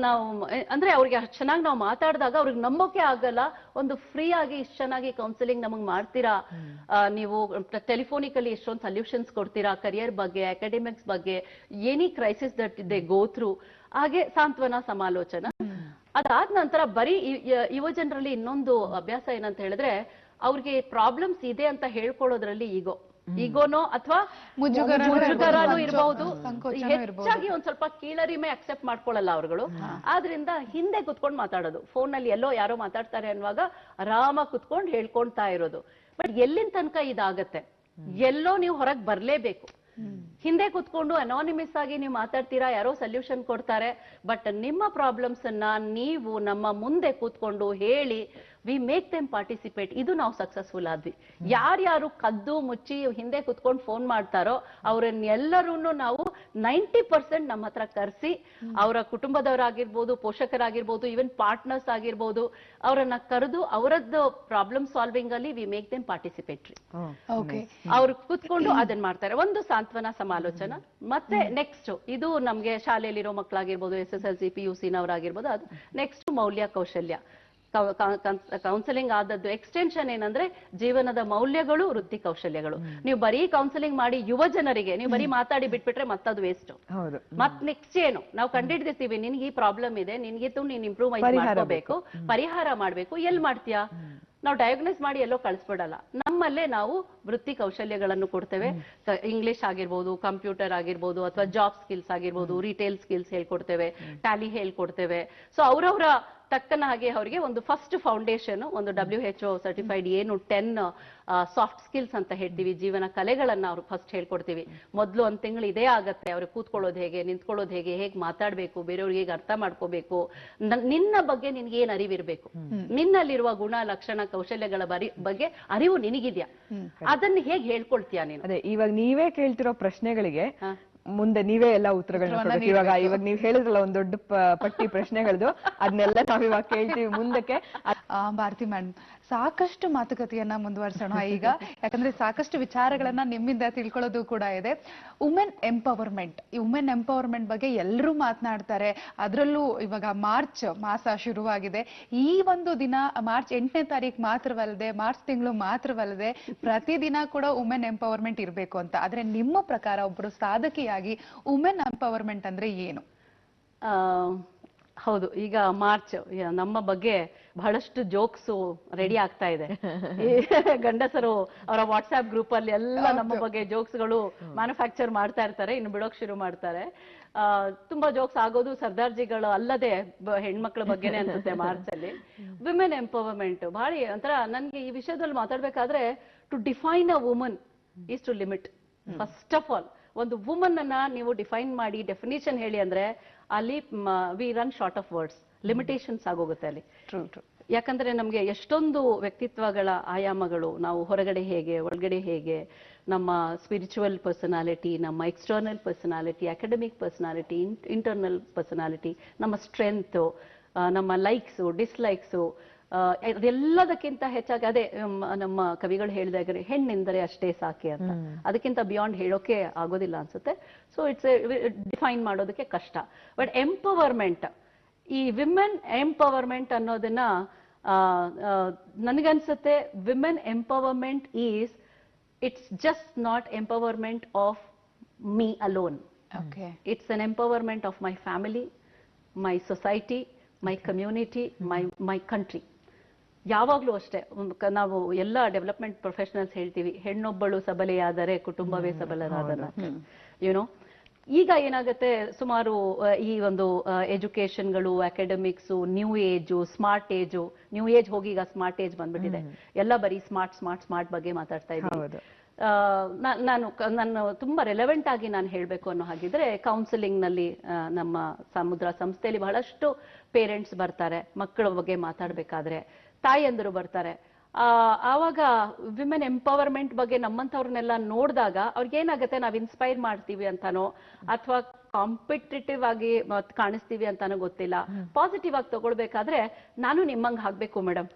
ನಾವು ಅಂದ್ರೆ ಅವ್ರಿಗೆ ಅಷ್ಟು ಚೆನ್ನಾಗಿ ನಾವು ಮಾತಾಡಿದಾಗ ಅವ್ರಿಗೆ ನಂಬೋಕೆ ಆಗಲ್ಲ. ಒಂದು ಫ್ರೀ ಆಗಿ ಇಷ್ಟು ಚೆನ್ನಾಗಿ ಕೌನ್ಸಿಲಿಂಗ್ ನಮಗ್ ಮಾಡ್ತೀರಾ, ನೀವು ಟೆಲಿಫೋನಿಕಲಿ ಎಷ್ಟೊಂದು ಸೊಲ್ಯೂಷನ್ಸ್ ಕೊಡ್ತೀರಾ, ಕರಿಯರ್ ಬಗ್ಗೆ, ಅಕಾಡೆಮಿಕ್ಸ್ ಬಗ್ಗೆ, any crisis that they go through. ಹಾಗೆ ಸಾಂತ್ವನ ಸಮಾಲೋಚನಾ. ಅದಾದ ನಂತರ ಬರೀ ಯುವ ಜನರಲ್ಲಿ ಇನ್ನೊಂದು ಅಭ್ಯಾಸ ಏನಂತ ಹೇಳಿದ್ರೆ, ಅವ್ರಿಗೆ ಪ್ರಾಬ್ಲಮ್ಸ್ ಇದೆ ಅಂತ ಹೇಳ್ಕೊಳ್ಳೋದ್ರಲ್ಲಿ ಈಗೋನೋ ಅಥವಾ ಮುಜುಗರನೂ ಇರಬಹುದು. ಹೆಚ್ಚಾಗಿ ಒಂದ್ ಸ್ವಲ್ಪ ಕೀಳರಿಮೆ ಅಕ್ಸೆಪ್ಟ್ ಮಾಡ್ಕೊಳ್ಳಲ್ಲ ಅವ್ರುಗಳು. ಆದ್ರಿಂದ ಹಿಂದೆ ಕುತ್ಕೊಂಡು ಮಾತಾಡೋದು, ಫೋನ್ ನಲ್ಲಿ ಎಲ್ಲೋ ಯಾರೋ ಮಾತಾಡ್ತಾರೆ ಅನ್ನುವಾಗ ಆರಾಮಾಗಿ ಕುತ್ಕೊಂಡು ಹೇಳ್ಕೊಳ್ತಾ ಇರೋದು. ಬಟ್ ಎಲ್ಲಿನ ತನಕ ಇದಾಗತ್ತೆ, ಎಲ್ಲೋ ನೀವು ಹೊರಗೆ ಬರ್ಲೇಬೇಕು. ಹಿಂದೆ ಕುತ್ಕೊಂಡು ಅನಾನಿಮಸ್ ಆಗಿ ನೀವು ಮಾತಾಡ್ತೀರಾ, ಯಾರೋ ಸೊಲ್ಯೂಷನ್ ಕೊಡ್ತಾರೆ. ಬಟ್ ನಿಮ್ಮ ಪ್ರಾಬ್ಲಮ್ಸ್ ಅನ್ನ ನೀವು ನಮ್ಮ ಮುಂದೆ ಕೂತ್ಕೊಂಡು ಹೇಳಿ ವಿ ಮೇಕ್ ದೆಮ್ ಪಾರ್ಟಿಸಿಪೇಟ್. ಇದು ನಾವು ಸಕ್ಸಸ್ಫುಲ್ ಆದ್ವಿ. ಯಾರ್ಯಾರು ಕದ್ದು ಮುಚ್ಚಿ ಹಿಂದೆ ಕುತ್ಕೊಂಡು ಫೋನ್ ಮಾಡ್ತಾರೋ ಅವರನ್ನೆಲ್ಲರೂ ನಾವು 90% ನಮ್ಮ ಹತ್ರ ಕರೆಸಿ, ಅವರ ಕುಟುಂಬದವರಾಗಿರ್ಬೋದು, ಪೋಷಕರಾಗಿರ್ಬೋದು, ಈವನ್ ಪಾರ್ಟ್ನರ್ಸ್ ಆಗಿರ್ಬೋದು, ಅವರನ್ನ ಕರೆದು ಅವರದ್ದು ಪ್ರಾಬ್ಲಮ್ ಸಾಲ್ವಿಂಗ್ ಅಲ್ಲಿ ವಿ ಮೇಕ್ ದೆಮ್ ಪಾರ್ಟಿಸಿಪೇಟ್ರಿ. ಓಕೆ. ಅವ್ರು ಕುತ್ಕೊಂಡು ಅದನ್ನ ಮಾಡ್ತಾರೆ. ಒಂದು ಸಾಂತ್ವನ ಸಮಾಲೋಚನಾ. ಮತ್ತೆ ನೆಕ್ಸ್ಟ್ ಇದು ನಮ್ಗೆ ಶಾಲೆಯಲ್ಲಿರೋ ಮಕ್ಕಳಾಗಿರ್ಬೋದು, SSLC PUC ನವರಾಗಿರ್ಬೋದು, ಅದು ನೆಕ್ಸ್ಟ್ ಮೌಲ್ಯ ಕೌಶಲ್ಯ. ಕೌನ್ಸಿಲಿಂಗ್ ಆದದ್ದು ಎಕ್ಸ್ಟೆನ್ಷನ್ ಏನಂದ್ರೆ ಜೀವನದ ಮೌಲ್ಯಗಳು, ವೃತ್ತಿ ಕೌಶಲ್ಯಗಳು. ನೀವು ಬರೀ ಕೌನ್ಸಿಲಿಂಗ್ ಮಾಡಿ ಯುವ ಜನರಿಗೆ ನೀವು ಬರೀ ಮಾತಾಡಿ ಬಿಟ್ಬಿಟ್ರೆ ಮತ್ತದು ವೇಸ್ಟ್. ಮತ್ ನೆಕ್ಸ್ಟ್ ಏನು ನಾವು ಕಂಡಿಡ್ದಿರ್ತೀವಿ, ನಿನ್ಗೆ ಈ ಪ್ರಾಬ್ಲಮ್ ಇದೆ, ನಿನ್ಗಿತ್ತು ನೀನ್ ಇಂಪ್ರೂವೈಸ್ ಮಾಡ್ಕೋಬೇಕು, ಪರಿಹಾರ ಮಾಡ್ಬೇಕು, ಎಲ್ ಮಾಡ್ತೀಯಾ? ನಾವು ಡಯಾಗ್ನೋಸ್ ಮಾಡಿ ಎಲ್ಲೋ ಕಳಿಸ್ಬಿಡಲ್ಲ. ನಮ್ಮಲ್ಲೇ ನಾವು ವೃತ್ತಿ ಕೌಶಲ್ಯಗಳನ್ನು ಕೊಡ್ತೇವೆ. ಇಂಗ್ಲಿಷ್ ಆಗಿರ್ಬೋದು, ಕಂಪ್ಯೂಟರ್ ಆಗಿರ್ಬೋದು, ಅಥವಾ ಜಾಬ್ ಸ್ಕಿಲ್ಸ್ ಆಗಿರ್ಬೋದು, ರಿಟೇಲ್ ಸ್ಕಿಲ್ಸ್ ಹೇಳ್ಕೊಡ್ತೇವೆ, ಟ್ಯಾಲಿ ಹೇಳ್ಕೊಡ್ತೇವೆ. ಸೊ ಅವ್ರವ್ರ ತಕ್ಕನ ಹಾಗೆ ಅವರಿಗೆ ಒಂದು ಫಸ್ಟ್ ಫೌಂಡೇಶನ್, ಒಂದು WHO ಸರ್ಟಿಫೈಡ್ ಏನು 10 ಸಾಫ್ಟ್ ಸ್ಕಿಲ್ಸ್ ಅಂತ ಹೇಳ್ತೀವಿ, ಜೀವನ ಕಲೆಗಳನ್ನ ಅವ್ರಿಗೆ ಫಸ್ಟ್ ಹೇಳ್ಕೊಡ್ತೀವಿ. ಮೊದಲು ಒಂದು ತಿಂಗಳು ಇದೇ ಆಗತ್ತೆ, ಅವ್ರಿಗೆ ಕೂತ್ಕೊಳ್ಳೋದು ಹೇಗೆ, ನಿಂತ್ಕೊಳ್ಳೋದು ಹೇಗೆ, ಹೇಗೆ ಮಾತಾಡ್ಬೇಕು, ಬೇರೆಯವ್ರಿಗೆ ಹೇಗೆ ಅರ್ಥ ಮಾಡ್ಕೋಬೇಕು, ನಿನ್ನ ಬಗ್ಗೆ ನಿನ್ಗೆ ಏನ್ ಅರಿವಿರ್ಬೇಕು, ನಿನ್ನಲ್ಲಿರುವ ಗುಣ ಲಕ್ಷಣ ಕೌಶಲ್ಯಗಳ ಬಗ್ಗೆ ಅರಿವು ನಿನಗಿದ್ಯಾ, ಅದನ್ನ ಹೇಗೆ ಹೇಳ್ಕೊಳ್ತೀಯಾ ನೀನು? ಅದೇ ಇವಾಗ ನೀವೇ ಕೇಳ್ತಿರೋ ಪ್ರಶ್ನೆಗಳಿಗೆ ಮುಂದೆ ನೀವೇ ಎಲ್ಲ ಉತ್ತರಗಳನ್ನ ಕೊಡ್ಬೇಕು. ಇವಾಗ ನೀವ್ ಹೇಳಿದ್ರಲ್ಲ ಒಂದ್ ದೊಡ್ಡ ಪಟ್ಟಿ ಪ್ರಶ್ನೆಗಳದು, ಅದನ್ನೆಲ್ಲ ನಾವಿವಾಗ ಕೇಳ್ತೀವಿ ಮುಂದಕ್ಕೆ. ಭಾರತಿ ಮೇಡಮ್, ಸಾಕಷ್ಟು ಮಾತುಕತೆಯನ್ನ ಮುಂದುವರ್ಸೋಣ ಈಗ, ಯಾಕಂದ್ರೆ ಸಾಕಷ್ಟು ವಿಚಾರಗಳನ್ನ ನಿಮ್ಮಿಂದ ತಿಳ್ಕೊಳ್ಳೋದು ಕೂಡ ಇದೆ. ವುಮೆನ್ ಎಂಪವರ್ಮೆಂಟ್, ಈ ವುಮೆನ್ ಎಂಪವರ್ಮೆಂಟ್ ಬಗ್ಗೆ ಎಲ್ಲರೂ ಮಾತನಾಡ್ತಾರೆ. ಅದರಲ್ಲೂ ಇವಾಗ ಮಾರ್ಚ್ ಮಾಸ ಶುರುವಾಗಿದೆ. ಈ ಒಂದು ದಿನ ಮಾರ್ಚ್ 8ನೇ ತಾರೀಕು ಮಾತ್ರವಲ್ಲದೆ, ಮಾರ್ಚ್ ತಿಂಗಳು ಮಾತ್ರವಲ್ಲದೆ, ಪ್ರತಿದಿನ ಕೂಡ ವುಮೆನ್ ಎಂಪವರ್ಮೆಂಟ್ ಇರಬೇಕು ಅಂತ. ಆದ್ರೆ ನಿಮ್ಮ ಪ್ರಕಾರ ಒಬ್ರು ಸಾಧಕಿಯಾಗಿ ವುಮೆನ್ ಎಂಪವರ್ಮೆಂಟ್ ಅಂದ್ರೆ ಏನು? ಹೌದು, ಈಗ ಮಾರ್ಚ್ ನಮ್ಮ ಬಗ್ಗೆ ಬಹಳಷ್ಟು ಜೋಕ್ಸ್ ರೆಡಿ ಆಗ್ತಾ ಇದೆ. ಗಂಡಸರು ಅವರ ವಾಟ್ಸ್ಆಪ್ ಗ್ರೂಪ್ ಅಲ್ಲಿ ಎಲ್ಲ ನಮ್ಮ ಬಗ್ಗೆ ಜೋಕ್ಸ್ಗಳು ಮ್ಯಾನುಫ್ಯಾಕ್ಚರ್ ಮಾಡ್ತಾ ಇರ್ತಾರೆ, ಇನ್ನು ಬಿಡೋಕ್ ಶುರು ಮಾಡ್ತಾರೆ. ತುಂಬಾ ಜೋಕ್ಸ್ ಆಗೋದು ಸರ್ದಾರ್ಜಿಗಳು ಅಲ್ಲದೆ ಹೆಣ್ಮಕ್ಳ ಬಗ್ಗೆನೆ ಅನ್ಸುತ್ತೆ ಮಾರ್ಚ್ ಅಲ್ಲಿ. ವಿಮೆನ್ ಎಂಪವರ್ಮೆಂಟ್ ಬಹಳ ಒಂಥರ ನನ್ಗೆ ಈ ವಿಷಯದಲ್ಲಿ ಮಾತಾಡ್ಬೇಕಾದ್ರೆ, to define a woman is to limit. First of all ಒಂದು ವುಮನ್ ಅನ್ನ ನೀವು ಡಿಫೈನ್ ಮಾಡಿ ಡೆಫಿನೇಷನ್ ಹೇಳಿ ಅಂದ್ರೆ ಅಲ್ಲಿ we run short of words, limitations ಆಗೋಗುತ್ತೆ ಅಲ್ಲಿ. ಯಾಕಂದ್ರೆ ನಮ್ಗೆ ಎಷ್ಟೊಂದು ವ್ಯಕ್ತಿತ್ವಗಳ ಆಯಾಮಗಳು, ನಾವು ಹೊರಗಡೆ ಹೇಗೆ, ಒಳಗಡೆ ಹೇಗೆ, ನಮ್ಮ ಸ್ಪಿರಿಚುವಲ್ ಪರ್ಸನಾಲಿಟಿ, ನಮ್ಮ external personality, academic personality, internal personality, ನಮ್ಮ ಸ್ಟ್ರೆಂತ್, ನಮ್ಮ ಲೈಕ್ಸು, ಡಿಸ್ಲೈಕ್ಸು, ಅದೆಲ್ಲದಕ್ಕಿಂತ ಹೆಚ್ಚಾಗಿ ಅದೇ ನಮ್ಮ ಕವಿಗಳು ಹೇಳಿದಾಗ ಹೆಣ್ಣೆಂದರೆ ಅಷ್ಟೇ ಸಾಕೆ ಅಂತ, ಅದಕ್ಕಿಂತ ಬಿಯಾಂಡ್ ಹೇಳೋಕೆ ಆಗೋದಿಲ್ಲ ಅನ್ಸುತ್ತೆ. ಸೊ ಇಟ್ಸ್ ಡಿಫೈನ್ ಮಾಡೋದಕ್ಕೆ ಕಷ್ಟ. ಬಟ್ ಎಂಪವರ್ಮೆಂಟ್, ಈ ವಿಮೆನ್ ಎಂಪವರ್ಮೆಂಟ್ ಅನ್ನೋದನ್ನ ನನಗನ್ಸುತ್ತೆ, women empowerment is, it's just not empowerment of me alone. It's an empowerment of my family, my society, my community, my country. ಯಾವಾಗ್ಲೂ ಅಷ್ಟೇ ನಾವು ಎಲ್ಲ ಡೆವಲಪ್ಮೆಂಟ್ ಪ್ರೊಫೆಷನಲ್ಸ್ ಹೇಳ್ತೀವಿ, ಹೆಣ್ಣೊಬ್ಬಳು ಸಬಲೆಯಾದರೆ ಕುಟುಂಬವೇ ಸಬಲರಾದನ. ಯುನೋ, ಈಗ ಏನಾಗುತ್ತೆ, ಸುಮಾರು ಈ ಒಂದು ಎಜುಕೇಶನ್ಗಳು, academics, new age, smart age, new age ಹೋಗಿ ಈಗ ಸ್ಮಾರ್ಟ್ ಏಜ್ ಬಂದ್ಬಿಟ್ಟಿದೆ. ಎಲ್ಲ ಬರೀ ಸ್ಮಾರ್ಟ್ ಸ್ಮಾರ್ಟ್ ಸ್ಮಾರ್ಟ್ ಬಗ್ಗೆ ಮಾತಾಡ್ತಾ ಇದ್ದೀನಿ. ನಾನು ತುಂಬಾ ರೆಲೆವೆಂಟ್ ಆಗಿ ನಾನು ಹೇಳ್ಬೇಕು ಅನ್ನೋ ಹಾಗಿದ್ರೆ, ಕೌನ್ಸಿಲಿಂಗ್ ನಲ್ಲಿ ನಮ್ಮ ಸಮುದ್ರ ಸಂಸ್ಥೆಯಲ್ಲಿ ಬಹಳಷ್ಟು ಪೇರೆಂಟ್ಸ್ ಬರ್ತಾರೆ, ಮಕ್ಕಳ ಬಗ್ಗೆ ಮಾತಾಡ್ಬೇಕಾದ್ರೆ ತಾಯಿಯಂದರು ಬರ್ತಾರೆ. ಆವಾಗ ವಿಮೆನ್ ಎಂಪವರ್ಮೆಂಟ್ ಬಗ್ಗೆ ನಮ್ಮಂಥವ್ರನ್ನೆಲ್ಲ ನೋಡಿದಾಗ ಅವ್ರಿಗೆ ಏನಾಗುತ್ತೆ, ನಾವ್ ಇನ್ಸ್ಪೈರ್ ಮಾಡ್ತೀವಿ ಅಂತಾನೋ ಅಥವಾ ಕಾಂಪಿಟೇಟಿವ್ ಆಗಿ ಕಾಣಿಸ್ತೀವಿ ಅಂತಾನೋ ಗೊತ್ತಿಲ್ಲ. ಪಾಸಿಟಿವ್ ಆಗಿ ತಗೊಳ್ಬೇಕಾದ್ರೆ, ನಾನು ನಿಮ್ಮಂಗ್ ಆಗ್ಬೇಕು ಮೇಡಮ್,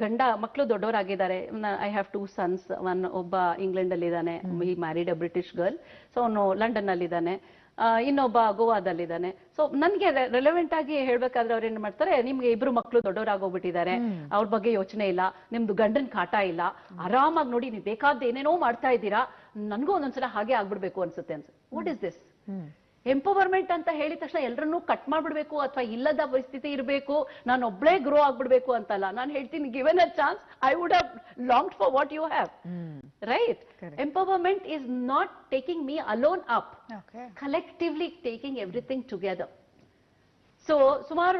ಗಂಡ ಮಕ್ಕಳು ದೊಡ್ಡವರಾಗಿದ್ದಾರೆ. I have 2 sons. ಒಬ್ಬ ಇಂಗ್ಲೆಂಡ್ ಅಲ್ಲಿ ಇದ್ದಾನೆ, he married a British girl. So ಅವನು ಲಂಡನ್ ಅಲ್ಲಿ ಇದ್ದಾನೆ, ಇನ್ನೊಬ್ಬ ಗೋವಾದಲ್ಲಿದ್ದಾನೆ. ಸೊ ನನ್ಗೆ ರೆಲೆವೆಂಟ್ ಆಗಿ ಹೇಳ್ಬೇಕಾದ್ರೆ ಅವ್ರು ಏನ್ ಮಾಡ್ತಾರೆ, ನಿಮ್ಗೆ 2 ಮಕ್ಕಳು ದೊಡ್ಡವರಾಗೋಗ್ಬಿಟ್ಟಿದ್ದಾರೆ, ಅವ್ರ ಬಗ್ಗೆ ಯೋಚನೆ ಇಲ್ಲ, ನಿಮ್ದು ಗಂಡನ್ ಕಾಟ ಇಲ್ಲ, ಆರಾಮಾಗಿ ನೋಡಿ ನೀವು ಬೇಕಾದ ಏನೇನೋ ಮಾಡ್ತಾ ಇದ್ದೀರಾ, ನನ್ಗೂ ಒಂದೊಂದ್ಸಲ ಹಾಗೆ ಆಗ್ಬಿಡ್ಬೇಕು ಅನ್ಸುತ್ತೆ. ವಾಟ್ ಇಸ್ ದಿಸ್ ಎಂಪವರ್ಮೆಂಟ್ ಅಂತ ಹೇಳಿದ ತಕ್ಷಣ ಎಲ್ಲರನ್ನೂ ಕಟ್ ಮಾಡ್ಬಿಡ್ಬೇಕು ಅಥವಾ ಇಲ್ಲದ ಪರಿಸ್ಥಿತಿ ಇರಬೇಕು, ನಾನು ಒಬ್ಳೇ ಗ್ರೋ ಆಗ್ಬಿಡ್ಬೇಕು ಅಂತಲ್ಲ. ನಾನು ಹೇಳ್ತೀನಿ, given a chance I would have longed for what you have. Right? Empowerment is not taking me alone up, collectively taking everything together. So ಸುಮಾರು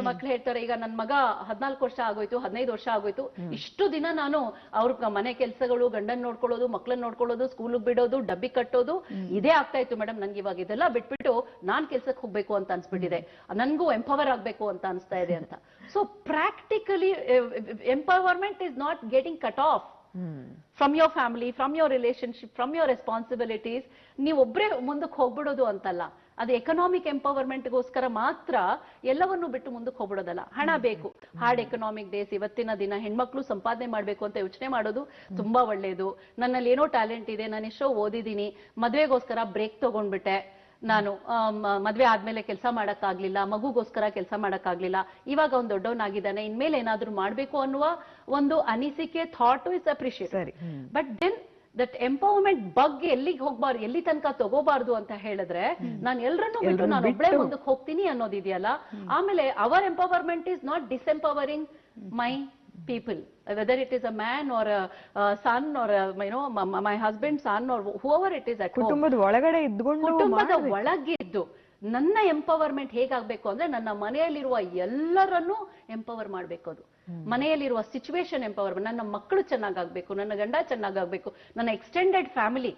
ಮಕ್ಳು ಹೇಳ್ತಾರೆ, ಈಗ ನನ್ನ ಮಗ 14 ವರ್ಷ ಆಗೋಯ್ತು, 15 ವರ್ಷ ಆಗೋಯ್ತು, ಇಷ್ಟು ದಿನ ನಾನು ಅವ್ರ ಮನೆ ಕೆಲಸಗಳು, ಗಂಡನ್ ನೋಡ್ಕೊಳ್ಳೋದು, ಮಕ್ಳನ್ನ ನೋಡ್ಕೊಳ್ಳೋದು, ಸ್ಕೂಲಿಗೆ ಬಿಡೋದು, ಡಬ್ಬಿ ಕಟ್ಟೋದು, ಇದೇ ಆಗ್ತಾ ಇತ್ತು ಮೇಡಮ್. ನನ್ಗೆ ಇವಾಗ ಇದೆಲ್ಲ ಬಿಟ್ಬಿಟ್ಟು ನಾನ್ ಕೆಲ್ಸಕ್ಕೆ ಹೋಗ್ಬೇಕು ಅಂತ ಅನ್ಸ್ಬಿಟ್ಟಿದೆ, ನನ್ಗೂ ಎಂಪವರ್ ಆಗ್ಬೇಕು ಅಂತ ಅನ್ಸ್ತಾ ಇದೆ ಅಂತ. So practically empowerment is not getting cut off from your family, from your relationship, from your responsibilities. ನೀವು ಒಬ್ಬರೇ ಮುಂದಕ್ಕೆ ಹೋಗ್ಬಿಡೋದು ಅಂತಲ್ಲ, ಅದು ಎಕನಾಮಿಕ್ ಎಂಪವರ್ಮೆಂಟ್ಗೋಸ್ಕರ ಮಾತ್ರ ಎಲ್ಲವನ್ನೂ ಬಿಟ್ಟು ಮುಂದಕ್ಕೆ ಹೋಗ್ಬಿಡೋದಲ್ಲ. ಹಣ ಬೇಕು, ಹಾರ್ಡ್ ಎಕನಾಮಿಕ್ ಡೇಸ್, ಇವತ್ತಿನ ದಿನ ಹೆಣ್ಮಕ್ಳು ಸಂಪಾದನೆ ಮಾಡ್ಬೇಕು ಅಂತ ಯೋಚನೆ ಮಾಡೋದು ತುಂಬಾ ಒಳ್ಳೇದು. ನನ್ನಲ್ಲಿ ಏನೋ ಟ್ಯಾಲೆಂಟ್ ಇದೆ, ನಾನು ಎಷ್ಟೋ ಓದಿದ್ದೀನಿ, ಮದ್ವೆಗೋಸ್ಕರ ಬ್ರೇಕ್ ತಗೊಂಡ್ಬಿಟ್ಟೆ, ನಾನು ಮದ್ವೆ ಆದ್ಮೇಲೆ ಕೆಲಸ ಮಾಡಕ್ಕಾಗ್ಲಿಲ್ಲ, ಮಗುಗೋಸ್ಕರ ಕೆಲಸ ಮಾಡಕ್ಕಾಗ್ಲಿಲ್ಲ, ಇವಾಗ ಅವ್ನು ದೊಡ್ಡವನಾಗಿದ್ದಾನೆ, ಇನ್ಮೇಲೆ ಏನಾದ್ರೂ ಮಾಡ್ಬೇಕು ಅನ್ನುವ ಒಂದು ಅನಿಸಿಕೆ, thought is appreciate. But then that empowerment ಬಗ್ಗೆ ಎಲ್ಲಿಗೆ ಹೋಗ್ಬಾರ್ದು, ಎಲ್ಲಿ ತನಕ ತಗೋಬಾರ್ದು ಅಂತ ಹೇಳಿದ್ರೆ, ನಾನು ಎಲ್ಲರನ್ನೂ ಬಿಟ್ಟು ನಾನು ಒಬ್ಬಳೇ ಮುಂದಕ್ಕೆ ಹೋಗ್ತೀನಿ ಅನ್ನೋದಿದೆಯಲ್ಲ. ಆಮೇಲೆ our empowerment is not disempowering my people, whether it is a man or a son or my husband, son or whoever it is at home. ಕುಟುಂಬದ ಒಳಗಡೆ ಇದ್ಕೊಂಡು, ಕುಟುಂಬದ ಒಳಗಿದ್ದು ನನ್ನ ಎಂಪವರ್ಮೆಂಟ್ ಹೇಗಾಗ್ಬೇಕು ಅಂದ್ರೆ, ನನ್ನ ಮನೆಯಲ್ಲಿರುವ ಎಲ್ಲರನ್ನೂ ಎಂಪವರ್ ಮಾಡ್ಬೇಕು. ಅದು ಮನೆಯಲ್ಲಿರುವ ಸಿಚುವೇಶನ್ ಎಂಪವರ್ಮೆಂಟ್. ನನ್ನ ಮಕ್ಕಳು ಚೆನ್ನಾಗಾಗ್ಬೇಕು, ನನ್ನ ಗಂಡ ಚೆನ್ನಾಗಾಗ್ಬೇಕು, ನನ್ನ ಎಕ್ಸ್ಟೆಂಡೆಡ್ ಫ್ಯಾಮಿಲಿ,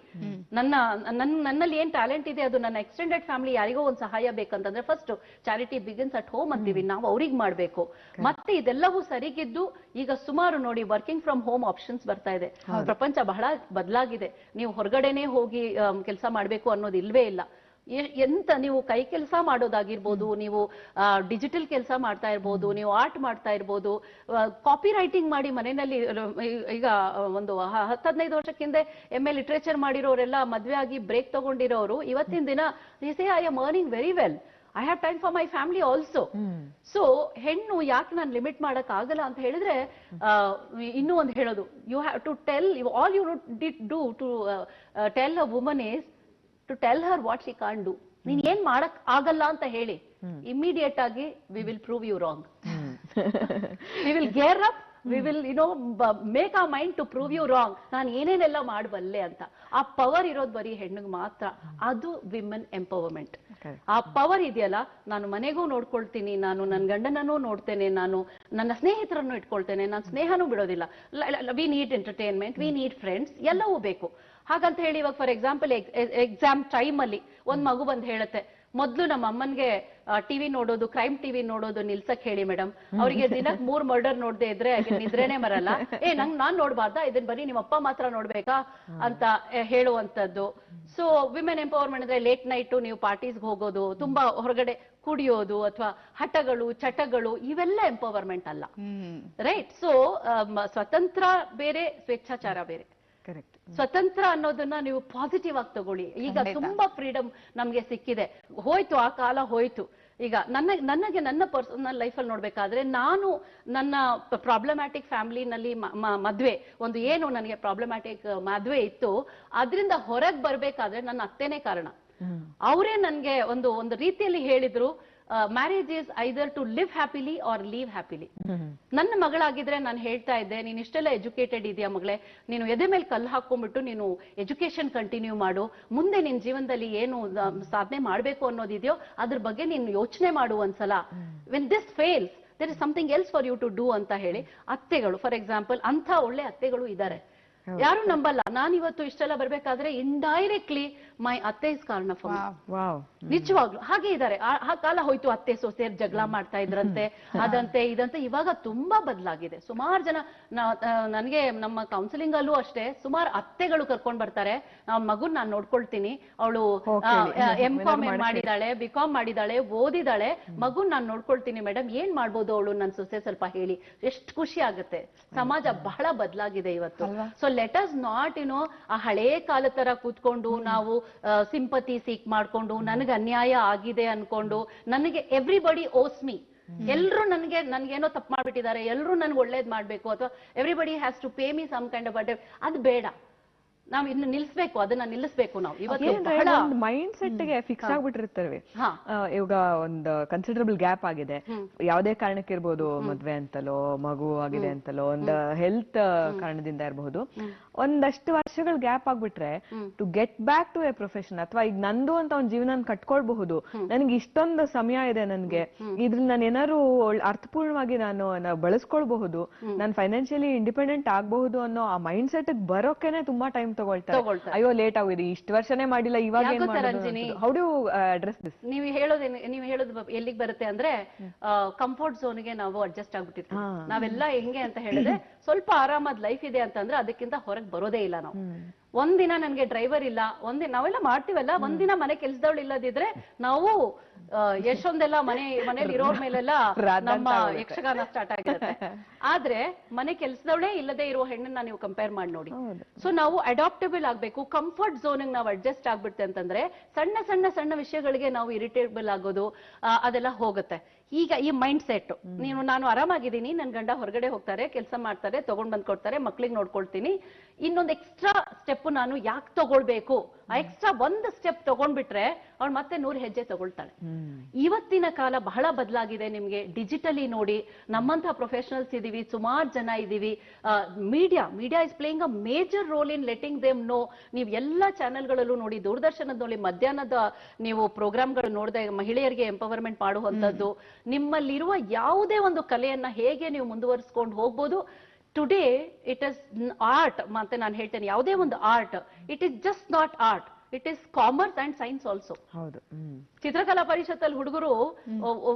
ನನ್ನಲ್ಲಿ ಏನ್ ಟ್ಯಾಲೆಂಟ್ ಇದೆ ಅದು ನನ್ನ ಎಕ್ಸ್ಟೆಂಡೆಡ್ ಫ್ಯಾಮಿಲಿ ಯಾರಿಗೋ ಒಂದ್ ಸಹಾಯ ಬೇಕಂತಂದ್ರೆ first charity begins at home ಅಂತೀವಿ ನಾವು, ಅವ್ರಿಗೆ ಮಾಡ್ಬೇಕು. ಮತ್ತೆ ಇದೆಲ್ಲವೂ ಸರಿಗಿದ್ದು ಈಗ ಸುಮಾರು ನೋಡಿ ವರ್ಕಿಂಗ್ ಫ್ರಮ್ ಹೋಮ್ ಆಪ್ಷನ್ಸ್ ಬರ್ತಾ ಇದೆ. ಪ್ರಪಂಚ ಬಹಳ ಬದಲಾಗಿದೆ. ನೀವು ಹೊರಗಡೆನೆ ಹೋಗಿ ಕೆಲಸ ಮಾಡ್ಬೇಕು ಅನ್ನೋದು ಇಲ್ವೇ ಇಲ್ಲ. ಎಂತ ನೀವು ಕೈ ಕೆಲಸ ಮಾಡೋದಾಗಿರ್ಬೋದು, ನೀವು ಡಿಜಿಟಲ್ ಕೆಲಸ ಮಾಡ್ತಾ ಇರ್ಬೋದು, ನೀವು ಆರ್ಟ್ ಮಾಡ್ತಾ ಇರ್ಬೋದು, ಕಾಪಿ ರೈಟಿಂಗ್ ಮಾಡಿ ಮನೆಯಲ್ಲಿ. ಈಗ ಒಂದು 10-15 ವರ್ಷಕ್ಕಿಂತ MA ಲಿಟ್ರೇಚರ್ ಮಾಡಿರೋರೆಲ್ಲ ಮದ್ವೆ ಆಗಿ ಬ್ರೇಕ್ ತಗೊಂಡಿರೋರು ಇವತ್ತಿನ ದಿನ say I am earning very well, I have time for my family also. So ಹೆಣ್ಣು ಯಾಕೆ ನಾನು ಲಿಮಿಟ್ ಮಾಡಕ್ ಆಗಲ್ಲ ಅಂತ ಹೇಳಿದ್ರೆ, ಇನ್ನೂ ಒಂದು ಹೇಳೋದು, you have to tell, all you do to tell a woman is to tell her what she can't do. ನೀನ್ ಏನ್ ಮಾಡಕ್ ಆಗಲ್ಲ ಅಂತ ಹೇಳಿ, ಇಮಿಡಿಯೇಟ್ ಆಗಿ we will prove you wrong. We will gear up, we will make our mind to prove you wrong. ನಾನು ಏನೇನೆಲ್ಲ ಮಾಡಬಲ್ಲೆ ಅಂತ. ಆ ಪವರ್ ಇರೋದು ಬರೀ ಹೆಣ್ಣಿಗೆ ಮಾತ್ರ. ಅದು ವಿಮೆನ್ ಎಂಪವರ್ಮೆಂಟ್. ಆ ಪವರ್ ಇದೆಯಲ್ಲ, ನಾನು ಮನೆಗೂ ನೋಡ್ಕೊಳ್ತೀನಿ, ನಾನು ನನ್ನ ಗಂಡನನ್ನೂ ನೋಡ್ತೇನೆ, ನಾನು ನನ್ನ ಸ್ನೇಹಿತರನ್ನು ಇಟ್ಕೊಳ್ತೇನೆ, ನಾನು ಸ್ನೇಹನೂ ಬಿಡೋದಿಲ್ಲ. We need entertainment, we need friends, ಎಲ್ಲವೂ ಬೇಕು. ಹಾಗಂತ ಹೇಳಿ ಇವಾಗ ಫಾರ್ ಎಕ್ಸಾಂಪಲ್ ಎಕ್ಸಾಮ್ ಟೈಮ್ ಅಲ್ಲಿ ಒಂದ್ ಮಗು ಬಂದ್ ಹೇಳುತ್ತೆ, ಮೊದ್ಲು ನಮ್ಮ ಅಮ್ಮನ್ಗೆ ಟಿವಿ ನೋಡೋದು, ಕ್ರೈಮ್ ಟಿವಿ ನೋಡೋದು ನಿಲ್ಸಕ್ ಹೇಳಿ ಮೇಡಮ್, ಅವರಿಗೆ ದಿನಕ್ಕೆ 3 ಮರ್ಡರ್ ನೋಡದೆ ಇದ್ರೆ ನಿದ್ರೇನೆ ಬರಲ್ಲ, ನಾನ್ ನೋಡ್ಬಾರ್ದಾ, ಇದನ್ ಬರೀ ನಿಮ್ಮ ಅಪ್ಪ ಮಾತ್ರ ನೋಡ್ಬೇಕಾ ಅಂತ ಹೇಳುವಂತದ್ದು. ಸೊ ವಿಮೆನ್ ಎಂಪವರ್ಮೆಂಟ್ ಅಂದ್ರೆ ಲೇಟ್ ನೈಟ್ ನೀವು ಪಾರ್ಟೀಸ್ಗೆ ಹೋಗೋದು, ತುಂಬಾ ಹೊರಗಡೆ ಕುಡಿಯೋದು, ಅಥವಾ ಹಠಗಳು, ಚಟಗಳು, ಇವೆಲ್ಲ ಎಂಪವರ್ಮೆಂಟ್ ಅಲ್ಲ. ರೈಟ್? ಸೊ ಸ್ವತಂತ್ರ ಬೇರೆ, ಸ್ವೇಚ್ಛಾಚಾರ ಬೇರೆ. ಕರೆಕ್ಟ್. ಸ್ವತಂತ್ರ ಅನ್ನೋದನ್ನ ನೀವು ಪಾಸಿಟಿವ್ ಆಗಿ ತಗೊಳ್ಳಿ. ಈಗ ತುಂಬಾ ಫ್ರೀಡಮ್ ನಮ್ಗೆ ಸಿಕ್ಕಿದೆ. ಹೋಯ್ತು ಆ ಕಾಲ, ಹೋಯ್ತು. ಈಗ ನನಗೆ ನನ್ನ ಪರ್ಸನಲ್ ಲೈಫಲ್ಲಿ ನೋಡ್ಬೇಕಾದ್ರೆ, ನಾನು ನನ್ನ ಪ್ರಾಬ್ಲಮ್ಯಾಟಿಕ್ ಫ್ಯಾಮಿಲಿನಲ್ಲಿ ಮದ್ವೆ ಒಂದು ಏನು ನನಗೆ ಪ್ರಾಬ್ಲಮ್ಯಾಟಿಕ್ ಮದ್ವೆ ಇತ್ತು, ಅದರಿಂದ ಹೊರಗೆ ಬರ್ಬೇಕಾದ್ರೆ ನನ್ನ ಅತ್ತೆನೇ ಕಾರಣ. ಅವರೇ ನನ್ಗೆ ಒಂದು ರೀತಿಯಲ್ಲಿ ಹೇಳಿದ್ರು, marriage is either to live happily or leave happily. ನನ್ನ ಮಗಳಾಗಿದ್ರೆ ನಾನು ಹೇಳ್ತಾ ಇದ್ದೆ, ನೀನ್ ಇಷ್ಟೆಲ್ಲ ಎಜುಕೇಟೆಡ್ ಇದೆಯಾ ಮಗಳೇ, ನೀನು ಎದೆ ಮೇಲೆ ಕಲ್ಲು ಹಾಕೊಂಡ್ಬಿಟ್ಟು ನೀನು ಎಜುಕೇಶನ್ ಕಂಟಿನ್ಯೂ ಮಾಡು, ಮುಂದೆ ನಿನ್ ಜೀವನದಲ್ಲಿ ಏನು ಸಾಧನೆ ಮಾಡ್ಬೇಕು ಅನ್ನೋದಿದೆಯೋ ಅದ್ರ ಬಗ್ಗೆ ನೀನು ಯೋಚನೆ ಮಾಡು ಒಂದ್ಸಲ. When this fails there is something else for you to do ಅಂತ ಹೇಳಿ. ಅತ್ತೆಗಳು ಫಾರ್ ಎಕ್ಸಾಂಪಲ್, ಅಂತ ಒಳ್ಳೆ ಅತ್ತೆಗಳು ಇದ್ದಾರೆ, ಯಾರು ನಂಬಲ್ಲ. ನಾನಿವತ್ತು ಇಷ್ಟೆಲ್ಲ ಬರ್ಬೇಕಾದ್ರೆ ಇಂಡೈರೆಕ್ಟ್ಲಿ ಮೈ ಅತ್ತೆ ಇಸ್ ಕಾರಣ ಫಾರ್ ಮೀ. ನಿಜವಾಗ್ಲು ಹಾಗೆ ಇದ್ದಾರೆ. ಆ ಕಾಲ ಹೋಯ್ತು, ಅತ್ತೆ ಸೊಸೆಯರ್ ಜಗಳ ಮಾಡ್ತಾ ಇದ್ರಂತೆ, ಅದಂತೆ ಇದಂತೆ. ಇವಾಗ ತುಂಬಾ ಬದಲಾಗಿದೆ. ಸುಮಾರು ಜನ ನನಗೆ ನಮ್ಮ ಕೌನ್ಸಿಲಿಂಗ್ ಅಲ್ಲೂ ಅಷ್ಟೇ ಸುಮಾರು ಅತ್ತೆಗಳು ಕರ್ಕೊಂಡ್ ಬರ್ತಾರೆ, ಮಗುನ್ ನಾನ್ ನೋಡ್ಕೊಳ್ತೀನಿ, ಅವಳು M.Com ಮಾಡಿದಾಳೆ, B.Com ಮಾಡಿದಾಳೆ, ಓದಿದಾಳೆ, ಮಗುನ್ ನಾನ್ ನೋಡ್ಕೊಳ್ತೀನಿ ಮೇಡಮ್, ಏನ್ ಮಾಡ್ಬೋದು ಅವಳು ನನ್ ಸೊಸೆ ಸ್ವಲ್ಪ ಹೇಳಿ. ಎಷ್ಟು ಖುಷಿ ಆಗುತ್ತೆ. ಸಮಾಜ ಬಹಳ ಬದಲಾಗಿದೆ ಇವತ್ತು. ಸೊ ಲೆಟ್ ಅಸ್ ನಾಟ್ ಆ ಹಳೇ ಕಾಲ ತರ ಕೂತ್ಕೊಂಡು ನಾವು ಸಿಂಪತಿ ಸೀಕ್ ಮಾಡ್ಕೊಂಡು, ನನಗೆ ಅನ್ಯಾಯ ಆಗಿದೆ ಅನ್ಕೊಂಡು, ನನಗೆ ಎವ್ರಿಬಡಿ ಓಸ್ ಮೀ, ಎಲ್ರು ನನ್ಗೇನೋ ತಪ್ಪು ಮಾಡ್ಬಿಟ್ಟಿದ್ದಾರೆ, ಎಲ್ರು ನನ್ಗೆ ಒಳ್ಳೇದ್ ಮಾಡ್ಬೇಕು, ಅಥವಾ everybody has to pay me some kind of ಅದು ಬೇಡ. ನಾವ್ ಇನ್ನು ನಿಲ್ಸ್ಬೇಕು, ಅದನ್ನ ನಿಲ್ಲಿಸ್ಬೇಕು ನಾವು ಇವತ್ತು ಏನಂದ್ರೆ ಬಹಳ ಒಂದು ಮೈಂಡ್ ಸೆಟ್ ಗೆ ಫಿಕ್ಸ್ ಆಗ್ಬಿಟ್ಟಿರ್ತಾರೆ. ಹಾ. ಇವಾಗ ಒಂದು ಕನ್ಸಿಡರಬಲ್ ಗ್ಯಾಪ್ ಆಗಿದೆ, ಯಾವುದೇ ಕಾರಣಕ್ಕೆ ಇರ್ಬೋದು, ಮದ್ವೆ ಅಂತಲೋ, ಮಗು ಆಗಿದೆ ಅಂತಲೋ, ಒಂದು ಹೆಲ್ತ್ ಕಾರಣದಿಂದ ಇರಬಹುದು. ಒಂದಷ್ಟು ವರ್ಷಗಳ ಗ್ಯಾಪ್ ಆಗ್ಬಿಟ್ರೆ to get back to a profession, ಅಥವಾ ಈಗ ನಂದು ಅಂತ ಒಂದು ಜೀವನ ಕಟ್ಕೊಳ್ಬಹುದು, ನನ್ಗೆ ಇಷ್ಟೊಂದು ಸಮಯ ಇದೆ, ನನ್ಗೆ ಇದ್ರಲ್ಲಿ ನಾನು ಏನಾದ್ರು ಅರ್ಥಪೂರ್ಣವಾಗಿ ನಾನು ಬಳಸ್ಕೊಳ್ಬಹುದು, ನಾನು ಫೈನಾನ್ಷಿಯಲಿ ಇಂಡಿಪೆಂಡೆಂಟ್ ಆಗಬಹುದು ಅನ್ನೋ ಆ ಮೈಂಡ್ ಸೆಟ್ ಬರೋಕೆನೆ ತುಂಬಾ ಟೈಮ್ ತಗೊಳ್ತಾರೆ. ಅಯ್ಯೋ ಲೇಟ್ ಆಗಿದೆ, ಇಷ್ಟು ವರ್ಷನೇ ಮಾಡಿಲ್ಲ, ಇವಾಗ ಏನ್ ಮಾಡೋದು? How do address this? ನೀವು ಹೇಳೋದು ಎಲ್ಲಿಗೆ ಬರುತ್ತೆ ಅಂದ್ರೆ ಕಂಫರ್ಟ್ ಝೋನ್ ಗೆ ನಾವು ಅಡ್ಜಸ್ಟ್ ಆಗ್ಬಿಟ್ಟಿರ್ತೀವಿ. ನಾವೆಲ್ಲ ಹೆಂಗೆ ಅಂತ ಹೇಳಿದ್ರೆ ಸ್ವಲ್ಪ ಆರಾಮಾದ ಲೈಫ್ ಇದೆ ಅಂತಂದ್ರೆ ಅದಕ್ಕಿಂತ ಹೊರಗೆ ಬರೋದೇ ಇಲ್ಲ ನಾವು. ಒಂದಿನ ನನ್ಗೆ ಡ್ರೈವರ್ ಇಲ್ಲ, ಒಂದಿನ ನಾವೆಲ್ಲ ಮಾಡ್ತೀವಲ್ಲ, ಒಂದಿನ ಮನೆ ಕೆಲ್ಸದವಳು ಇಲ್ಲದಿದ್ರೆ ನಾವು ಎಷ್ಟೊಂದೆಲ್ಲ ಮನೇಲಿ ಇರೋರ್ ಮೇಲೆಲ್ಲ ನಮ್ಮ ಯಕ್ಷಗಾನ ಸ್ಟಾರ್ಟ್ ಆಗಿರುತ್ತೆ. ಆದ್ರೆ ಮನೆ ಕೆಲ್ಸದವಳೇ ಇಲ್ಲದೆ ಇರುವ ಹೆಣ್ಣನ್ನ ನೀವು ಕಂಪೇರ್ ಮಾಡಿ ನೋಡಿ. ಸೊ ನಾವು ಅಡಾಪ್ಟಬಲ್ ಆಗ್ಬೇಕು, ಕಂಫರ್ಟ್ ಝೋನ್ ನಾವು ಅಡ್ಜಸ್ಟ್ ಆಗ್ಬಿಡ್ತೆ ಅಂತಂದ್ರೆ ಸಣ್ಣ ಸಣ್ಣ ಸಣ್ಣ ವಿಷಯಗಳಿಗೆ ನಾವು ಇರಿಟೇಬಲ್ ಆಗೋದು ಅದೆಲ್ಲ ಹೋಗುತ್ತೆ. ಈಗ ಈ ಮೈಂಡ್ ಸೆಟ್, ನಾನು ಆರಾಮಾಗಿದ್ದೀನಿ, ನನ್ ಗಂಡ ಹೊರಗಡೆ ಹೋಗ್ತಾರೆ, ಕೆಲಸ ಮಾಡ್ತಾರೆ, ತಗೊಂಡ್ ಬಂದ್ ಕೊಡ್ತಾರೆ, ಮಕ್ಳಿಗೆ ನೋಡ್ಕೊಳ್ತೀನಿ, ಇನ್ನೊಂದು ಎಕ್ಸ್ಟ್ರಾ ಸ್ಟೆಪ್ ನಾನು ಯಾಕೆ ತಗೊಳ್ಬೇಕು? ಆ ಎಕ್ಸ್ಟ್ರಾ ಒಂದು ಸ್ಟೆಪ್ ತಗೊಂಡ್ಬಿಟ್ರೆ ಅವ್ಳು ಮತ್ತೆ 100 ಹೆಜ್ಜೆ ತಗೊಳ್ತಾಳೆ. ಇವತ್ತಿನ ಕಾಲ ಬಹಳ ಬದಲಾಗಿದೆ. ನಿಮ್ಗೆ ಡಿಜಿಟಲಿ ನೋಡಿ, ನಮ್ಮಂತಹ ಪ್ರೊಫೆಷನಲ್ಸ್ ಇದೀವಿ, ಸುಮಾರು ಜನ ಇದೀವಿ. Media is playing a major role in letting them know. ನೀವು ಎಲ್ಲಾ ಚಾನೆಲ್ಗಳಲ್ಲೂ ನೋಡಿ, ದೂರದರ್ಶನದ ನೋಡಿ, ಮಧ್ಯಾಹ್ನದ ನೀವು ಪ್ರೋಗ್ರಾಮ್ಗಳು ನೋಡಿದೆ, ಮಹಿಳೆಯರಿಗೆ ಎಂಪವರ್ಮೆಂಟ್ ಮಾಡುವಂತದ್ದು, ನಿಮ್ಮಲ್ಲಿರುವ ಯಾವುದೇ ಒಂದು ಕಲೆಯನ್ನ ಹೇಗೆ ನೀವು ಮುಂದುವರಿಸ್ಕೊಂಡು ಹೋಗ್ಬೋದು. Today it is art. ಮತ್ತೆ ನಾನು ಹೇಳ್ತೇನೆ, ಯಾವುದೇ ಒಂದು art, it is just not art, it is commerce and science also. ಹೌದು. ಚಿತ್ರಕಲಾ ಪರಿಷತ್ತಲ್ಲಿ ಹುಡುಗರು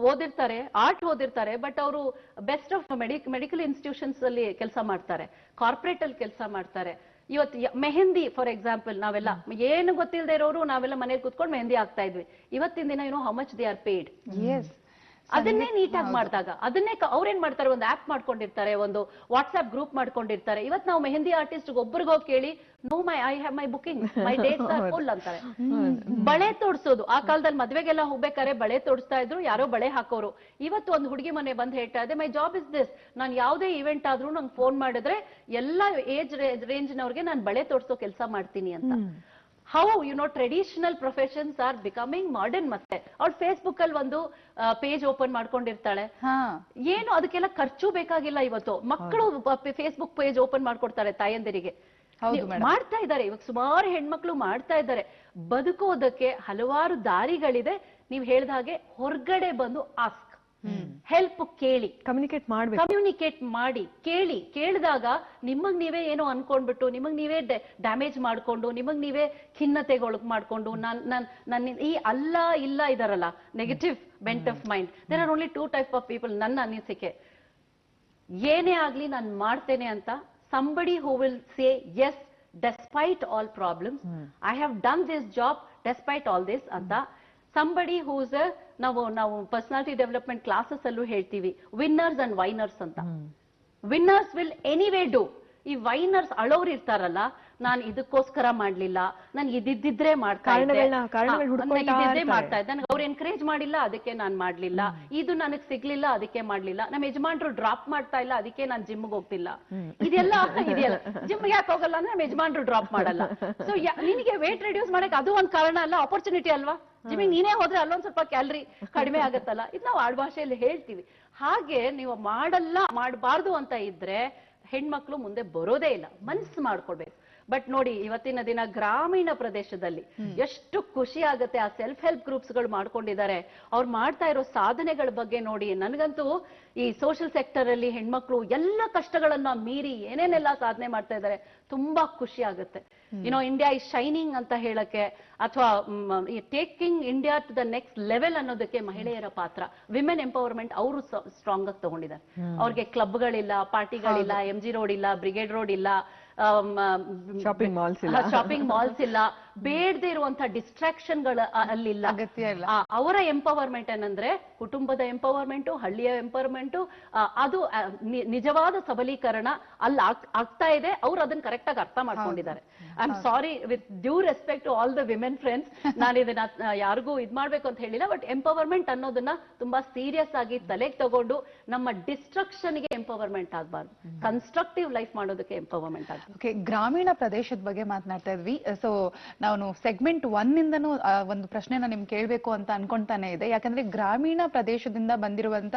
ಓದಿರ್ತಾರೆ, ಆರ್ಟ್ ಓದಿರ್ತಾರೆ, ಬಟ್ ಅವರು ಬೆಸ್ಟ್ ಆಫ್ ಮೆಡಿಕಲ್ ಇನ್ಸ್ಟಿಟ್ಯೂಷನ್ಸ್ ಅಲ್ಲಿ ಕೆಲಸ ಮಾಡ್ತಾರೆ, ಕಾರ್ಪೊರೇಟ್ ಅಲ್ಲಿ ಕೆಲಸ ಮಾಡ್ತಾರೆ. ಇವತ್ತು ಮೆಹಂದಿ ಫಾರ್ ಎಕ್ಸಾಂಪಲ್, ನಾವೆಲ್ಲ ಏನು ಗೊತ್ತಿಲ್ಲದೆ ಇರೋರು ನಾವೆಲ್ಲ ಮನೇಲಿ ಕುತ್ಕೊಂಡು ಮೆಹಂದಿ ಆಗ್ತಾ ಇದ್ವಿ. ಇವತ್ತಿನ ದಿನ how much they are paid. ಅದನ್ನೇ ನೀಟಾಗಿ ಮಾಡಿದಾಗ ಅದನ್ನೇ ಅವ್ರೇನ್ ಮಾಡ್ತಾರೆ, ಒಂದು ಆಪ್ ಮಾಡ್ಕೊಂಡಿರ್ತಾರೆ, ಒಂದು ವಾಟ್ಸ್ಆಪ್ ಗ್ರೂಪ್ ಮಾಡ್ಕೊಂಡಿರ್ತಾರೆ. ಇವತ್ತು ನಾವು ಮೆಹಂದಿ ಆರ್ಟಿಸ್ಟ್ ಒಬ್ಬರಿಗೋಗಿ ಕೇಳಿ, no I have my booking, my dates are full ಅಂತಾರೆ. ಬಳೆ ತೋಡ್ಸೋದು, ಆ ಕಾಲದಲ್ಲಿ ಮದ್ವೆಗೆಲ್ಲ ಹೋಗ್ಬೇಕಾದ್ರೆ ಬಳೆ ತೋಡಿಸ್ತಾ ಇದ್ರು, ಯಾರೋ ಬಳೆ ಹಾಕೋರು. ಇವತ್ತು ಒಂದು ಹುಡುಗಿ ಮನೆ ಬಂದ್ ಹೇಳ್ತಾ ಇದೆ, ಮೈ ಜಾಬ್ ಇಸ್ ದಿಸ್, ನಾನು ಯಾವುದೇ ಇವೆಂಟ್ ಆದ್ರೂ ನಂಗೆ ಫೋನ್ ಮಾಡಿದ್ರೆ ಎಲ್ಲಾ ಏಜ್ ರೇಂಜ್ ನವ್ರಿಗೆ ನಾನು ಬಳೆ ತೋಡ್ಸೋ ಕೆಲಸ ಮಾಡ್ತೀನಿ ಅಂತ. How traditional professions are becoming modern. ಮತ್ತೆ ಅವ್ಳು ಫೇಸ್ಬುಕ್ ಅಲ್ಲಿ ಒಂದು ಪೇಜ್ ಓಪನ್ ಮಾಡ್ಕೊಂಡಿರ್ತಾಳೆ, ಏನು ಅದಕ್ಕೆಲ್ಲ ಖರ್ಚು ಬೇಕಾಗಿಲ್ಲ. ಇವತ್ತು ಮಕ್ಕಳು ಫೇಸ್ಬುಕ್ ಪೇಜ್ ಓಪನ್ ಮಾಡ್ಕೊಡ್ತಾರೆ ತಾಯಂದಿರಿಗೆ, ಮಾಡ್ತಾ ಇದ್ದಾರೆ. ಇವಾಗ ಸುಮಾರು ಹೆಣ್ಮಕ್ಳು ಮಾಡ್ತಾ ಇದ್ದಾರೆ. ಬದುಕೋದಕ್ಕೆ ಹಲವಾರು ದಾರಿಗಳಿದೆ. ನೀವು ಹೇಳ್ದ ಹಾಗೆ ಹೊರಗಡೆ ಬಂದು ಆಸ್ಕ್, ಹೆಲ್ಪ್ ಕೇಳಿ, ಕಮ್ಯುನಿಕೇಟ್ ಮಾಡಿ ಕೇಳಿ. ಕೇಳಿದಾಗ ನಿಮಗ್ ನೀವೇ ಏನೋ ಅನ್ಕೊಂಡ್ಬಿಟ್ಟು, ನಿಮಗ್ ನೀವೇ ಡ್ಯಾಮೇಜ್ ಮಾಡ್ಕೊಂಡು, ನಿಮಗ್ ನೀವೇ ಖಿನ್ನತೆಗೊಳಗ್ ಮಾಡ್ಕೊಂಡು, ನನ್ನ ಈ ಅಲ್ಲ ಇಲ್ಲ ಇದಾರಲ್ಲ, negative bent of mind, there are only 2 type of people. ನನ್ನ ಅನಿಸಿಕೆ, ಏನೇ ಆಗ್ಲಿ ನಾನು ಮಾಡ್ತೇನೆ ಅಂತ, somebody who will say yes despite all problems, I have done this job despite all this ಅಂತ. somebody who's ನಾವು ಪರ್ಸನಾಲಿಟಿ ಡೆವಲಪ್ಮೆಂಟ್ ಕ್ಲಾಸಸ್ ಅಲ್ಲೂ ಹೇಳ್ತೀವಿ, ವಿನ್ನರ್ಸ್ ಅಂಡ್ ವೈನರ್ಸ್ ಅಂತ. Winners will anyway do. ಈ ವೈನರ್ಸ್ ಅಳೋರು ಇರ್ತಾರಲ್ಲ, ನಾನು ಇದಕ್ಕೋಸ್ಕರ ಮಾಡ್ಲಿಲ್ಲ, ನಾನು ಇದ್ದಿದ್ರೆ ಮಾಡ್ತಾ ಇದ್ದೆ, ನನಗೆ ಅವ್ರು ಎನ್ಕರೇಜ್ ಮಾಡಿಲ್ಲ ಅದಕ್ಕೆ ನಾನ್ ಮಾಡ್ಲಿಲ್ಲ, ಇದು ನನಗ್ ಸಿಗ್ಲಿಲ್ಲ ಅದಕ್ಕೆ ಮಾಡ್ಲಿಲ್ಲ, ನಮ್ಮ ಯಜಮಾನ್ರು ಡ್ರಾಪ್ ಮಾಡ್ತಾ ಇಲ್ಲ ಅದಕ್ಕೆ ನಾನ್ ಜಿಮ್ಗೆ ಹೋಗ್ತಿಲ್ಲ, ಇದೆಲ್ಲ ಜಿಮ್ ಯಾಕೆ ಹೋಗಲ್ಲ ಅಂದ್ರೆ ನಮ್ಮ ಯಜಮಾನ್ರು ಡ್ರಾಪ್ ಮಾಡಲ್ಲ. ಸೊ ನಿನಗೆ ವೇಟ್ ರಿಡ್ಯೂಸ್ ಮಾಡಕ್ ಅದು ಒಂದ್ ಕಾರಣ ಅಲ್ಲ, ಆಪರ್ಚುನಿಟಿ ಅಲ್ವಾ? ಜಿಮ್ಮಿಗೆ ನೀನೇ ಹೋದ್ರೆ ಅಲ್ಲೊಂದ್ ಸ್ವಲ್ಪ ಕ್ಯಾಲರಿ ಕಡಿಮೆ ಆಗತ್ತಲ್ಲ, ಇದು ನಾವು ಆಡ್ಭಾಷೆಯಲ್ಲಿ ಹೇಳ್ತೀವಿ. ಹಾಗೆ ನೀವು ಮಾಡಬಾರ್ದು ಅಂತ ಇದ್ರೆ ಹೆಣ್ಮಕ್ಳು ಮುಂದೆ ಬರೋದೇ ಇಲ್ಲ, ಮನ್ಸು ಮಾಡ್ಕೊಡ್ಬೇಕು. ಬಟ್ ನೋಡಿ, ಇವತ್ತಿನ ದಿನ ಗ್ರಾಮೀಣ ಪ್ರದೇಶದಲ್ಲಿ ಎಷ್ಟು ಖುಷಿ ಆಗುತ್ತೆ. ಆ ಸೆಲ್ಫ್ ಹೆಲ್ಪ್ ಗ್ರೂಪ್ಸ್ ಗಳು ಮಾಡ್ಕೊಂಡಿದ್ದಾರೆ, ಅವ್ರು ಮಾಡ್ತಾ ಇರೋ ಸಾಧನೆಗಳ ಬಗ್ಗೆ ನೋಡಿ. ನನಗಂತೂ ಈ ಸೋಷಿಯಲ್ ಸೆಕ್ಟರ್ ಅಲ್ಲಿ ಹೆಣ್ಮಕ್ಳು ಎಲ್ಲ ಕಷ್ಟಗಳನ್ನ ಮೀರಿ ಏನೇನೆಲ್ಲ ಸಾಧನೆ ಮಾಡ್ತಾ ಇದ್ದಾರೆ, ತುಂಬಾ ಖುಷಿ ಆಗುತ್ತೆ. ಇಂಡಿಯಾ ಇಸ್ ಶೈನಿಂಗ್ ಅಂತ ಹೇಳಕ್ಕೆ, ಅಥವಾ taking India to the next level ಅನ್ನೋದಕ್ಕೆ ಮಹಿಳೆಯರ ಪಾತ್ರ, ವಿಮೆನ್ ಎಂಪವರ್ಮೆಂಟ್ ಅವರು ಸ್ಟ್ರಾಂಗ್ ಆಗಿ ತಗೊಂಡಿದ್ದಾರೆ. ಅವ್ರಿಗೆ ಕ್ಲಬ್ಗಳಿಲ್ಲ, ಪಾರ್ಟಿಗಳಿಲ್ಲ, MG ರೋಡ್ ಇಲ್ಲ, ಬ್ರಿಗೇಡ್ ರೋಡ್ ಇಲ್ಲ, ಶಾಪಿಂಗ್ ಮಾಲ್ಸ್ ಇಲ್ಲ, ಬೇಡದೆ ಇರುವಂತಹ ಡಿಸ್ಟ್ರಾಕ್ಷನ್ಗಳು ಅಲ್ಲಿಲ್ಲ. ಅಗತ್ಯ ಇಲ್ಲ. ಅವರ ಎಂಪವರ್ಮೆಂಟ್ ಏನಂದ್ರೆ ಕುಟುಂಬದ ಎಂಪವರ್ಮೆಂಟ್, ಹಳ್ಳಿಯ ಎಂಪವರ್ಮೆಂಟ್, ಅದು ನಿಜವಾದ ಸಬಲೀಕರಣ ಅಲ್ಲಿ ಆಗ್ತಾ ಇದೆ. ಅವ್ರು ಅದನ್ನ ಕರೆಕ್ಟ್ ಆಗಿ ಅರ್ಥ ಮಾಡ್ಕೊಂಡಿದ್ದಾರೆ. I am sorry, with due respect to all the women friends, ನಾನು ಇದನ್ನ ಯಾರಿಗೂ ಇದ್ ಮಾಡ್ಬೇಕು ಅಂತ ಹೇಳಿಲ್ಲ. ಬಟ್ ಎಂಪವರ್ಮೆಂಟ್ ಅನ್ನೋದನ್ನ ತುಂಬಾ ಸೀರಿಯಸ್ ಆಗಿ ತಲೆಗೆ ತಗೊಂಡು ನಮ್ಮ ಡಿಸ್ಟ್ರಕ್ಷನ್ ಗೆ ಎಂಪವರ್ಮೆಂಟ್ ಆಗಬಾರ್ದು, ಕನ್ಸ್ಟ್ರಕ್ಟಿವ್ ಲೈಫ್ ಮಾಡೋದಕ್ಕೆ ಎಂಪವರ್ಮೆಂಟ್ ಆಗಬೇಕು. ಓಕೆ, ಗ್ರಾಮೀಣ ಪ್ರದೇಶದ ಬಗ್ಗೆ ಮಾತನಾಡ್ತಾ ಇದ್ವಿ. ಸೊ ನಾನು ಸೆಗ್ಮೆಂಟ್ 1 ಇಂದನೂ ಒಂದು ಪ್ರಶ್ನೆನ ನಿಮ್ಗೆ ಕೇಳಬೇಕು ಅಂತ ಅನ್ಕೊಂತಾನೆ ಇದೆ. ಯಾಕಂದ್ರೆ ಗ್ರಾಮೀಣ ಪ್ರದೇಶದಿಂದ ಬಂದಿರುವಂತ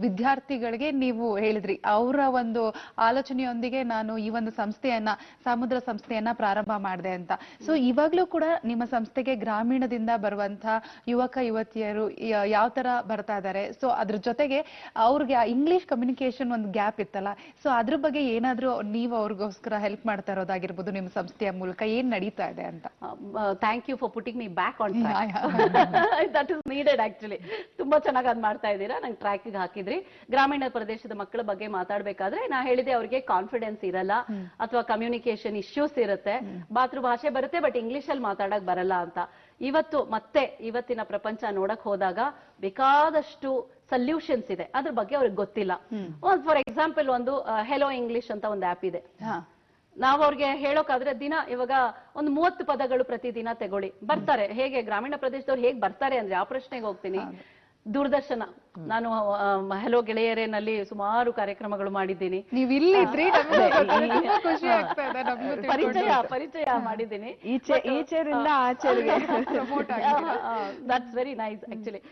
ವಿದ್ಯಾರ್ಥಿಗಳಿಗೆ ನೀವು ಹೇಳಿದ್ರಿ ಅವರ ಒಂದು ಆಲೋಚನೆಯೊಂದಿಗೆ ನಾನು ಈ ಒಂದು ಸಂಸ್ಥೆಯನ್ನ, ಸಮುದ್ರ ಸಂಸ್ಥೆಯನ್ನ ಪ್ರಾರಂಭ ಮಾಡಿದೆ ಅಂತ. ಸೊ ಇವಾಗ್ಲೂ ಕೂಡ ನಿಮ್ಮ ಸಂಸ್ಥೆಗೆ ಗ್ರಾಮೀಣದಿಂದ ಬರುವಂತ ಯುವಕ ಯುವತಿಯರು ಯಾವ ತರ ಬರ್ತಾ ಇದ್ದಾರೆ, ಸೊ ಅದ್ರ ಜೊತೆಗೆ ಅವ್ರಿಗೆ ಇಂಗ್ಲಿಷ್ ಕಮ್ಯುನಿಕೇಶನ್ ಒಂದು ಗ್ಯಾಪ್ ಇತ್ತಲ್ಲ, ಸೊ ಅದ್ರ ಬಗ್ಗೆ ಏನಾದ್ರೂ ನೀವು ಅವ್ರಿಗೋಸ್ಕರ ಹೆಲ್ಪ್ ಮಾಡ್ತಾ ಇರೋದಾಗಿರ್ಬೋದು ನಿಮ್ಮ ಸಂಸ್ಥೆಯ ಮೂಲಕ, ಏನ್ ನಡೀತಾ ಇದೆ ಅಂತ? Thank you for putting me back on track. That is needed actually. ತುಂಬಾ ಚೆನ್ನಾಗಿ ಅದ್ ಮಾಡ್ತಾ ಇದ್ದೀರಾ, ನಂಗೆ ಟ್ರ್ಯಾಕ್ ಹಾಕಿದ್ರಿ. ಗ್ರಾಮೀಣ ಪ್ರದೇಶದ ಮಕ್ಕಳ ಬಗ್ಗೆ ಮಾತಾಡ್ಬೇಕಾದ್ರೆ ನಾ ಹೇಳಿದೆ ಅವ್ರಿಗೆ ಕಾನ್ಫಿಡೆನ್ಸ್ ಇರಲ್ಲ ಅಥವಾ ಕಮ್ಯುನಿಕೇಶನ್ ಇಶ್ಯೂಸ್ ಇರುತ್ತೆ, ಮಾತೃಭಾಷೆ ಬರುತ್ತೆ ಬಟ್ ಇಂಗ್ಲಿಷ್ ಅಲ್ಲಿ ಮಾತಾಡಕ್ ಬರಲ್ಲ ಅಂತ. ಇವತ್ತಿನ ಪ್ರಪಂಚ ನೋಡಕ್ ಹೋದಾಗ ಬೇಕಾದಷ್ಟು ಸೊಲ್ಯೂಷನ್ಸ್ ಇದೆ, ಅದ್ರ ಬಗ್ಗೆ ಅವ್ರಿಗೆ ಗೊತ್ತಿಲ್ಲ. ಫಾರ್ ಎಕ್ಸಾಂಪಲ್ ಒಂದು ಹೆಲೋ ಇಂಗ್ಲಿಷ್ ಅಂತ ಒಂದು ಆಪ್ ಇದೆ. ನಾವು ಅವ್ರಿಗೆ ಹೇಳೋಕಾದ್ರೆ ದಿನ ಇವಾಗ ಒಂದು 30 ಪದಗಳು ಪ್ರತಿದಿನ ತಗೊಳ್ಳಿ, ಬರ್ತಾರೆ. ಹೇಗೆ ಗ್ರಾಮೀಣ ಪ್ರದೇಶದವ್ರು ಹೇಗೆ ಬರ್ತಾರೆ ಅಂದ್ರೆ, ಆ ಪ್ರಶ್ನೆಗೆ ಹೋಗ್ತೀನಿ. ದೂರದರ್ಶನ, ನಾನು ಹೆಲೋ ಗೆಳೆಯರೇನಲ್ಲಿ ಸುಮಾರು ಕಾರ್ಯಕ್ರಮಗಳು ಮಾಡಿದ್ದೀನಿ. ನೀವು ಇಲ್ಲಿದ್ರಿ, ಖುಷಿ ಆಗ್ತಾ ಇದೆ. ಪರಿಚಯ ಮಾಡಿದ್ದೀನಿ. ಈಚೆರಿಂದ ಆಚೆಗೆ that's very nice actually.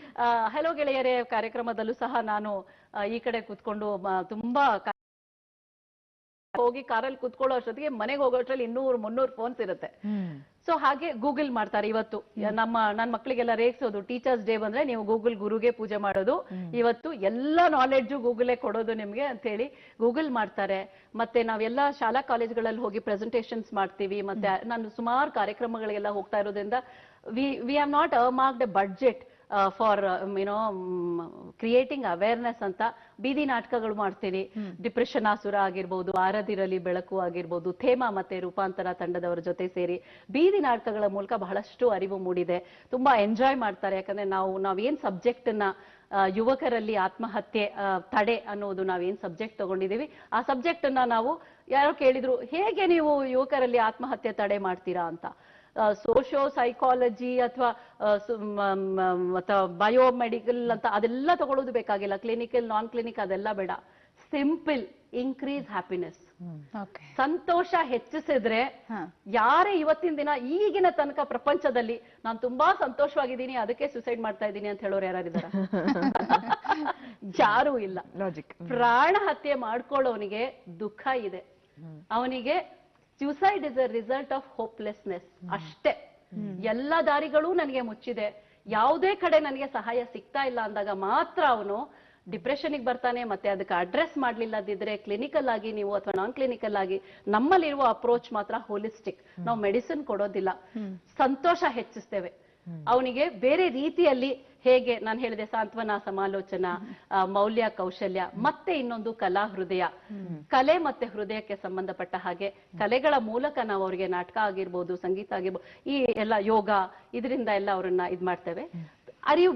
Hello ಗೆಳೆಯರೇ ಕಾರ್ಯಕ್ರಮದಲ್ಲೂ ಸಹ ನಾನು ಈ ಕಡೆ ಕೂತ್ಕೊಂಡು ತುಂಬಾ ಹೋಗಿ ಕಾರಲ್ಲಿ ಕೂತ್ಕೊಳ್ಳೋ ಅಷ್ಟೊತ್ತಿಗೆ ಮನೆಗೆ ಹೋಗೋಷ್ಟ್ರಲ್ಲಿ 200-300 ಫೋನ್ಸ್ ಇರುತ್ತೆ. ಸೊ ಹಾಗೆ ಗೂಗಲ್ ಮಾಡ್ತಾರೆ. ಇವತ್ತು ನನ್ನ ಮಕ್ಕಳಿಗೆಲ್ಲ ರೇಗ್ಸೋದು, ಟೀಚರ್ಸ್ ಡೇ ಬಂದ್ರೆ ನೀವು ಗೂಗಲ್ ಗುರುಗೆ ಪೂಜೆ ಮಾಡೋದು, ಇವತ್ತು ಎಲ್ಲ ನಾಲೆಡ್ಜು ಗೂಗಲೇ ಕೊಡೋದು ನಿಮ್ಗೆ ಅಂತ ಹೇಳಿ ಗೂಗಲ್ ಮಾಡ್ತಾರೆ. ಮತ್ತೆ ನಾವೆಲ್ಲ ಶಾಲಾ ಕಾಲೇಜ್ಗಳಲ್ಲಿ ಹೋಗಿ ಪ್ರೆಸೆಂಟೇಷನ್ಸ್ ಮಾಡ್ತೀವಿ. ಮತ್ತೆ ನಾನು ಸುಮಾರು ಕಾರ್ಯಕ್ರಮಗಳಿಗೆಲ್ಲ ಹೋಗ್ತಾ ಇರೋದ್ರಿಂದ we have not marked A budget for creating awareness ಅಂತ ಬೀದಿ ನಾಟಕಗಳು ಮಾಡ್ತೀನಿ. ಡಿಪ್ರೆಷನ್ ಆಸುರ ಆಗಿರ್ಬೋದು, ಆರದಿರಲಿ ಬೆಳಕು ಆಗಿರ್ಬೋದು, ಥೇಮಾ ಮತ್ತೆ ರೂಪಾಂತರ ತಂಡದವರ ಜೊತೆ ಸೇರಿ ಬೀದಿ ನಾಟಕಗಳ ಮೂಲಕ ಬಹಳಷ್ಟು ಅರಿವು ಮೂಡಿದೆ. ತುಂಬಾ ಎಂಜಾಯ್ ಮಾಡ್ತಾರೆ. ಯಾಕಂದ್ರೆ ನಾವೇನ್ ಸಬ್ಜೆಕ್ಟ್ ನ ಯುವಕರಲ್ಲಿ ಆತ್ಮಹತ್ಯೆ ತಡೆ ಅನ್ನೋದು ನಾವೇನ್ ಸಬ್ಜೆಕ್ಟ್ ತಗೊಂಡಿದೀವಿ, ಆ ಸಬ್ಜೆಕ್ಟ್ ಅನ್ನ ನಾವು ಯಾರೋ ಕೇಳಿದ್ರು, ಹೇಗೆ ನೀವು ಯುವಕರಲ್ಲಿ ಆತ್ಮಹತ್ಯೆ ತಡೆ ಮಾಡ್ತೀರಾ ಅಂತ. ಸೋಶಿಯೋ ಸೈಕಾಲಜಿ ಅಥವಾ ಬಯೋಮೆಡಿಕಲ್ ಅಂತ ಅದೆಲ್ಲ ತಗೊಳ್ಳೋದು ಬೇಕಾಗಿಲ್ಲ. ಕ್ಲಿನಿಕಲ್, ನಾನ್ ಕ್ಲಿನಿಕ್ ಅದೆಲ್ಲ ಬೇಡ. ಸಿಂಪಲ್, ಇನ್ಕ್ರೀಸ್ ಹ್ಯಾಪಿನೆಸ್, ಸಂತೋಷ ಹೆಚ್ಚಿಸಿದ್ರೆ ಯಾರೇ ಇವತ್ತಿನ ದಿನ ಈಗಿನ ತನಕ ಪ್ರಪಂಚದಲ್ಲಿ ನಾನು ತುಂಬಾ ಸಂತೋಷವಾಗಿದ್ದೀನಿ ಅದಕ್ಕೆ ಸುಸೈಡ್ ಮಾಡ್ತಾ ಇದ್ದೀನಿ ಅಂತ ಹೇಳೋರು ಯಾರಿದ್ದಾರೆ? ಯಾರೂ ಇಲ್ಲ. ಪ್ರಾಣ ಹತ್ಯೆ ಮಾಡ್ಕೊಳ್ಳೋನಿಗೆ ದುಃಖ ಇದೆ, ಅವನಿಗೆ suicide is a result of hopelessness ಅಷ್ಟೇ. ಎಲ್ಲ ದಾರಿಗಳು ನನಗೆ ಮುಚ್ಚಿದೆ, ಯಾವುದೇ ಕಡೆ ನನಗೆ ಸಹಾಯ ಸಿಗ್ತಾ ಇಲ್ಲ ಅಂದಾಗ ಮಾತ್ರ ಅವನು ಡಿಪ್ರೆಷನ್ಗೆ ಬರ್ತಾನೆ. ಮತ್ತೆ ಅದಕ್ಕೆ ಅಡ್ರೆಸ್ ಮಾಡ್ಲಿಲ್ಲದಿದ್ರೆ ಕ್ಲಿನಿಕಲ್ ಆಗಿ ನೀವು ಅಥವಾ ನಾನ್ ಕ್ಲಿನಿಕಲ್ ಆಗಿ ನಮ್ಮಲ್ಲಿರುವ ಅಪ್ರೋಚ್ ಮಾತ್ರ ಹೋಲಿಸ್ಟಿಕ್. ನಾವು ಮೆಡಿಸಿನ್ ಕೊಡೋದಿಲ್ಲ, ಸಂತೋಷ ಹೆಚ್ಚಿಸ್ತೇವೆ ಅವನಿಗೆ ಬೇರೆ ರೀತಿಯಲ್ಲಿ. ಹೇಗೆ ನಾನು ಹೇಳಿದೆ, ಸಾಂತ್ವನ, ಸಮಾಲೋಚನಾ, ಮೌಲ್ಯ, ಕೌಶಲ್ಯ, ಮತ್ತೆ ಇನ್ನೊಂದು ಕಲಾ ಹೃದಯ. ಕಲೆ ಮತ್ತೆ ಹೃದಯಕ್ಕೆ ಸಂಬಂಧಪಟ್ಟ ಹಾಗೆ ಕಲೆಗಳ ಮೂಲಕ ನಾವು ಅವ್ರಿಗೆ ನಾಟಕ ಆಗಿರ್ಬೋದು, ಸಂಗೀತ ಆಗಿರ್ಬೋದು, ಈ ಎಲ್ಲ ಯೋಗ, ಇದರಿಂದ ಎಲ್ಲ ಅವ್ರನ್ನ ಇದ್ ಮಾಡ್ತೇವೆ. ಅರಿವು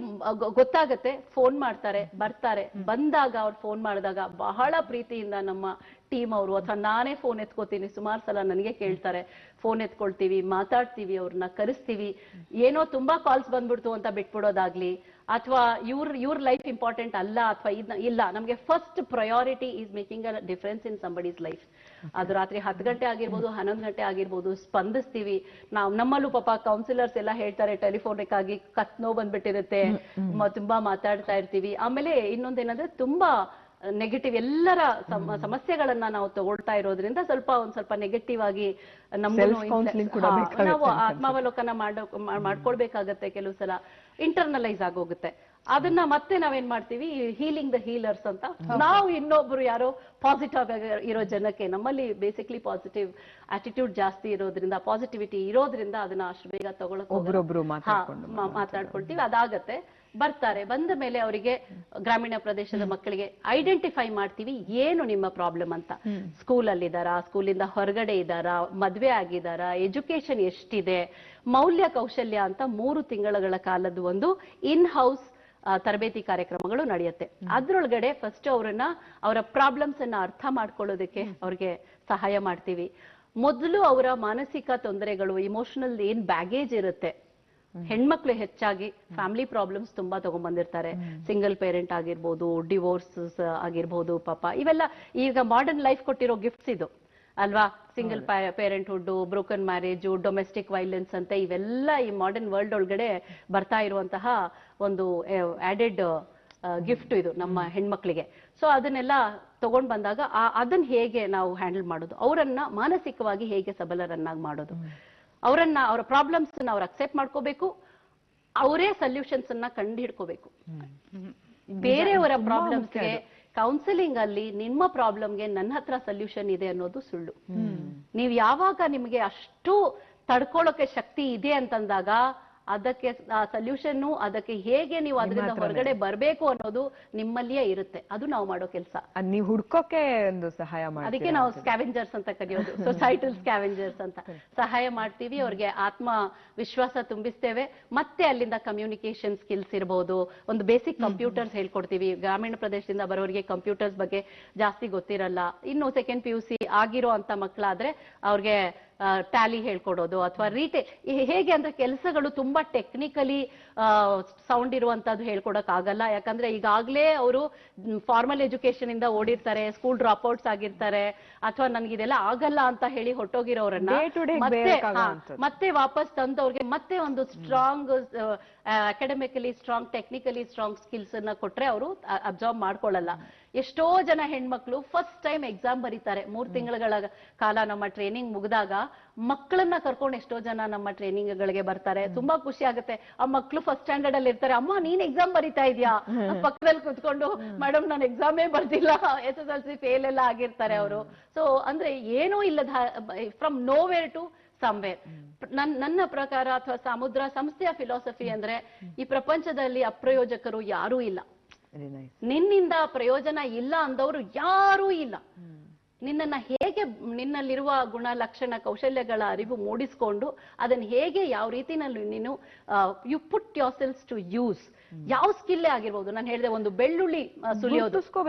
ಗೊತ್ತಾಗತ್ತೆ. ಫೋನ್ ಮಾಡ್ತಾರೆ, ಬರ್ತಾರೆ. ಬಂದಾಗ ಅವ್ರು ಫೋನ್ ಮಾಡಿದಾಗ ಬಹಳ ಪ್ರೀತಿಯಿಂದ ನಮ್ಮ ಟೀಮ್ ಅವರು ಅಥವಾ ನಾನೇ ಫೋನ್ ಎತ್ಕೋತೀನಿ. ಸುಮಾರು ಸಲ ನನಗೆ ಕೇಳ್ತಾರೆ, ಫೋನ್ ಎತ್ಕೊಳ್ತೀವಿ, ಮಾತಾಡ್ತೀವಿ, ಅವ್ರನ್ನ ಕರೆಸ್ತೀವಿ. ಏನೋ ತುಂಬಾ ಕಾಲ್ಸ್ ಬಂದ್ಬಿಡ್ತು ಅಂತ ಬಿಟ್ಬಿಡೋದಾಗ್ಲಿ, ಅಥವಾ ಇವ್ರ ಲೈಫ್ ಇಂಪಾರ್ಟೆಂಟ್ ಅಲ್ಲ ಅಥವಾ ಇಲ್ಲ, ನಮ್ಗೆ first priority is making a difference in somebody's life. ಅದು ರಾತ್ರಿ 10 ಗಂಟೆ ಆಗಿರ್ಬೋದು, 11 ಗಂಟೆ ಆಗಿರ್ಬೋದು, ಸ್ಪಂದಿಸ್ತೀವಿ. ನಮ್ಮಲ್ಲೂ ಪಾಪ ಕೌನ್ಸಿಲರ್ಸ್ ಎಲ್ಲ ಹೇಳ್ತಾರೆ, ಟೆಲಿಫೋನಿಕ್ ಆಗಿ ನೋವು ಬಂದ್ಬಿಟ್ಟಿರುತ್ತೆ, ತುಂಬಾ ಮಾತಾಡ್ತಾ ಇರ್ತೀವಿ. ಆಮೇಲೆ ಇನ್ನೊಂದೇನಂದ್ರೆ ತುಂಬಾ ನೆಗೆಟಿವ್ ಎಲ್ಲರ ಸಮಸ್ಯೆಗಳನ್ನ ನಾವು ತಗೊಳ್ತಾ ಇರೋದ್ರಿಂದ ಒಂದ್ ಸ್ವಲ್ಪ ನೆಗೆಟಿವ್ ಆಗಿ ನಾವು ಆತ್ಮಾವಲೋಕನ ಮಾಡ್ಕೊಳ್ಬೇಕಾಗತ್ತೆ. ಕೆಲವು ಸಲ ಇಂಟರ್ನಲೈಸ್ ಆಗೋಗುತ್ತೆ. ಅದನ್ನ ಮತ್ತೆ ನಾವೇನ್ ಮಾಡ್ತೀವಿ, ಹೀಲಿಂಗ್ ದ ಹೀಲರ್ಸ್ ಅಂತ ನಾವು ಇನ್ನೊಬ್ರು ಯಾರೋ ಪಾಸಿಟಿವ್ ಇರೋ ಜನಕ್ಕೆ, ನಮ್ಮಲ್ಲಿ ಬೇಸಿಕ್ಲಿ ಪಾಸಿಟಿವ್ ಆಟಿಟ್ಯೂಡ್ ಜಾಸ್ತಿ ಇರೋದ್ರಿಂದ, ಪಾಸಿಟಿವಿಟಿ ಇರೋದ್ರಿಂದ ಅದನ್ನ ಅಷ್ಟು ಬೇಗ ತಗೊಳಕ್ ಮಾತಾಡ್ಕೊಳ್ತೀವಿ. ಅದಾಗತ್ತೆ. ಬರ್ತಾರೆ. ಬಂದ ಮೇಲೆ ಅವರಿಗೆ ಗ್ರಾಮೀಣ ಪ್ರದೇಶದ ಮಕ್ಕಳಿಗೆ ಐಡೆಂಟಿಫೈ ಮಾಡ್ತೀವಿ ಏನು ನಿಮ್ಮ ಪ್ರಾಬ್ಲಮ್ ಅಂತ. ಸ್ಕೂಲಲ್ಲಿದ್ದಾರಾ, ಸ್ಕೂಲಿಂದ ಹೊರಗಡೆ ಇದ್ದಾರಾ, ಮದ್ವೆ ಆಗಿದ್ದಾರಾ, ಎಜುಕೇಶನ್ ಎಷ್ಟಿದೆ, ಮೌಲ್ಯ ಕೌಶಲ್ಯ ಅಂತ 3 ತಿಂಗಳ ಕಾಲದ ಒಂದು ಇನ್ ಹೌಸ್ ತರಬೇತಿ ಕಾರ್ಯಕ್ರಮಗಳು ನಡೆಯುತ್ತೆ. ಅದ್ರೊಳಗಡೆ ಫಸ್ಟ್ ಅವರ ಪ್ರಾಬ್ಲಮ್ಸ್ ಅನ್ನ ಅರ್ಥ ಮಾಡ್ಕೊಳ್ಳೋದಕ್ಕೆ ಅವ್ರಿಗೆ ಸಹಾಯ ಮಾಡ್ತೀವಿ. ಮೊದಲು ಅವರ ಮಾನಸಿಕ ತೊಂದರೆಗಳು, ಇಮೋಷನಲ್ ಏನ್ ಬ್ಯಾಗೇಜ್ ಇರುತ್ತೆ, ಹೆಣ್ಮಕ್ಳು ಹೆಚ್ಚಾಗಿ ಫ್ಯಾಮಿಲಿ ಪ್ರಾಬ್ಲಮ್ಸ್ ತುಂಬಾ ತಗೊಂಡ್ಬಂದಿರ್ತಾರೆ. ಸಿಂಗಲ್ ಪೇರೆಂಟ್ ಆಗಿರ್ಬೋದು, ಡಿವೋರ್ಸಸ್ ಆಗಿರ್ಬೋದು, ಪಾಪ ಇವೆಲ್ಲ ಈಗ ಮಾಡರ್ನ್ ಲೈಫ್ ಕೊಟ್ಟಿರೋ ಗಿಫ್ಟ್ಸ್ ಇದು ಅಲ್ವಾ. Single parenthood, broken marriage, domestic violence ಅಂತ ಇವೆಲ್ಲ ಈ ಮಾಡರ್ನ್ ವರ್ಲ್ಡ್ ಒಳಗಡೆ ಬರ್ತಾ ಇರುವಂತಹ ಒಂದು ಆಡೆಡ್ ಗಿಫ್ಟ್ ಇದು ನಮ್ಮ ಹೆಣ್ಮಕ್ಳಿಗೆ. ಸೊ ಅದನ್ನೆಲ್ಲ ತಗೊಂಡ್ ಬಂದಾಗ ಅದನ್ನ ಹೇಗೆ ನಾವು ಹ್ಯಾಂಡಲ್ ಮಾಡೋದು, ಅವರನ್ನ ಮಾನಸಿಕವಾಗಿ ಹೇಗೆ ಸಬಲರನ್ನಾಗಿ ಮಾಡೋದು, ಅವರ ಪ್ರಾಬ್ಲಮ್ಸ್ ಅವ್ರು ಅಕ್ಸೆಪ್ಟ್ ಮಾಡ್ಕೋಬೇಕು, ಅವರೇ ಸೊಲ್ಯೂಷನ್ಸ್ ಅನ್ನ ಕಂಡು ಹಿಡ್ಕೋಬೇಕು. ಬೇರೆಯವರ ಪ್ರಾಬ್ಲಮ್ಸ್ಗೆ ಕೌನ್ಸಿಲಿಂಗ್ ಅಲ್ಲಿ ನಿಮ್ಮ ಪ್ರಾಬ್ಲಮ್ಗೆ ನನ್ನ ಹತ್ರ ಸೊಲ್ಯೂಷನ್ ಇದೆ ಅನ್ನೋದು ಸುಳ್ಳು. ನೀವು ಯಾವಾಗ ನಿಮಗೆ ಅಷ್ಟು ತಡ್ಕೊಳ್ಳೋಕೆ ಶಕ್ತಿ ಇದೆ ಅಂತಂದಾಗ ಅದಕ್ಕೆ ಸೊಲ್ಯೂಷನ್, ಅದಕ್ಕೆ ಹೇಗೆ ನೀವು ಅದರಿಂದ ಹೊರಗಡೆ ಬರಬೇಕು ಅನ್ನೋದು ನಿಮ್ಮಲ್ಲಿಯೇ ಇರುತ್ತೆ. ಅದು ನಾವು ಮಾಡೋ ಕೆಲಸ. ನೀವು ಹುಡ್ಕೋಕೆ ಒಂದು ಸಹಾಯ ಮಾಡಿ, ಅದಕ್ಕೆ ನಾವು ಸ್ಕ್ಯಾವೆಂಜರ್ಸ್ ಅಂತ ಕರೆಯೋದು, ಸೊಸೈಟಲ್ ಸ್ಕ್ಯಾವೆಂಜರ್ಸ್ ಅಂತ ಸಹಾಯ ಮಾಡ್ತೀವಿ. ಅವ್ರಿಗೆ ಆತ್ಮ ವಿಶ್ವಾಸ ತುಂಬಿಸ್ತೇವೆ. ಮತ್ತೆ ಅಲ್ಲಿಂದ ಕಮ್ಯುನಿಕೇಶನ್ ಸ್ಕಿಲ್ಸ್ ಇರಬಹುದು, ಒಂದು ಬೇಸಿಕ್ ಕಂಪ್ಯೂಟರ್ಸ್ ಹೇಳ್ಕೊಡ್ತೀವಿ. ಗ್ರಾಮೀಣ ಪ್ರದೇಶದಿಂದ ಬರೋರಿಗೆ ಕಂಪ್ಯೂಟರ್ಸ್ ಬಗ್ಗೆ ಜಾಸ್ತಿ ಗೊತ್ತಿರಲ್ಲ. ಇನ್ನು ಸೆಕೆಂಡ್ PUC ಆಗಿರೋ ಅಂತ ಮಕ್ಕಳಾದ್ರೆ ಅವ್ರಿಗೆ ಟ್ಯಾಲಿ ಹೇಳ್ಕೊಡೋದು, ಅಥವಾ ಹೇಗೆ ಅಂದ್ರೆ ಕೆಲಸಗಳು ತುಂಬಾ ಟೆಕ್ನಿಕಲಿ ಸೌಂಡ್ ಇರುವಂತದ್ದು ಹೇಳ್ಕೊಡಕ್ ಆಗಲ್ಲ. ಯಾಕಂದ್ರೆ ಈಗಾಗ್ಲೇ ಅವರು ಫಾರ್ಮಲ್ ಎಜುಕೇಶನ್ ಇಂದ ಓಡಿರ್ತಾರೆ, ಸ್ಕೂಲ್ ಡ್ರಾಪ್ ಔಟ್ಸ್ ಆಗಿರ್ತಾರೆ, ಅಥವಾ ನನ್ಗೆ ಇದೆಲ್ಲ ಆಗಲ್ಲ ಅಂತ ಹೇಳಿ ಹೊಟ್ಟೋಗಿರೋರನ್ನ ಮತ್ತೆ ವಾಪಸ್ ತಂದು ಅವ್ರಿಗೆ ಮತ್ತೆ ಒಂದು strong academically strong, technically strong skills ಅನ್ನ ಕೊಟ್ರೆ ಅವರು ಅಬ್ಸರ್ವ್ ಮಾಡ್ಕೊಳ್ಳಲ್ಲ. ಎಷ್ಟೋ ಜನ ಹೆಣ್ಮಕ್ಳು ಫಸ್ಟ್ ಟೈಮ್ ಎಕ್ಸಾಮ್ ಬರೀತಾರೆ. 3 ತಿಂಗಳ ಕಾಲ ನಮ್ಮ ಟ್ರೈನಿಂಗ್ ಮುಗಿದಾಗ ಮಕ್ಕಳನ್ನ ಕರ್ಕೊಂಡು ಎಷ್ಟೋ ಜನ ನಮ್ಮ ಟ್ರೈನಿಂಗ್ ಗಳಿಗೆ ಬರ್ತಾರೆ. ತುಂಬಾ ಖುಷಿ ಆಗುತ್ತೆ. ಆ ಮಕ್ಕಳು ಫಸ್ಟ್ ಸ್ಟ್ಯಾಂಡರ್ಡ್ ಅಲ್ಲಿ ಇರ್ತಾರೆ, ಅಮ್ಮ ನೀನ್ ಎಕ್ಸಾಮ್ ಬರೀತಾ ಇದೀಯಾ, ಪಕ್ಕದಲ್ಲಿ ಕುತ್ಕೊಂಡು ಮೇಡಮ್ ನಾನು ಎಕ್ಸಾಮೇ ಬರ್ದಿಲ್ಲ, SSLC ಫೇಲ್ ಎಲ್ಲ ಆಗಿರ್ತಾರೆ ಅವರು. ಸೊ ಅಂದ್ರೆ ಏನೂ ಇಲ್ಲದ ಫ್ರಮ್ ನೋವೇರ್ ಟು ಸಮ್ವೇರ್. ನನ್ನ ಪ್ರಕಾರ ಅಥವಾ ಸಮುದ್ರ ಸಂಸ್ಥೆಯ ಫಿಲಾಸಫಿ ಅಂದ್ರೆ ಈ ಪ್ರಪಂಚದಲ್ಲಿ ಅಪ್ರಯೋಜಕರು ಯಾರೂ ಇಲ್ಲ. ನಿನ್ನಿಂದ ಪ್ರಯೋಜನ ಇಲ್ಲ ಅಂದವರು ಯಾರೂ ಇಲ್ಲ. ನಿನ್ನನ್ನ ಹೇಗೆ ನಿನ್ನಲ್ಲಿರುವ ಗುಣ ಲಕ್ಷಣ ಕೌಶಲ್ಯಗಳ ಅರಿವು ಮೂಡಿಸ್ಕೊಂಡು ಅದನ್ನ ಹೇಗೆ ಯಾವ ರೀತಿನಲ್ಲಿ ನೀನು you put yourself to use, ಯಾವ ಸ್ಕಿಲ್ಲೇ ಆಗಿರ್ಬೋದು. ನಾನು ಹೇಳಿದೆ ಒಂದು ಬೆಳ್ಳುಳ್ಳಿ ಸುಲಿಯೋದು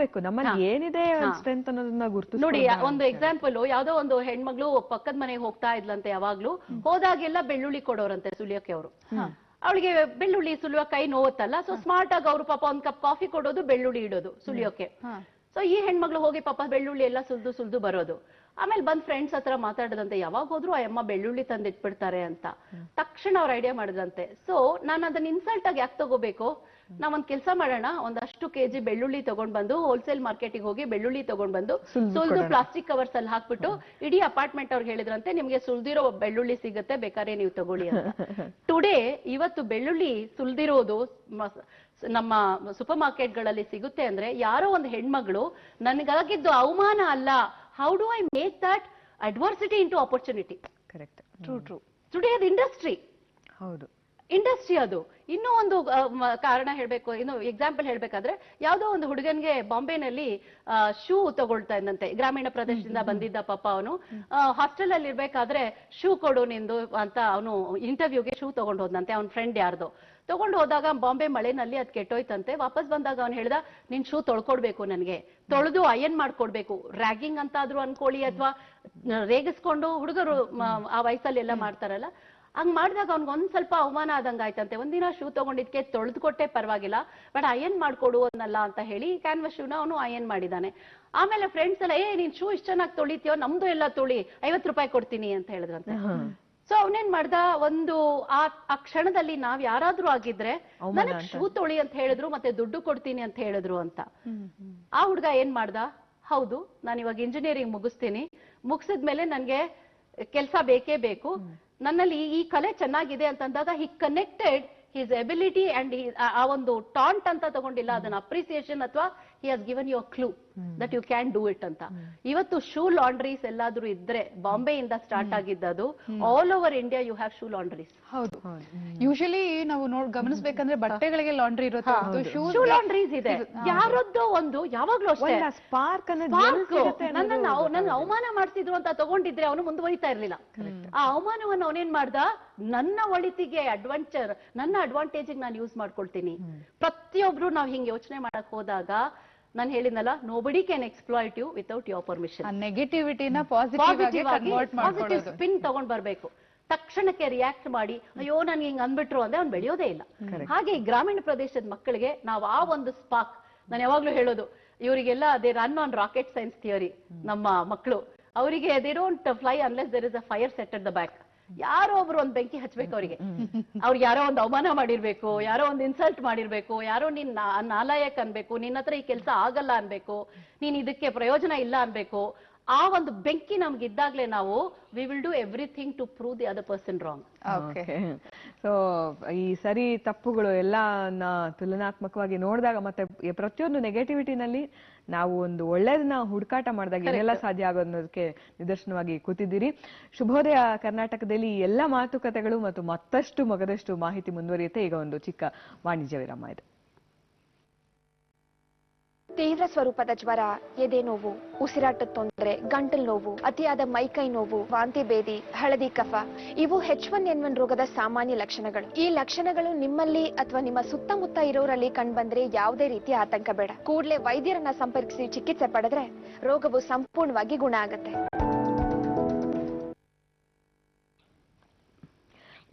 ನಮ್ಮಲ್ಲಿ ಏನಿದೆ ಸ್ಟ್ರೆಂತ್ ಅನ್ನೋದನ್ನ ಗುರುತಿಸ್ಕೊ. ನೋಡಿ ಒಂದು ಎಕ್ಸಾಂಪಲ್, ಯಾವ್ದೋ ಒಂದು ಹೆಣ್ಮಗಳು ಪಕ್ಕದ ಮನೆಗೆ ಹೋಗ್ತಾ ಇದ್ಲಂತೆ, ಯಾವಾಗ್ಲೂ ಹೋದಾಗೆಲ್ಲ ಬೆಳ್ಳುಳ್ಳಿ ಕೊಡೋರಂತೆ ಸುಲಿಯೋಕೆ ಅವರು. ಅವಳಿಗೆ ಬೆಳ್ಳುಳ್ಳಿ ಸುಲಿಯುವ ಕೈ ನೋವುತ್ತಲ್ಲ, ಸೊ ಸ್ಮಾರ್ಟ್ ಆಗಿ ಅವರು ಪಾಪ ಒಂದ್ ಕಪ್ ಕಾಫಿ ಕೊಡೋದು, ಬೆಳ್ಳುಳ್ಳಿ ಇಡೋದು ಸುಲಿಯೋಕೆ. ಸೊ ಈ ಹೆಣ್ಮಗಳು ಹೋಗಿ ಪಾಪ ಬೆಳ್ಳುಳ್ಳಿ ಎಲ್ಲ ಸುಲ್ದು ಬರೋದು. ಆಮೇಲೆ ಬಂದ್ ಫ್ರೆಂಡ್ಸ್ ಹತ್ರ ಮಾತಾಡದಂತೆ, ಯಾವಾಗ ಹೋದ್ರು ಆ ಅಮ್ಮ ಬೆಳ್ಳುಳ್ಳಿ ತಂದಿಟ್ಬಿಡ್ತಾರೆ ಅಂತ. ತಕ್ಷಣ ಅವ್ರ ಐಡಿಯಾ ಮಾಡಿದ್ರಂತೆ, ಸೊ ನಾನು ಅದನ್ನ ಇನ್ಸಲ್ಟ್ ಆಗಿ ಯಾಕೆ ತಗೋಬೇಕು, ನಾವೊಂದ್ ಕೆಲಸ ಮಾಡೋಣ, ಒಂದಷ್ಟು ಕೆಜಿ ಬೆಳ್ಳುಳ್ಳಿ ತಗೊಂಡ್ ಬಂದು ಹೋಲ್ಸೇಲ್ ಮಾರ್ಕೆಟಿಗೆ ಹೋಗಿ ಬೆಳ್ಳುಳ್ಳಿ ತಗೊಂಡ್ ಬಂದು ಸುಲ್ದು ಪ್ಲಾಸ್ಟಿಕ್ ಕವರ್ಸ್ ಅಲ್ಲಿ ಹಾಕ್ಬಿಟ್ಟು ಇಡೀ ಅಪಾರ್ಟ್ಮೆಂಟ್ ಅವ್ರಿಗೆ ಹೇಳಿದ್ರಂತೆ, ನಿಮ್ಗೆ ಸುಲ್ದಿರೋ ಬೆಳ್ಳುಳ್ಳಿ ಸಿಗುತ್ತೆ, ಬೇಕಾದ್ರೆ ನೀವು ತಗೊಳ್ಳಿ ಅಂತ. ಟುಡೇ ಇವತ್ತು ಬೆಳ್ಳುಳ್ಳಿ ಸುಲ್ದಿರೋದು ನಮ್ಮ ಸೂಪರ್ ಮಾರ್ಕೆಟ್ ಗಳಲ್ಲಿ ಸಿಗುತ್ತೆ ಅಂದ್ರೆ ಯಾರೋ ಒಂದು ಹೆಣ್ಮಗಳು ನನಗಾಗಿದ್ದು ಅವಮಾನ ಅಲ್ಲ, how do I make that adversity into opportunity. Correct, true. Today ಅದು ಇಂಡಸ್ಟ್ರಿ. ಹೌದು, ಇಂಡಸ್ಟ್ರಿ ಅದು. ಇನ್ನೂ ಒಂದು ಕಾರಣ ಹೇಳ್ಬೇಕು, ಇನ್ನು ಎಕ್ಸಾಂಪಲ್ ಹೇಳ್ಬೇಕಾದ್ರೆ, ಯಾವ್ದೋ ಒಂದು ಹುಡುಗನ್ಗೆ ಬಾಂಬೆನಲ್ಲಿ ಶೂ ತಗೊಳ್ತಾ ಇದ್ದಂತೆ, ಗ್ರಾಮೀಣ ಪ್ರದೇಶದಿಂದ ಬಂದಿದ್ದ ಪಾಪ. ಅವನು ಹಾಸ್ಟೆಲ್ ಅಲ್ಲಿ ಇರ್ಬೇಕಾದ್ರೆ ಶೂ ಕೊಡು ನಿಂದು ಅಂತ ಅವನು ಇಂಟರ್ವ್ಯೂಗೆ ಶೂ ತಗೊಂಡು ಹೋದಂತೆ. ಅವ್ನ ಫ್ರೆಂಡ್ ಯಾರ್ದು ತಗೊಂಡು ಹೋದಾಗ ಬಾಂಬೆ ಮಳೆನಲ್ಲಿ ಅದ್ ಕೆಟ್ಟೋಯ್ತಂತೆ. ವಾಪಸ್ ಬಂದಾಗ ಅವ್ನು ಹೇಳ್ದ, ನಿನ್ ಶೂ ತೊಳ್ಕೊಡ್ಬೇಕು, ನನ್ಗೆ ತೊಳೆದು ಅಯನ್ ಮಾಡ್ಕೊಡ್ಬೇಕು. ರ್ಯಾಗಿಂಗ್ ಅಂತ ಆದ್ರೂ ಅನ್ಕೊಳ್ಳಿ, ಅಥವಾ ರೇಗಿಸ್ಕೊಂಡು ಹುಡುಗರು ಆ ವಯಸ್ಸಲ್ಲಿ ಎಲ್ಲ ಮಾಡ್ತಾರಲ್ಲ, ಹಂಗ್ ಮಾಡಿದಾಗ ಅವ್ನಿಗೆ ಸ್ವಲ್ಪ ಅವಮಾನ ಆದಂಗ ಆಯ್ತಂತೆ. ಒಂದಿನ ಶೂ ತಗೊಂಡಿದ್ಕೆ ತೊಳೆದು ಕೊಟ್ಟೆ ಪರವಾಗಿಲ್ಲ, ಬಟ್ ಅಯನ್ ಮಾಡ್ಕೊಡು ಅನ್ನಲ್ಲ ಅಂತ ಹೇಳಿ ಕ್ಯಾನ್ವಸ್ ಶೂನ ಅವನು ಅಯನ್ ಮಾಡಿದಾನೆ. ಆಮೇಲೆ ಫ್ರೆಂಡ್ಸ್ ಎಲ್ಲ, ನೀನ್ ಶೂ ಇಷ್ಟ ಚೆನ್ನಾಗಿ ತೊಳಿತೀಯೋ, ನಮ್ದು ಎಲ್ಲ ತೊಳಿ, 50 ರೂಪಾಯಿ ಕೊಡ್ತೀನಿ ಅಂತ ಹೇಳಿದ್ರಂತೆ. ಸೊ ಅವನೇನ್ ಮಾಡ್ದ, ಒಂದು ಆ ಕ್ಷಣದಲ್ಲಿ ನಾವ್ ಯಾರಾದ್ರೂ ಆಗಿದ್ರೆ ನನಗ್ ಶೂ ತೊಳಿ ಅಂತ ಹೇಳಿದ್ರು, ಮತ್ತೆ ದುಡ್ಡು ಕೊಡ್ತೀನಿ ಅಂತ ಹೇಳಿದ್ರು ಅಂತ. ಆ ಹುಡ್ಗ ಏನ್ ಮಾಡ್ದ, ಹೌದು ನಾನು ಇವಾಗ ಇಂಜಿನಿಯರಿಂಗ್ ಮುಗಿಸ್ತೀನಿ, ಮುಗಿಸಿದ್ಮೇಲೆ ನನ್ಗೆ ಕೆಲ್ಸ ಬೇಕೇ ಬೇಕು, ನನ್ನಲ್ಲಿ ಈ ಕಲೆ ಚೆನ್ನಾಗಿದೆ ಅಂತಂದಾಗ ಹಿ ಕನೆಕ್ಟೆಡ್ ಹಿಸ್ ಎಬಿಲಿಟಿ ಅಂಡ್ ಆ ಒಂದು ಟಾಂಟ್ ಅಂತ ತಗೊಂಡಿಲ್ಲ, ಅದನ್ನ ಅಪ್ರಿಸಿಯೇಷನ್ ಅಥವಾ he has given you a clue that you can do it ಅಂತ. ಇವತ್ತು ಶೂ ಲಾಂಡ್ರೀಸ್ ಎಲ್ಲಾದ್ರೂ ಇದ್ರೆ, ಬಾಂಬೆ ಇಂದ ಸ್ಟಾರ್ಟ್ ಆಗಿದ್ದದು, all over India you have shoe laundries. ಹೌದು, ಯೂಶಲಿ ನಾವು ಗಮನಿಸ್ಬೇಕಂದ್ರೆ ಬಟ್ಟೆಗಳಿಗೆ ಲಾಂಡ್ರಿ ಇರುತ್ತೆ, ಶೂ ಲಾಂಡ್ರೀಸ್ ಇದೆ. ಯಾರದ್ದೋ ಒಂದು ಯಾವಾಗ್ಲೂ ಅಷ್ಟೇ ಸ್ಪಾರ್ಕ್ ನನ್ನ ಅವಮಾನ ಮಾಡ್ತಿದ್ರು ಅಂತ ತಗೊಂಡಿದ್ರೆ ಅವನು ಮುಂದುವರಿತಾ ಇರ್ಲಿಲ್ಲ. ಆ ಅವಮಾನವನ್ನು ಅವನೇನ್ ಮಾಡ್ದ, ನನ್ನ ಒಳಿತಿಗೆ ನನ್ನ ಅಡ್ವಾಂಟೇಜ್ ನಾನು ಯೂಸ್ ಮಾಡ್ಕೊಳ್ತೀನಿ. ಪ್ರತಿಯೊಬ್ರು ನಾವ್ ಹಿಂಗ್ ಯೋಚನೆ ಮಾಡಕ್ ಹೋದಾಗ ನಾನು ಹೇಳಿದ್ನಲ್ಲ, nobody can exploit you without your permission. ನೆಗೆಟಿವಿಟಿನ ಪಾಸಿಟಿವ್ ಸ್ಪಿನ್ ತಗೊಂಡ್ ಬರ್ಬೇಕು. ತಕ್ಷಣಕ್ಕೆ ರಿಯಾಕ್ಟ್ ಮಾಡಿ ಅಯ್ಯೋ ನನ್ಗೆ ಹಿಂಗ್ ಅಂದ್ಬಿಟ್ರು ಅಂದ್ರೆ ಅವ್ನು ಬೆಳೆಯೋದೇ ಇಲ್ಲ. ಹಾಗೆ ಈ ಗ್ರಾಮೀಣ ಪ್ರದೇಶದ ಮಕ್ಕಳಿಗೆ ನಾವು ಆ ಒಂದು ಸ್ಪಾರ್ಕ್, ನಾನು ಯಾವಾಗ್ಲೂ ಹೇಳೋದು ಇವರಿಗೆಲ್ಲ they run on rocket science theory. ನಮ್ಮ ಮಕ್ಕಳು ಅವರಿಗೆ they don't fly unless there is a fire set at the back. ಯಾರೋ ಒಬ್ರು ಒಂದ್ ಬೆಂಕಿ ಹಚ್ಬೇಕು ಅವ್ರಿಗೆ. ಅವ್ರಿಗೆ ಯಾರೋ ಒಂದು ಅವಮಾನ ಮಾಡಿರ್ಬೇಕು, ಯಾರೋ ಒಂದು ಇನ್ಸಲ್ಟ್ ಮಾಡಿರ್ಬೇಕು, ಯಾರೋ ನೀನ್ ನಾಲಾಯಕ್ ಅನ್ಬೇಕು, ನಿನ್ನ ಹತ್ರ ಈ ಕೆಲಸ ಆಗಲ್ಲ ಅನ್ಬೇಕು, ನೀನ್ ಇದಕ್ಕೆ ಪ್ರಯೋಜನ ಇಲ್ಲ ಅನ್ಬೇಕು. ಆ ಒಂದು ಬೆಂಕಿ ನಮ್ಗೆ ಇದ್ದಾಗ್ಲೇ ನಾವು we will do everything to prove the other person wrong. So ಈ ಸರಿ ತಪ್ಪುಗಳು ಎಲ್ಲ ತುಲನಾತ್ಮಕವಾಗಿ ನೋಡಿದಾಗ ಮತ್ತೆ ಪ್ರತಿಯೊಂದು ನೆಗೆಟಿವಿಟಿನಲ್ಲಿ ನಾವು ಒಂದು ಒಳ್ಳೇದನ್ನ ಹುಡುಕಾಟ ಮಾಡಿದಾಗ ಏನೆಲ್ಲ ಸಾಧ್ಯ ಆಗೋದಕ್ಕೆ ನಿದರ್ಶನವಾಗಿ ಕೂತಿದ್ದೀರಿ. ಶುಭೋದಯ ಕರ್ನಾಟಕದಲ್ಲಿ ಎಲ್ಲ ಮಾತುಕತೆಗಳು ಮತ್ತು ಮತ್ತಷ್ಟು ಮಗದಷ್ಟು ಮಾಹಿತಿ ಮುಂದುವರಿಯುತ್ತೆ. ಈಗ ಒಂದು ಚಿಕ್ಕ ವಾಣಿಜ್ಯ ವಿರಾಮ ಇದೆ. ತೀವ್ರ ಸ್ವರೂಪದ ಜ್ವರ, ಎದೆ ನೋವು, ಉಸಿರಾಟದ ತೊಂದರೆ, ಗಂಟಲು ನೋವು, ಅತಿಯಾದ ಮೈಕೈ ನೋವು, ವಾಂತಿ ಭೇದಿ, ಹಳದಿ ಕಫ ಇವು H1N1 ರೋಗದ ಸಾಮಾನ್ಯ ಲಕ್ಷಣಗಳು. ಈ ಲಕ್ಷಣಗಳು ನಿಮ್ಮಲ್ಲಿ ಅಥವಾ ನಿಮ್ಮ ಸುತ್ತಮುತ್ತ ಇರೋರಲ್ಲಿ ಕಂಡುಬಂದ್ರೆ ಯಾವುದೇ ರೀತಿಯ ಆತಂಕ ಬೇಡ. ಕೂಡಲೇ ವೈದ್ಯರನ್ನ ಸಂಪರ್ಕಿಸಿ ಚಿಕಿತ್ಸೆ ಪಡೆದ್ರೆ ರೋಗವು ಸಂಪೂರ್ಣವಾಗಿ ಗುಣ ಆಗುತ್ತೆ.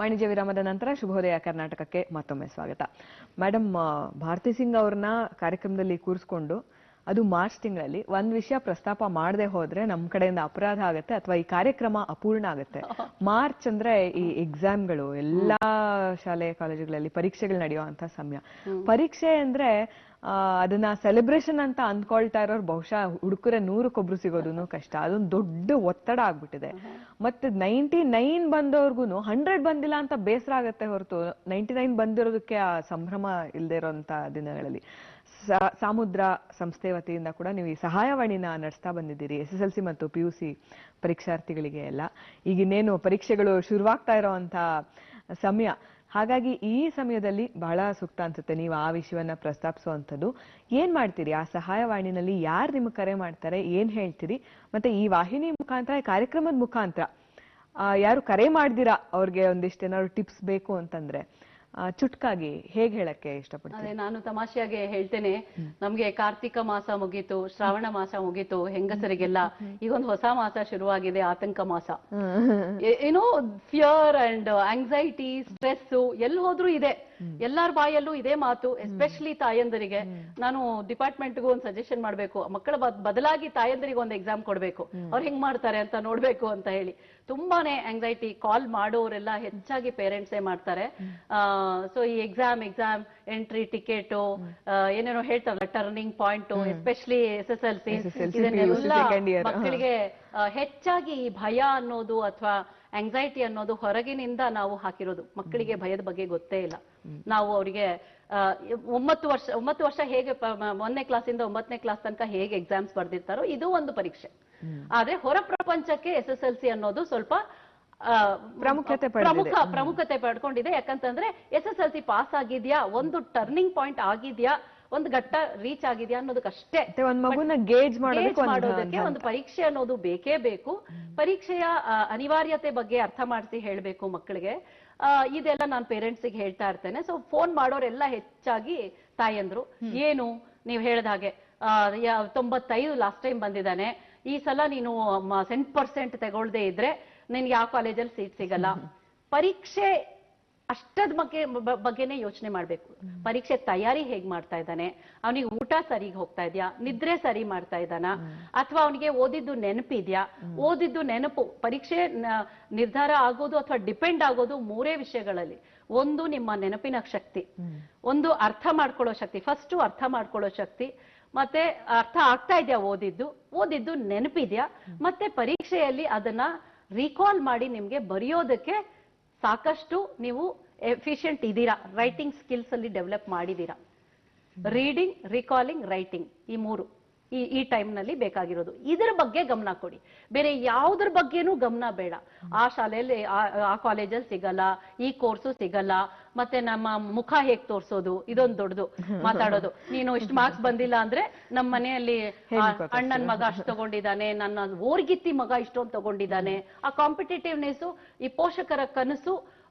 ವಾಣಿಜ್ಯ ವಿರಾಮದ ನಂತರ ಶುಭೋದಯ ಕರ್ನಾಟಕಕ್ಕೆ ಮತ್ತೊಮ್ಮೆ ಸ್ವಾಗತ. ಮೇಡಮ್, ಭಾರತಿ ಸಿಂಗ್ ಅವ್ರನ್ನ ಕಾರ್ಯಕ್ರಮದಲ್ಲಿ ಕೂರಿಸ್ಕೊಂಡು ಅದು ಮಾರ್ಚ್ ತಿಂಗಳಲ್ಲಿ ಒಂದ್ ವಿಷಯ ಪ್ರಸ್ತಾಪ ಮಾಡದೆ ಹೋದ್ರೆ ನಮ್ ಕಡೆಯಿಂದ ಅಪರಾಧ ಆಗುತ್ತೆ ಅಥವಾ ಈ ಕಾರ್ಯಕ್ರಮ ಅಪೂರ್ಣ ಆಗುತ್ತೆ. ಮಾರ್ಚ್ ಅಂದ್ರೆ ಈ ಎಕ್ಸಾಮ್ಗಳು, ಎಲ್ಲಾ ಶಾಲೆ ಕಾಲೇಜುಗಳಲ್ಲಿ ಪರೀಕ್ಷೆಗಳು ನಡೆಯುವಂತ ಸಮಯ. ಪರೀಕ್ಷೆ ಅಂದ್ರೆ ಅದನ್ನ ಸೆಲೆಬ್ರೇಷನ್ ಅಂತ ಅಂದ್ಕೊಳ್ತಾ ಇರೋರು ಬಹುಶಃ ಹುಡುಕರೆ 100ಕ್ಕೊಬ್ರು ಸಿಗೋದೂ ಕಷ್ಟ. ಅದೊಂದು ದೊಡ್ಡ ಒತ್ತಡ ಆಗ್ಬಿಟ್ಟಿದೆ. ಮತ್ತೆ 99 ಬಂದವ್ರಿಗೂ 100 ಬಂದಿಲ್ಲ ಅಂತ ಬೇಸರ ಆಗತ್ತೆ ಹೊರತು 99 ಬಂದಿರೋದಕ್ಕೆ ಆ ಸಂಭ್ರಮ ಇಲ್ಲದೆ ಇರೋಂತ ದಿನಗಳಲ್ಲಿ ಸಾಮುದ್ರ ಸಂಸ್ಥೆ ವತಿಯಿಂದ ಕೂಡ ನೀವು ಈ ಸಹಾಯವಾಣಿನ ನಡೆಸ್ತಾ ಬಂದಿದ್ದೀರಿ SSLC ಮತ್ತು PUC ಪರೀಕ್ಷಾರ್ಥಿಗಳಿಗೆ ಎಲ್ಲ. ಈಗಿನ್ನೇನು ಪರೀಕ್ಷೆಗಳು ಶುರುವಾಗ್ತಾ ಇರೋಂತ ಸಮಯ, ಹಾಗಾಗಿ ಈ ಸಮಯದಲ್ಲಿ ಬಹಳ ಸೂಕ್ತ ಅನ್ಸುತ್ತೆ ನೀವು ಆ ವಿಷಯವನ್ನ ಪ್ರಸ್ತಾಪಿಸುವಂಥದ್ದು. ಏನ್ ಮಾಡ್ತೀರಿ ಆ ಸಹಾಯವಾಣಿನಲ್ಲಿ? ಯಾರು ನಿಮ್ಗೆ ಕರೆ ಮಾಡ್ತಾರೆ, ಏನ್ ಹೇಳ್ತೀರಿ? ಮತ್ತೆ ಈ ವಾಹಿನಿ ಮುಖಾಂತರ, ಕಾರ್ಯಕ್ರಮದ ಮುಖಾಂತರ ಯಾರು ಕರೆ ಮಾಡ್ದಿರಾ ಅವ್ರಿಗೆ ಒಂದಿಷ್ಟು ಏನಾದ್ರು ಟಿಪ್ಸ್ ಬೇಕು ಅಂತಂದ್ರೆ ಚುಟ್ಕಾಗಿ ಹೇಗೆ ಹೇಳಕ್ಕೆ ಇಷ್ಟಪಡ್ತೀನಿ? ಅದೇ ನಾನು ತಮಾಷೆಯಾಗಿ ಹೇಳ್ತೇನೆ, ನಮ್ಗೆ ಕಾರ್ತಿಕ ಮಾಸ ಮುಗೀತು, ಶ್ರಾವಣ ಮಾಸ ಮುಗೀತು ಹೆಂಗಸರಿಗೆಲ್ಲ. ಈಗ ಒಂದು ಹೊಸ ಮಾಸ ಶುರುವಾಗಿದೆ, ಆತಂಕ ಮಾಸ. ಏನೋ ಫಿಯರ್ ಅಂಡ್ ಆಂಗ್ಸೈಟಿ, ಸ್ಟ್ರೆಸ್ ಎಲ್ಲಿ ಹೋದ್ರೂ ಇದೆ. ಎಲ್ಲಾರ ಬಾಯಲ್ಲೂ ಇದೇ ಮಾತು, ಎಸ್ಪೆಷಲಿ ತಾಯಂದರಿಗೆ. ನಾನು ಡಿಪಾರ್ಟ್ಮೆಂಟ್ಗೂ ಒಂದು ಸಜೆಷನ್ ಮಾಡ್ಬೇಕು, ಮಕ್ಕಳ ಬದಲಾಗಿ ತಾಯಂದರಿಗೆ ಒಂದು ಎಕ್ಸಾಮ್ ಕೊಡ್ಬೇಕು, ಅವ್ರು ಹೆಂಗ್ ಮಾಡ್ತಾರೆ ಅಂತ ನೋಡ್ಬೇಕು ಅಂತ ಹೇಳಿ. ತುಂಬಾನೇ ಆಂಗ್ಸೈಟಿ. ಕಾಲ್ ಮಾಡೋರೆಲ್ಲ ಹೆಚ್ಚಾಗಿ ಪೇರೆಂಟ್ಸೇ ಮಾಡ್ತಾರೆ. ಸೊ ಈ ಎಕ್ಸಾಮ್ ಎಂಟ್ರಿ ಟಿಕೆಟ್ ಏನೇನೋ ಹೇಳ್ತಾರಲ್ಲ, ಟರ್ನಿಂಗ್ ಪಾಯಿಂಟ್, ಎಸ್ಪೆಷಲಿ SSLC, ಇದನ್ನೆಲ್ಲ ಮಕ್ಕಳಿಗೆ ಹೆಚ್ಚಾಗಿ ಈ ಭಯ ಅನ್ನೋದು ಅಥವಾ ಆಂಗ್ಸೈಟಿ ಅನ್ನೋದು ಹೊರಗಿನಿಂದ ನಾವು ಹಾಕಿರೋದು. ಮಕ್ಕಳಿಗೆ ಭಯದ ಬಗ್ಗೆ ಗೊತ್ತೇ ಇಲ್ಲ. ನಾವು ಅವರಿಗೆ 9 ವರ್ಷ ಹೇಗೆ 1ನೇ ಕ್ಲಾಸಿಂದ 9ನೇ ಕ್ಲಾಸ್ ತನಕ ಹೇಗೆ ಎಕ್ಸಾಮ್ಸ್ ಬರ್ದಿರ್ತಾರೋ ಇದು ಒಂದು ಪರೀಕ್ಷೆ. ಆದ್ರೆ ಹೊರ ಪ್ರಪಂಚಕ್ಕೆ SSLC ಅನ್ನೋದು ಸ್ವಲ್ಪ ಪ್ರಾಮುಖ್ಯತೆ ಪಡ್ಕೊಂಡಿದೆ. ಯಾಕಂತಂದ್ರೆ SSLC ಪಾಸ್ ಆಗಿದ್ಯಾ, ಒಂದು ಟರ್ನಿಂಗ್ ಪಾಯಿಂಟ್ ಆಗಿದ್ಯಾ, ಒಂದು ಘಟ್ಟ ರೀಚ್ ಆಗಿದ್ಯಾ ಅನ್ನೋದಕ್ಕಷ್ಟೇ. ಒಂದು ಮಗುನ ಗೇಜ್ ಮಾಡೋದಕ್ಕೆ ಒಂದು ಪರೀಕ್ಷೆ ಅನ್ನೋದು ಬೇಕೇ ಬೇಕು. ಪರೀಕ್ಷೆಯ ಅನಿವಾರ್ಯತೆ ಬಗ್ಗೆ ಅರ್ಥ ಮಾಡಿಸಿ ಹೇಳ್ಬೇಕು ಮಕ್ಕಳಿಗೆ. ಇದೆಲ್ಲ ನಾನು ಪೇರೆಂಟ್ಸಿಗೆ ಹೇಳ್ತಾ ಇರ್ತೇನೆ. ಸೊ ಫೋನ್ ಮಾಡೋರೆಲ್ಲ ಹೆಚ್ಚಾಗಿ ತಾಯಂದ್ರು, ಏನು ನೀವು ಹೇಳ್ದ ಹಾಗೆ 95 ಲಾಸ್ಟ್ ಟೈಮ್ ಬಂದಿದ್ದಾನೆ, ಈ ಸಲ ನೀನು 100% ತಗೊಳ್ದೇ ಇದ್ರೆ ನಿನ್ಗೆ ಯಾವ ಕಾಲೇಜಲ್ಲಿ ಸೀಟ್ ಸಿಗಲ್ಲ. ಪರೀಕ್ಷೆ ಅಷ್ಟದ ಬಗ್ಗೆನೇ ಯೋಚನೆ ಮಾಡ್ಬೇಕು. ಪರೀಕ್ಷೆ ತಯಾರಿ ಹೇಗ್ ಮಾಡ್ತಾ ಇದ್ದಾನೆ, ಅವನಿಗೆ ಊಟ ಸರಿಗೆ ಹೋಗ್ತಾ ಇದ್ಯಾ, ನಿದ್ರೆ ಸರಿ ಮಾಡ್ತಾ ಇದ್ದಾನ, ಅಥವಾ ಅವನಿಗೆ ಓದಿದ್ದು ನೆನಪಿದ್ಯಾ? ಓದಿದ್ದು ನೆನಪು ಪರೀಕ್ಷೆ ನಿರ್ಧಾರ ಆಗೋದು ಅಥವಾ ಡಿಪೆಂಡ್ ಆಗೋದು 3 ವಿಷಯಗಳಲ್ಲಿ. ಒಂದು ನಿಮ್ಮ ನೆನಪಿನ ಶಕ್ತಿ, ಒಂದು ಅರ್ಥ ಮಾಡ್ಕೊಳ್ಳೋ ಶಕ್ತಿ, ಫಸ್ಟ್ ಅರ್ಥ ಮಾಡ್ಕೊಳ್ಳೋ ಶಕ್ತಿ, ಮತ್ತೆ ಅರ್ಥ ಆಗ್ತಾ ಇದೆಯಾ ಓದಿದ್ದು ನೆನಪಿದ್ಯಾ, ಮತ್ತೆ ಪರೀಕ್ಷೆಯಲ್ಲಿ ಅದನ್ನ ರೀಕಾಲ್ ಮಾಡಿ ನಿಮ್ಗೆ ಬರೆಯೋದಕ್ಕೆ ಸಾಕಷ್ಟು ನೀವು ಎಫಿಷಿಯಂಟ್ ಇದ್ದೀರಾ, ರೈಟಿಂಗ್ ಸ್ಕಿಲ್ಸ್ ಅಲ್ಲಿ ಡೆವಲಪ್ ಮಾಡಿದೀರಾ. ರೀಡಿಂಗ್, ರಿಕಾಲಿಂಗ್, ರೈಟಿಂಗ್, ಈ ಮೂರು ಈ ಟೈಮ್ ನಲ್ಲಿ ಬೇಕಾಗಿರೋದು. ಇದರ ಬಗ್ಗೆ ಗಮನ ಕೊಡಿ, ಬೇರೆ ಯಾವುದ್ರ ಬಗ್ಗೆನೂ ಗಮನ ಬೇಡ. ಆ ಶಾಲೆಯಲ್ಲಿ ಆ ಕಾಲೇಜಲ್ಲಿ ಸಿಗಲ್ಲ, ಈ ಕೋರ್ಸು ಸಿಗಲ್ಲ, ಮತ್ತೆ ನಮ್ಮ ಮುಖ ಹೇಗ್ ತೋರ್ಸೋದು, ಇದೊಂದು ದೊಡ್ಡದು ಮಾತಾಡೋದು. ನೀನು ಇಷ್ಟು ಮಾರ್ಕ್ಸ್ ಬಂದಿಲ್ಲ ಅಂದ್ರೆ ನಮ್ಮ ಮನೆಯಲ್ಲಿ ಅಣ್ಣನ ಮಗ ಅಷ್ಟು ತಗೊಂಡಿದ್ದಾನೆ, ನನ್ನ ಓರ್ಗಿತ್ತಿ ಮಗ ಇಷ್ಟೊಂದು ತಗೊಂಡಿದ್ದಾನೆ. ಆ ಕಾಂಪಿಟೇಟಿವ್ನೆಸ್, ಈ ಪೋಷಕರ ಕನಸು,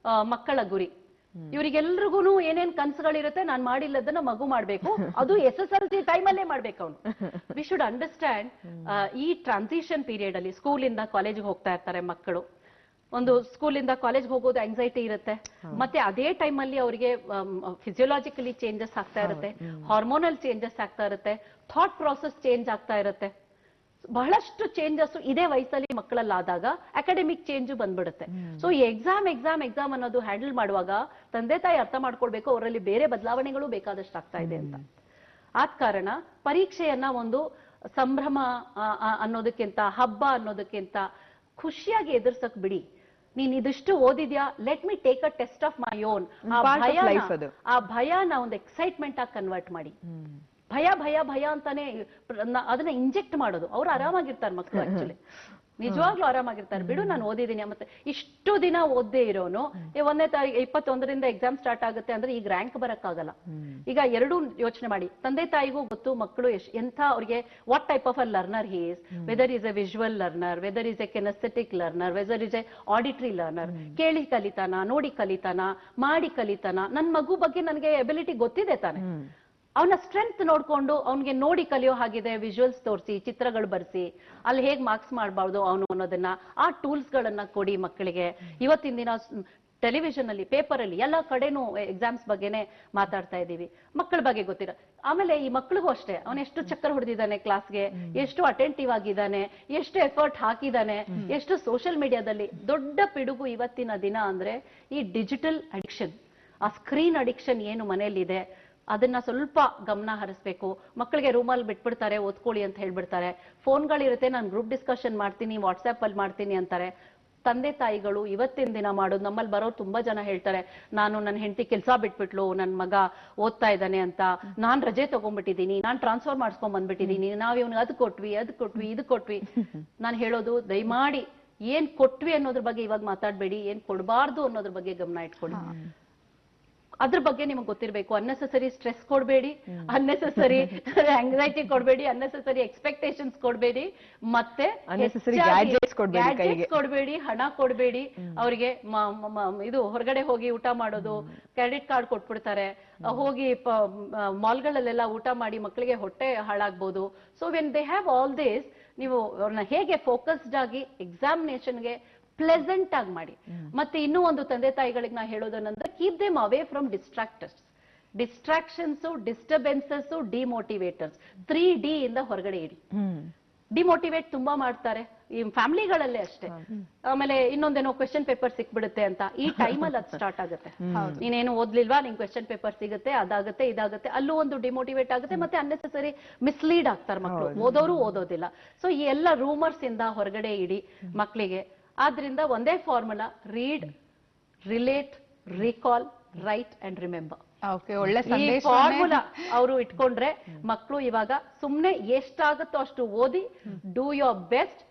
ಮಕ್ಕಳ ಗುರಿ, ಇವರಿಗೆಲ್ರಿಗೂ ಏನೇನ್ ಕನಸುಗಳಿರುತ್ತೆ, ನಾನ್ ಮಾಡಿಲ್ಲದನ್ನ ಮಗು ಮಾಡ್ಬೇಕು, ಅದು SSLC ಟೈಮಲ್ಲೇ ಮಾಡ್ಬೇಕು ಅವನು. ವಿ ಶುಡ್ ಅಂಡರ್ಸ್ಟ್ಯಾಂಡ್ ಈ ಟ್ರಾನ್ಸಿಷನ್ ಪೀರಿಯಡ್ ಅಲ್ಲಿ ಸ್ಕೂಲಿಂದ ಕಾಲೇಜ್ಗೆ ಹೋಗ್ತಾ ಇರ್ತಾರೆ ಮಕ್ಕಳು. ಒಂದು ಸ್ಕೂಲಿಂದ ಕಾಲೇಜ್ಗೆ ಹೋಗೋದು ಆಂಗ್ಸೈಟಿ ಇರುತ್ತೆ, ಮತ್ತೆ ಅದೇ ಟೈಮ್ ಅಲ್ಲಿ ಅವರಿಗೆ ಫಿಸಿಯೋಲಾಜಿಕಲಿ ಚೇಂಜಸ್ ಆಗ್ತಾ ಇರುತ್ತೆ, ಹಾರ್ಮೋನಲ್ ಚೇಂಜಸ್ ಆಗ್ತಾ ಇರುತ್ತೆ, ಥಾಟ್ ಪ್ರಾಸೆಸ್ ಚೇಂಜ್ ಆಗ್ತಾ ಇರುತ್ತೆ. ಬಹಳಷ್ಟು ಚೇಂಜಸ್ ಇದೇ ವಯಸ್ಸಲ್ಲಿ ಮಕ್ಕಳಲ್ಲಾದಾಗ ಅಕಾಡೆಮಿಕ್ ಚೇಂಜ್ ಬಂದ್ಬಿಡುತ್ತೆ. ಸೊ ಈ ಎಕ್ಸಾಮ್ ಅನ್ನೋದು ಹ್ಯಾಂಡಲ್ ಮಾಡುವಾಗ ತಂದೆ ತಾಯಿ ಅರ್ಥ ಮಾಡ್ಕೊಳ್ಬೇಕು, ಅವರಲ್ಲಿ ಬೇರೆ ಬದಲಾವಣೆಗಳು ಬೇಕಾದಷ್ಟು ಆಗ್ತಾ ಇದೆ ಅಂತ. ಆದ ಕಾರಣ ಪರೀಕ್ಷೆಯನ್ನ ಒಂದು ಸಂಭ್ರಮ ಅನ್ನೋದಕ್ಕಿಂತ, ಹಬ್ಬ ಅನ್ನೋದಕ್ಕಿಂತ ಖುಷಿಯಾಗಿ ಎದುರ್ಸಕ್ ಬಿಡಿ. ನೀನ್ ಇದಿಷ್ಟು ಓದಿದ್ಯಾ, let me take a test of my own. ಆ ಭಯನ ಒಂದು ಎಕ್ಸೈಟ್ಮೆಂಟ್ ಆಗಿ ಕನ್ವರ್ಟ್ ಮಾಡಿ. ಭಯ ಭಯ ಭಯ ಅಂತಾನೆ ಅದನ್ನ ಇಂಜೆಕ್ಟ್ ಮಾಡೋದು. ಅವ್ರು ಆರಾಮಾಗಿರ್ತಾರೆ ಮಕ್ಕಳು, ಆಕ್ಚುಲಿ ನಿಜವಾಗ್ಲೂ ಆರಾಮಾಗಿರ್ತಾರೆ. ಬಿಡು ನಾನು ಓದಿದ್ದೀನಿ. ಮತ್ತೆ ಇಷ್ಟು ದಿನ ಓದ್ದೇ ಇರೋನು 1ನೇ ತಾರೀಕು 21ರಿಂದ ಎಕ್ಸಾಮ್ ಸ್ಟಾರ್ಟ್ ಆಗುತ್ತೆ ಅಂದ್ರೆ ಈಗ ರ್ಯಾಂಕ್ ಬರಕ್ಕಾಗಲ್ಲ. ಈಗ ಎರಡೂ ಯೋಚನೆ ಮಾಡಿ. ತಂದೆ ತಾಯಿಗೂ ಗೊತ್ತು ಮಕ್ಕಳು ಎಂಥ ಅವ್ರಿಗೆ what type of a learner he is, whether is a visual learner, whether is a kinesthetic learner, whether is a auditory learner. ಕೇಳಿ ಕಲಿತಾನ, ನೋಡಿ ಕಲಿತಾನ, ಮಾಡಿ ಕಲಿತಾನ. ನನ್ ಮಗು ಬಗ್ಗೆ ನನಗೆ ಎಬಿಲಿಟಿ ಗೊತ್ತಿದೆ ತಾನೆ. ಅವನ ಸ್ಟ್ರೆಂತ್ ನೋಡ್ಕೊಂಡು ಅವನಿಗೆ ನೋಡಿ ಕಲಿಯೋ ಹಾಗಿದೆ ವಿಜುವಲ್ಸ್ ತೋರಿಸಿ, ಚಿತ್ರಗಳು ಬರ್ಸಿ, ಅಲ್ಲಿ ಹೇಗ್ ಮಾರ್ಕ್ಸ್ ಮಾಡಬಾರ್ದು ಅವನು ಅನ್ನೋದನ್ನ, ಆ ಟೂಲ್ಸ್ ಗಳನ್ನ ಕೊಡಿ ಮಕ್ಕಳಿಗೆ. ಇವತ್ತಿನ ದಿನ ಟೆಲಿವಿಷನ್ ಅಲ್ಲಿ, ಪೇಪರ್ ಅಲ್ಲಿ ಎಲ್ಲ ಕಡೆನೂ ಎಕ್ಸಾಮ್ಸ್ ಬಗ್ಗೆನೆ ಮಾತಾಡ್ತಾ ಇದ್ದೀವಿ. ಮಕ್ಕಳ ಬಗ್ಗೆ ಗೊತ್ತಿರ. ಆಮೇಲೆ ಈ ಮಕ್ಕಳಿಗೂ ಅಷ್ಟೇ, ಅವನು ಎಷ್ಟು ಚಕ್ಕರ್ ಹೊಡೆದಿದ್ದಾನೆ ಕ್ಲಾಸ್ಗೆ, ಎಷ್ಟು ಅಟೆಂಟಿವ್ ಆಗಿದ್ದಾನೆ, ಎಷ್ಟು ಎಫರ್ಟ್ ಹಾಕಿದ್ದಾನೆ, ಎಷ್ಟು ಸೋಷಿಯಲ್ ಮೀಡಿಯಾದಲ್ಲಿ. ದೊಡ್ಡ ಪಿಡುಗು ಇವತ್ತಿನ ದಿನ ಅಂದ್ರೆ ಈ ಡಿಜಿಟಲ್ ಅಡಿಕ್ಷನ್, ಆ ಸ್ಕ್ರೀನ್ ಅಡಿಕ್ಷನ್ ಏನು ಮನೆಯಲ್ಲಿದೆ ಅದನ್ನ ಸ್ವಲ್ಪ ಗಮನ ಹರಿಸ್ಬೇಕು. ಮಕ್ಕಳಿಗೆ ರೂಮಲ್ಲಿ ಬಿಟ್ಬಿಡ್ತಾರೆ, ಓದ್ಕೊಳ್ಳಿ ಅಂತ ಹೇಳ್ಬಿಡ್ತಾರೆ. ಫೋನ್ಗಳಿರುತ್ತೆ, ನಾನು ಗ್ರೂಪ್ ಡಿಸ್ಕಷನ್ ಮಾಡ್ತೀನಿ, ವಾಟ್ಸ್ಆಪ್ ಅಲ್ಲಿ ಮಾಡ್ತೀನಿ ಅಂತಾರೆ. ತಂದೆ ತಾಯಿಗಳು ಇವತ್ತಿನ ದಿನ ಮಾಡೋದು, ನಮ್ಮಲ್ಲಿ ಬರೋರು ತುಂಬಾ ಜನ ಹೇಳ್ತಾರೆ, ನಾನು ನನ್ನ ಹೆಂಡತಿ ಕೆಲಸ ಬಿಟ್ಬಿಟ್ಲು, ನನ್ನ ಮಗ ಓದ್ತಾ ಇದ್ದಾನೆ ಅಂತ, ನಾನ್ ರಜೆ ತಗೊಂಡ್ಬಿಟ್ಟಿದೀನಿ, ನಾನ್ ಟ್ರಾನ್ಸ್ಫರ್ ಮಾಡಿಸ್ಕೊಂಡ್ ಬಂದ್ಬಿಟ್ಟಿದೀನಿ, ನಾವ್ ಇವ್ನಿಗೆ ಅದು ಕೊಟ್ವಿ ಇದು ಕೊಟ್ವಿ. ನಾನು ಹೇಳೋದು, ದಯಮಾಡಿ ಏನ್ ಕೊಟ್ವಿ ಅನ್ನೋದ್ರ ಬಗ್ಗೆ ಇವಾಗ ಮಾತಾಡ್ಬೇಡಿ, ಏನ್ ಕೊಡಬಾರ್ದು ಅನ್ನೋದ್ರ ಬಗ್ಗೆ ಗಮನ ಇಟ್ಕೊಳ್ಳಿ. ಅದ್ರ ಬಗ್ಗೆ ನಿಮಗೆ ಗೊತ್ತಿರಬೇಕು. ಅನ್ನೆಸೆಸರಿ ಸ್ಟ್ರೆಸ್ ಕೊಡಬೇಡಿ, ಅನ್ನೆಸೆಸರಿ ಆಂಗ್ಸೈಟಿ ಕೊಡಬೇಡಿ, ಅನ್ನೆಸೆಸರಿ ಎಕ್ಸ್ಪೆಕ್ಟೇಷನ್ಸ್ ಕೊಡಬೇಡಿ, ಮತ್ತೆ ಗ್ಯಾಡ್ಜೆಟ್ಸ್ ಕೊಡಬೇಡಿ, ಹಣ ಕೊಡಬೇಡಿ. ಅವರಿಗೆ ಇದು ಹೊರಗಡೆ ಹೋಗಿ ಊಟ ಮಾಡೋದು, ಕ್ರೆಡಿಟ್ ಕಾರ್ಡ್ ಕೊಟ್ಬಿಡ್ತಾರೆ, ಹೋಗಿ ಮಾಲ್ಗಳಲ್ಲೆಲ್ಲ ಊಟ ಮಾಡಿ ಮಕ್ಕಳಿಗೆ ಹೊಟ್ಟೆ ಹಾಳಾಗ್ಬೋದು. So when they have all this, ನೀವು ಅವ್ರನ್ನ ಹೇಗೆ ಫೋಕಸ್ಡ್ ಆಗಿ ಎಕ್ಸಾಮಿನೇಷನ್ಗೆ ಪ್ಲೆಸೆಂಟ್ ಆಗಿ ಮಾಡಿ. ಮತ್ತೆ ಇನ್ನೂ ಒಂದು ತಂದೆ ತಾಯಿಗಳಿಗೆ ನಾ ಹೇಳೋದನ್ನಂದ್ರೆ, keep them away from distractions, disturbances, demotivators. 3D ಇಂದ ಹೊರಗಡೆ ಇಡಿ. ಡಿಮೋಟಿವೇಟ್ ತುಂಬಾ ಮಾಡ್ತಾರೆ ಈ ಫ್ಯಾಮಿಲಿಗಳಲ್ಲೇ ಅಷ್ಟೇ. ಆಮೇಲೆ ಇನ್ನೊಂದೇನೋ ಕ್ವೆಶ್ಚನ್ ಪೇಪರ್ ಸಿಕ್ಬಿಡುತ್ತೆ ಅಂತ, ಈ ಟೈಮಲ್ಲಿ ಅದು ಸ್ಟಾರ್ಟ್ ಆಗುತ್ತೆ. ನೀನೇನು ಓದ್ಲಿಲ್ವಾ, ನಿಂಗೆ ಕ್ವೆಶ್ಚನ್ ಪೇಪರ್ ಸಿಗುತ್ತೆ, ಅದಾಗುತ್ತೆ ಇದಾಗುತ್ತೆ, ಅಲ್ಲೂ ಒಂದು ಡಿಮೋಟಿವೇಟ್ ಆಗುತ್ತೆ. ಮತ್ತೆ ಅನ್ನೆಸೆಸರಿ ಮಿಸ್ಲೀಡ್ ಆಗ್ತಾರೆ ಮಕ್ಕಳು, ಓದೋರು ಓದೋದಿಲ್ಲ. ಸೊ ಈ ಎಲ್ಲ ರೂಮರ್ಸ್ ಇಂದ ಹೊರಗಡೆ ಇಡಿ ಮಕ್ಕಳಿಗೆ. ಆದ್ರಿಂದ ಒಂದೇ formula, read, relate, recall, right and remember. ಈ ಫಾರ್ಮುಲಾ ಅವರು ಇಟ್ಕೊಂಡ್ರೆ ಮಕ್ಕಳು ಇವಾಗ ಸುಮ್ನೆ ಎಷ್ಟಾಗುತ್ತೋ ಅಷ್ಟು ಓದಿ, do your best,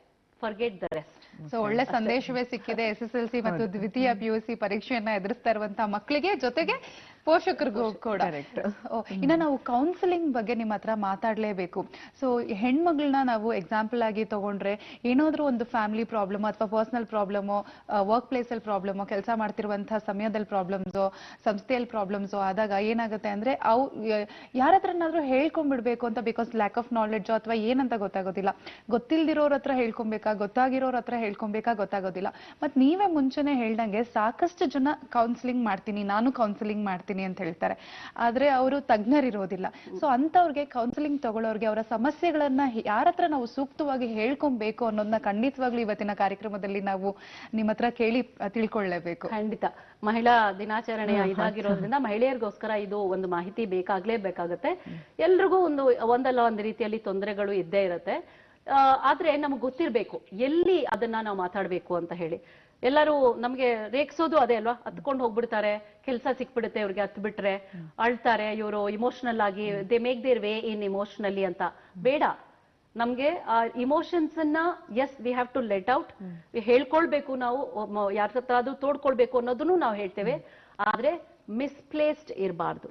forget the rest. So ಒಳ್ಳೆ ಸಂದೇಶವೇ ಸಿಕ್ಕಿದೆ. SSLC ಮತ್ತು ದ್ವಿತೀಯ PUC ಪರೀಕ್ಷೆಯನ್ನ ಎದುರಿಸ್ತಾ ಇರುವಂತಹ ಮಕ್ಕಳಿಗೆ, ಜೊತೆಗೆ ಪೋಷಕರಿಗೂ ಕೂಡ. ಇನ್ನ ನಾವು ಕೌನ್ಸಿಲಿಂಗ್ ಬಗ್ಗೆ ನಿಮ್ಮ ಹತ್ರ ಮಾತಾಡ್ಲೇಬೇಕು. ಸೊ ಹೆಣ್ಮಗಳನ್ನ ನಾವು ಎಕ್ಸಾಂಪಲ್ ಆಗಿ ತಗೊಂಡ್ರೆ, ಏನಾದ್ರೂ ಒಂದು ಫ್ಯಾಮಿಲಿ ಪ್ರಾಬ್ಲಮ್ ಅಥವಾ ಪರ್ಸನಲ್ ಪ್ರಾಬ್ಲಮು, ವರ್ಕ್ ಪ್ಲೇಸ್ ಅಲ್ಲಿ ಪ್ರಾಬ್ಲಮು, ಕೆಲಸ ಮಾಡ್ತಿರುವಂತಹ ಸಮಯದಲ್ಲಿ ಪ್ರಾಬ್ಲಮ್ಸು, ಸಂಸ್ಥೆಯಲ್ಲಿ ಪ್ರಾಬ್ಲಮ್ಸು ಆದಾಗ ಏನಾಗುತ್ತೆ ಅಂದ್ರೆ, ಅವು ಯಾರ ಹತ್ರನಾದ್ರೂ ಹೇಳ್ಕೊಂಡ್ಬಿಡ್ಬೇಕು ಅಂತ, ಬಿಕಾಸ್ ಲ್ಯಾಕ್ ಆಫ್ ನಾಲೆಡ್ಜ್ ಅಥವಾ ಏನಂತ ಗೊತ್ತಾಗೋದಿಲ್ಲ. ಗೊತ್ತಿಲ್ದಿರೋರ ಹತ್ರ ಹೇಳ್ಕೊಬೇಕಾ, ಗೊತ್ತಾಗಿರೋರ ಹತ್ರ ಹೇಳ್ಕೊಬೇಕಾ ಗೊತ್ತಾಗೋದಿಲ್ಲ. ಮತ್ ನೀವೇ ಮುಂಚೆನೆ ಹೇಳ್ದಂಗೆ ಸಾಕಷ್ಟು ಜನ ಕೌನ್ಸಿಲಿಂಗ್ ಮಾಡ್ತೀನಿ, ನಾನು ಕೌನ್ಸಿಲಿಂಗ್ ಮಾಡ್ತೀನಿ ಅಂತ ಹೇಳ್ತಾರೆ. ಆದ್ರೆ ಅವರು ತಜ್ಞರಿರೋದಿಲ್ಲ. ಸೊ ಅಂತವ್ರಿಗೆ, ಕೌನ್ಸಿಲಿಂಗ್ ತಗೊಳ್ಳೋರ್ಗೆ ಅವರ ಸಮಸ್ಯೆಗಳನ್ನ ಯಾರ ಹತ್ರ ನಾವು ಸೂಕ್ತವಾಗಿ ಹೇಳ್ಕೊಬೇಕು ಅನ್ನೋದನ್ನ ಖಂಡಿತವಾಗ್ಲೂ ಇವತ್ತಿನ ಕಾರ್ಯಕ್ರಮದಲ್ಲಿ ನಾವು ನಿಮ್ಮ ಹತ್ರ ಕೇಳಿ ತಿಳ್ಕೊಳ್ಳೇಬೇಕು. ಖಂಡಿತ. ಮಹಿಳಾ ದಿನಾಚರಣೆ ಇದಾಗಿರೋದ್ರಿಂದ ಮಹಿಳೆಯರಿಗೋಸ್ಕರ ಇದು ಒಂದು ಮಾಹಿತಿ ಬೇಕಾಗುತ್ತೆ. ಎಲ್ರಿಗೂ ಒಂದಲ್ಲ ಒಂದು ರೀತಿಯಲ್ಲಿ ತೊಂದರೆಗಳು ಇದ್ದೇ ಇರುತ್ತೆ. ಆದ್ರೆ ನಮಗೆ ಗೊತ್ತಿರ್ಬೇಕು ಎಲ್ಲಿ ಅದನ್ನ ನಾವು ಮಾತಾಡ್ಬೇಕು ಅಂತ ಹೇಳಿ. ಎಲ್ಲರೂ ನಮ್ಗೆ ರೇಗ್ಸೋದು ಅದೇ ಅಲ್ವಾ, ಹತ್ಕೊಂಡು ಹೋಗ್ಬಿಡ್ತಾರೆ, ಕೆಲಸ ಸಿಕ್ಬಿಡುತ್ತೆ ಇವ್ರಿಗೆ, ಹತ್ ಬಿಟ್ರೆ ಅಳ್ತಾರೆ ಇವರು ಇಮೋಷನಲ್ ಆಗಿ, they make their way in emotionally ಅಂತ. ಬೇಡ, ನಮ್ಗೆ ಆ ಇಮೋಷನ್ಸ್ ಅನ್ನ as we have to let out, ಹೇಳ್ಕೊಳ್ಬೇಕು ನಾವು, ಯಾರ ಹತ್ರ ಅದು ತೋಡ್ಕೊಳ್ಬೇಕು ಅನ್ನೋದನ್ನು ನಾವು ಹೇಳ್ತೇವೆ. ಆದ್ರೆ ಮಿಸ್ಪ್ಲೇಸ್ಡ್ ಇರಬಾರ್ದು.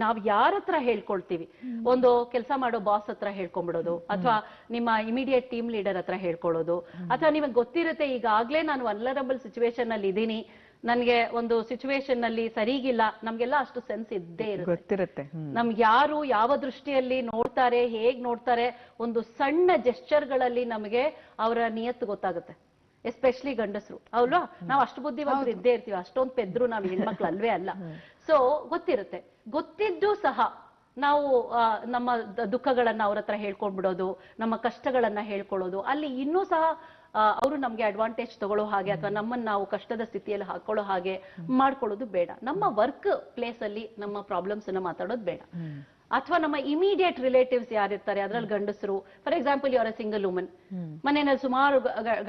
ನಾವ್ ಯಾರ ಹತ್ರ ಹೇಳ್ಕೊಳ್ತೀವಿ, ಒಂದು ಕೆಲಸ ಮಾಡೋ ಬಾಸ್ ಹತ್ರ ಹೇಳ್ಕೊಂಡ್ಬಿಡೋದು, ಅಥವಾ ನಿಮ್ಮ ಇಮಿಡಿಯೇಟ್ ಟೀಮ್ ಲೀಡರ್ ಹತ್ರ ಹೇಳ್ಕೊಳ್ಳೋದು, ಅಥವಾ ನಿಮಗೆ ಗೊತ್ತಿರುತ್ತೆ ಈಗಾಗ್ಲೇ ನಾನು ವಲ್ನರಬಲ್ ಸಿಚುವೇಶನ್ ಅಲ್ಲಿ ಇದ್ದೀನಿ, ನನ್ಗೆ ಒಂದು ಸಿಚುವೇಶನ್ ಅಲ್ಲಿ ಸರಿಗಿಲ್ಲ, ನಮ್ಗೆಲ್ಲ ಅಷ್ಟು ಸೆನ್ಸ್ ಇದ್ದೇ ಗೊತ್ತಿರುತ್ತೆ. ನಮ್ಗೆ ಯಾರು ಯಾವ ದೃಷ್ಟಿಯಲ್ಲಿ ನೋಡ್ತಾರೆ, ಹೇಗ್ ನೋಡ್ತಾರೆ, ಒಂದು ಸಣ್ಣ ಜೆಸ್ಚರ್ ಗಳಲ್ಲಿ ನಮಗೆ ಅವರ ನಿಯತ್ತು ಗೊತ್ತಾಗುತ್ತೆ. ಎಸ್ಪೆಷಲಿ ಗಂಡಸರು ಅಲ್ವಾ, ನಾವು ಅಷ್ಟು ಬುದ್ಧಿವಂತರು ಇದ್ದೇ ಇರ್ತೀವಿ, ಅಷ್ಟೊಂದು ಪೆದ್ರು ನಾವು ಹೆಣ್ಮಕ್ಳು ಅಲ್ವೇ ಅಲ್ಲ. ಸೊ ಗೊತ್ತಿರುತ್ತೆ, ಗೊತ್ತಿದ್ದು ಸಹ ನಾವು ನಮ್ಮ ದುಃಖಗಳನ್ನ ಅವ್ರ ಹತ್ರ ಹೇಳ್ಕೊಂಡ್ಬಿಡೋದು, ನಮ್ಮ ಕಷ್ಟಗಳನ್ನ ಹೇಳ್ಕೊಳ್ಳೋದು, ಅಲ್ಲಿ ಇನ್ನೂ ಸಹ ಅವರು ನಮ್ಗೆ ಅಡ್ವಾಂಟೇಜ್ ತಗೊಳ್ಳೋ ಹಾಗೆ ಅಥವಾ ನಮ್ಮನ್ನ ನಾವು ಕಷ್ಟದ ಸ್ಥಿತಿಯಲ್ಲಿ ಹಾಕೊಳ್ಳೋ ಹಾಗೆ ಮಾಡ್ಕೊಳ್ಳೋದು ಬೇಡ. ನಮ್ಮ ವರ್ಕ್ ಪ್ಲೇಸ್ ಅಲ್ಲಿ ನಮ್ಮ ಪ್ರಾಬ್ಲಮ್ಸ್ ಅನ್ನ ಮಾತಾಡೋದು ಬೇಡ. ಅಥವಾ ನಮ್ಮ ಇಮಿಡಿಯೇಟ್ ರಿಲೇಟಿವ್ಸ್ ಯಾರಿರ್ತಾರೆ ಅದ್ರಲ್ಲಿ ಗಂಡಸರು, ಫಾರ್ ಎಕ್ಸಾಂಪಲ್ ಇವರ ಸಿಂಗಲ್ ವುಮನ್, ಮನೆಯಲ್ಲಿ ಸುಮಾರು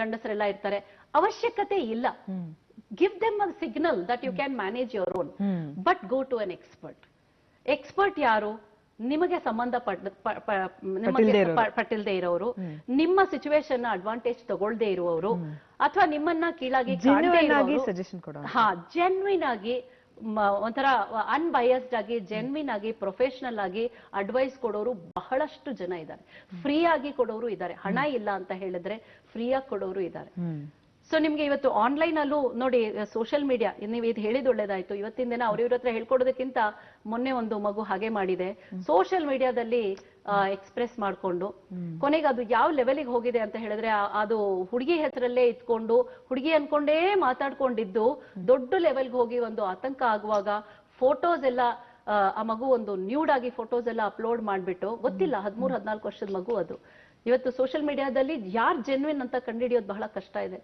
ಗಂಡಸರೆಲ್ಲ ಇರ್ತಾರೆ, ಅವಶ್ಯಕತೆ ಇಲ್ಲ. Give them a signal that you can manage your own, but go to an expert. Expert ಯಾರು? ನಿಮಗೆ ಸಂಬಂಧ ಪಟ್ಟಿಲ್ದೇ ಇರೋರು, ನಿಮ್ಮ ಸಿಚುವೇಶನ್ ಅಡ್ವಾಂಟೇಜ್ ತಗೊಳ್ದೇ ಇರುವವರು, ಅಥವಾ ನಿಮ್ಮನ್ನ ಕೀಳಾಗಿ ಜೆನ್ವಿನ್ ಆಗಿ ಒಂಥರ ಅನ್ಬಯಸ್ಡ್ ಆಗಿ, ಜೆನ್ವಿನ್ ಆಗಿ, ಪ್ರೊಫೆಷನಲ್ ಆಗಿ ಅಡ್ವೈಸ್ ಕೊಡೋರು ಬಹಳಷ್ಟು ಜನ ಇದ್ದಾರೆ. ಫ್ರೀ ಆಗಿ ಕೊಡೋರು ಇದ್ದಾರೆ. ಹಣ ಇಲ್ಲ ಅಂತ ಹೇಳಿದ್ರೆ ಫ್ರೀ ಆಗಿ ಕೊಡೋರು ಇದ್ದಾರೆ. ಸೊ ನಿಮ್ಗೆ ಇವತ್ತು ಆನ್ಲೈನ್ ಅಲ್ಲೂ ನೋಡಿ, ಸೋಷಿಯಲ್ ಮೀಡಿಯಾ, ನೀವು ಇದು ಹೇಳಿದ ಒಳ್ಳೇದಾಯ್ತು. ಇವತ್ತಿನ ದಿನ ಅವ್ರ ಹತ್ರ ಹೇಳ್ಕೊಡೋದಕ್ಕಿಂತ ಮೊನ್ನೆ ಒಂದು ಮಗು ಹಾಗೆ ಮಾಡಿದೆ, ಸೋಷಿಯಲ್ ಮೀಡಿಯಾದಲ್ಲಿ ಎಕ್ಸ್ಪ್ರೆಸ್ ಮಾಡ್ಕೊಂಡು ಕೊನೆಗೆ ಅದು ಯಾವ ಲೆವೆಲ್ಗೆ ಹೋಗಿದೆ ಅಂತ ಹೇಳಿದ್ರೆ, ಅದು ಹುಡುಗಿ ಹೆಸರಲ್ಲೇ ಇಟ್ಕೊಂಡು ಹುಡುಗಿ ಅನ್ಕೊಂಡೇ ಮಾತಾಡ್ಕೊಂಡಿದ್ದು ದೊಡ್ಡ ಲೆವೆಲ್ಗೆ ಹೋಗಿ ಒಂದು ಆತಂಕ ಆಗುವಾಗ ಫೋಟೋಸ್ ಎಲ್ಲ, ಆ ಮಗು ಒಂದು ನ್ಯೂಡ್ ಆಗಿ ಫೋಟೋಸ್ ಎಲ್ಲ ಅಪ್ಲೋಡ್ ಮಾಡ್ಬಿಟ್ಟು, ಗೊತ್ತಿಲ್ಲ 13-14 ವರ್ಷದ ಮಗು ಅದು. ಇವತ್ತು ಸೋಷಿಯಲ್ ಮೀಡಿಯಾದಲ್ಲಿ ಯಾರು ಜೆನ್ವಿನ್ ಅಂತ ಕಂಡುಹಿಡಿಯೋದು ಬಹಳ ಕಷ್ಟ ಇದೆ.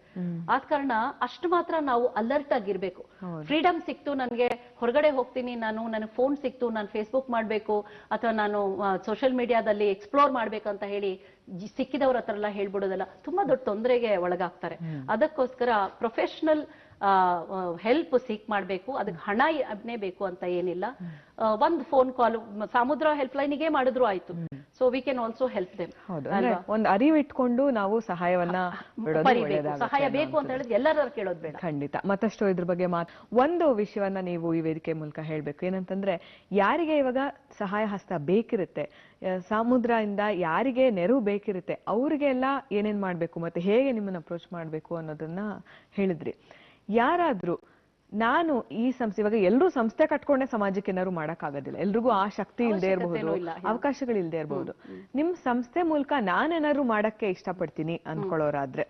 ಆದ ಕಾರಣ ಅಷ್ಟು ಮಾತ್ರ ನಾವು ಅಲರ್ಟ್ ಆಗಿರ್ಬೇಕು. ಫ್ರೀಡಮ್ ಸಿಕ್ತು ನನ್ಗೆ, ಹೊರಗಡೆ ಹೋಗ್ತೀನಿ ನಾನು, ನನಗೆ ಫೋನ್ ಸಿಕ್ತು, ನಾನು ಫೇಸ್ಬುಕ್ ಮಾಡ್ಬೇಕು ಅಥವಾ ನಾನು ಸೋಷಿಯಲ್ ಮೀಡಿಯಾದಲ್ಲಿ ಎಕ್ಸ್ಪ್ಲೋರ್ ಮಾಡ್ಬೇಕಂತ ಹೇಳಿ ಸಿಕ್ಕಿದವ್ರ ಹತ್ರ ಎಲ್ಲ ಹೇಳ್ಬಿಡೋದಲ್ಲ, ತುಂಬಾ ದೊಡ್ಡ ತೊಂದರೆಗೆ ಒಳಗಾಗ್ತಾರೆ. ಅದಕ್ಕೋಸ್ಕರ ಪ್ರೊಫೆಷನಲ್ ಹೆಲ್ಪ್ ಸೀಕ್ ಮಾಡ್ಬೇಕು. ಅದಕ್ಕೆ ಹಣ ಬೇಕು ಅಂತ ಏನಿಲ್ಲ. ಒಂದು ಫೋನ್ ಕಾಲ್ ಸಮುದ್ರ ಹೆಲ್ಪ್ ಲೈನ್ಗೆ ಮಾಡಿದ್ರು ಆಯ್ತು. So we can also help them. ಒಂದು ಅರಿವು ಇಟ್ಕೊಂಡು ನಾವು ಸಹಾಯವನ್ನ ಸಹಾಯ ಬೇಕು ಅಂತ ಹೇಳಿದ್ರೆ ಎಲ್ಲರ ಕೇಳೋದು ಬೇಡ. ಖಂಡಿತ. ಮತ್ತಷ್ಟು ಇದ್ರ ಬಗ್ಗೆ ಒಂದು ವಿಷಯವನ್ನ ನೀವು ಈ ವೇದಿಕೆ ಮೂಲಕ ಹೇಳ್ಬೇಕು. ಏನಂತಂದ್ರೆ, ಯಾರಿಗೆ ಇವಾಗ ಸಹಾಯ ಹಸ್ತ ಬೇಕಿರುತ್ತೆ, ಸಮುದ್ರ ಇಂದ ಯಾರಿಗೆ ನೆರವು ಬೇಕಿರುತ್ತೆ, ಅವ್ರಿಗೆಲ್ಲ ಏನೇನ್ ಮಾಡ್ಬೇಕು ಮತ್ತೆ ಹೇಗೆ ನಿಮ್ಮನ್ನ ಅಪ್ರೋಚ್ ಮಾಡ್ಬೇಕು ಅನ್ನೋದನ್ನ ಹೇಳಿದ್ರಿ. ಯಾರಾದ್ರೂ ನಾನು ಈ ಸಂಸ್ಥೆ, ಇವಾಗ ಎಲ್ಲರೂ ಸಂಸ್ಥೆ ಕಟ್ಕೊಂಡೆ ಸಮಾಜಕ್ಕೆ ಏನಾದ್ರು ಮಾಡಕ್ ಆಗೋದಿಲ್ಲ, ಎಲ್ರಿಗೂ ಆ ಶಕ್ತಿ ಇಲ್ಲದೆ ಇರಬಹುದು, ಅವಕಾಶಗಳು ಇಲ್ಲದೆ ಇರಬಹುದು. ನಿಮ್ ಸಂಸ್ಥೆ ಮೂಲಕ ನಾನೇನಾದ್ರು ಮಾಡಕ್ಕೆ ಇಷ್ಟಪಡ್ತೀನಿ ಅನ್ಕೊಳ್ಳೋರಾದ್ರೆ,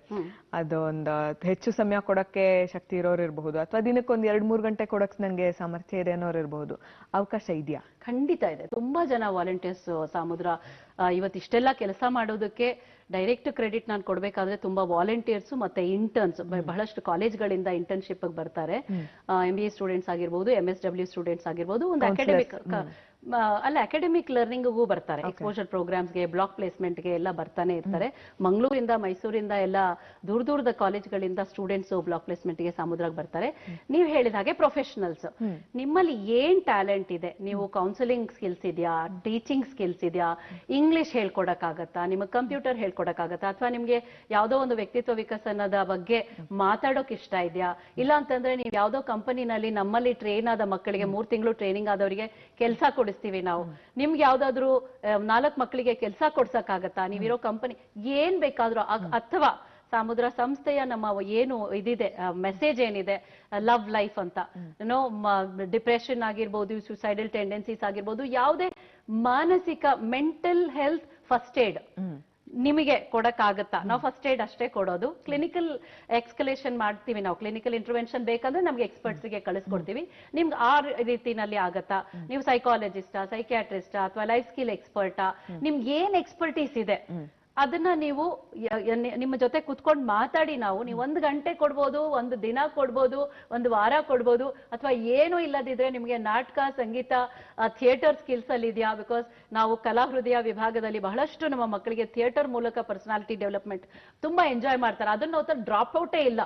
ಅದೊಂದು ಹೆಚ್ಚು ಸಮಯ ಕೊಡಕ್ಕೆ ಶಕ್ತಿ ಇರೋರು ಇರಬಹುದು, ಅಥವಾ ದಿನಕ್ಕೊಂದ್ 2-3 ಗಂಟೆ ಕೊಡಕ್ ನಂಗೆ ಸಾಮರ್ಥ್ಯ ಇದೆ ಅನ್ನೋರು ಇರಬಹುದು. ಅವಕಾಶ ಇದೆಯಾ? ಖಂಡಿತ ಇದೆ. ತುಂಬಾ ಜನ ವಾಲಂಟಿಯರ್ಸ್ ಸಮುದ್ರ ಇವತ್ತಿಷ್ಟೆಲ್ಲ ಕೆಲಸ ಮಾಡೋದಕ್ಕೆ ಡೈರೆಕ್ಟ್ ಕ್ರೆಡಿಟ್ ನಾನು ಕೊಡ್ಬೇಕಾದ್ರೆ ತುಂಬಾ ವಾಲಂಟಿಯರ್ಸ್ ಮತ್ತೆ ಇಂಟರ್ನ್ಸ್, ಬಹಳಷ್ಟು ಕಾಲೇಜ್ಗಳಿಂದ ಇಂಟರ್ನ್ಶಿಪ್ ಬರ್ತಾರೆ. MBA ಸ್ಟೂಡೆಂಟ್ಸ್ ಆಗಿರ್ಬೋದು, MSW ಸ್ಟೂಡೆಂಟ್ಸ್ ಆಗಿರ್ಬೋದು, ಒಂದು ಅಕಾಡೆಮಿಕ್ ಲರ್ನಿಂಗ್ಗೂ ಬರ್ತಾರೆ. ಎಕ್ಸ್ಪೋಜರ್ ಪ್ರೋಗ್ರಾಮ್ಸ್ಗೆ, ಬ್ಲಾಕ್ ಪ್ಲೇಸ್ಮೆಂಟ್ಗೆ ಎಲ್ಲ ಬರ್ತಾನೆ ಇರ್ತಾರೆ. ಮಂಗಳೂರಿಂದ, ಮೈಸೂರಿಂದ ಎಲ್ಲ ದೂರದ ಕಾಲೇಜ್ಗಳಿಂದ ಸ್ಟೂಡೆಂಟ್ಸ್ ಬ್ಲಾಕ್ ಪ್ಲೇಸ್ಮೆಂಟ್ಗೆ ಸಮುದ್ರಕ್ಕೆ ಬರ್ತಾರೆ. ನೀವು ಹೇಳಿದ ಹಾಗೆ ಪ್ರೊಫೆಷನಲ್ಸ್, ನಿಮ್ಮಲ್ಲಿ ಏನ್ ಟ್ಯಾಲೆಂಟ್ ಇದೆ, ನೀವು ಕೌನ್ಸಿಲಿಂಗ್ ಸ್ಕಿಲ್ಸ್ ಇದೆಯಾ, ಟೀಚಿಂಗ್ ಸ್ಕಿಲ್ಸ್ ಇದೆಯಾ, ಇಂಗ್ಲಿಷ್ ಹೇಳ್ಕೊಡಕ್ಕಾಗತ್ತಾ, ನಿಮಗೆ ಕಂಪ್ಯೂಟರ್ ಹೇಳ್ಕೊಡಕ್ಕಾಗತ್ತಾ, ಅಥವಾ ನಿಮ್ಗೆ ಯಾವ್ದೋ ಒಂದು ವ್ಯಕ್ತಿತ್ವ ವಿಕಸನದ ಬಗ್ಗೆ ಮಾತಾಡೋಕ್ ಇಷ್ಟ ಇದೆಯಾ, ಇಲ್ಲ ಅಂತಂದ್ರೆ ನೀವು ಯಾವ್ದೋ ಕಂಪನಿನಲ್ಲಿ ನಮ್ಮಲ್ಲಿ ಟ್ರೈನ್ ಆದ ಮಕ್ಕಳಿಗೆ 3 ತಿಂಗಳು ಟ್ರೈನಿಂಗ್ ಆದವರಿಗೆ ಕೆಲಸ ಕೊಡಿಸ್ತೀವಿ ನಾವು, ನಿಮ್ಗೆ ಯಾವ್ದಾದ್ರು 4 ಮಕ್ಕಳಿಗೆ ಕೆಲಸ ಕೊಡ್ಸಕ್ಕಾಗತ್ತಾ, ನೀವಿರೋ ಕಂಪನಿ ಏನ್ ಬೇಕಾದ್ರೂ, ಅಥವಾ ಸಮುದ್ರ ಸಂಸ್ಥೆಯ ನಮ್ಮ ಏನು ಇದಿದೆ ಮೆಸೇಜ್ ಏನಿದೆ, ಲವ್ ಲೈಫ್ ಅಂತ, ಏನೋ ಡಿಪ್ರೆಷನ್ ಆಗಿರ್ಬೋದು, ಸುಸೈಡಲ್ ಟೆಂಡೆನ್ಸೀಸ್ ಆಗಿರ್ಬೋದು, ಯಾವುದೇ ಮಾನಸಿಕ ಮೆಂಟಲ್ ಹೆಲ್ತ್ ಫಸ್ಟ್ ಏಡ್ ನಿಮಗೆ ಕೊಡಕ್ಕಾಗತ್ತಾ? ನಾವು ಫಸ್ಟ್ ಏಡ್ ಅಷ್ಟೇ ಕೊಡೋದು. ಕ್ಲಿನಿಕಲ್ ಎಕ್ಸ್ಕಲೇಷನ್ ಮಾಡ್ತೀವಿ ನಾವು. ಕ್ಲಿನಿಕಲ್ ಇಂಟರ್ವೆನ್ಷನ್ ಬೇಕಂದ್ರೆ ನಮ್ಗೆ ಎಕ್ಸ್ಪರ್ಟ್ಸ್ ಗೆ ಕಳಿಸ್ಕೊಡ್ತೀವಿ. ನಿಮ್ಗೆ ಆ ರೀತಿನಲ್ಲಿ ಆಗತ್ತಾ? ನೀವು ಸೈಕಾಲಜಿಸ್ಟಾ, ಸೈಕ್ಯಾಟ್ರಿಸ್ಟಾ, ಅಥವಾ ಲೈಫ್ ಸ್ಕಿಲ್ ಎಕ್ಸ್ಪರ್ಟಾ, ನಿಮ್ಗೆ ಏನ್ ಎಕ್ಸ್ಪರ್ಟೀಸ್ ಇದೆ ಅದನ್ನ ನೀವು ನಿಮ್ಮ ಜೊತೆ ಕುತ್ಕೊಂಡು ಮಾತಾಡಿ ನೀವು 1 ಗಂಟೆ ಕೊಡ್ಬೋದು, 1 ದಿನ ಕೊಡ್ಬೋದು, 1 ವಾರ ಕೊಡ್ಬೋದು, ಅಥವಾ ಏನೂ ಇಲ್ಲದಿದ್ರೆ ನಿಮಗೆ ನಾಟಕ, ಸಂಗೀತ, ಥಿಯೇಟರ್ ಸ್ಕಿಲ್ಸ್ ಅಲ್ಲಿ ಇದೆಯಾ? ಬಿಕಾಸ್ ನಾವು ಕಲಾ ಹೃದಯ ವಿಭಾಗದಲ್ಲಿ ಬಹಳಷ್ಟು ನಮ್ಮ ಮಕ್ಕಳಿಗೆ ಥಿಯೇಟರ್ ಮೂಲಕ ಪರ್ಸನಾಲಿಟಿ ಡೆವಲಪ್ಮೆಂಟ್ ತುಂಬಾ ಎಂಜಾಯ್ ಮಾಡ್ತಾರೆ. ಅದನ್ನ ಅವ್ರ ಡ್ರಾಪ್ ಔಟೇ ಇಲ್ಲ.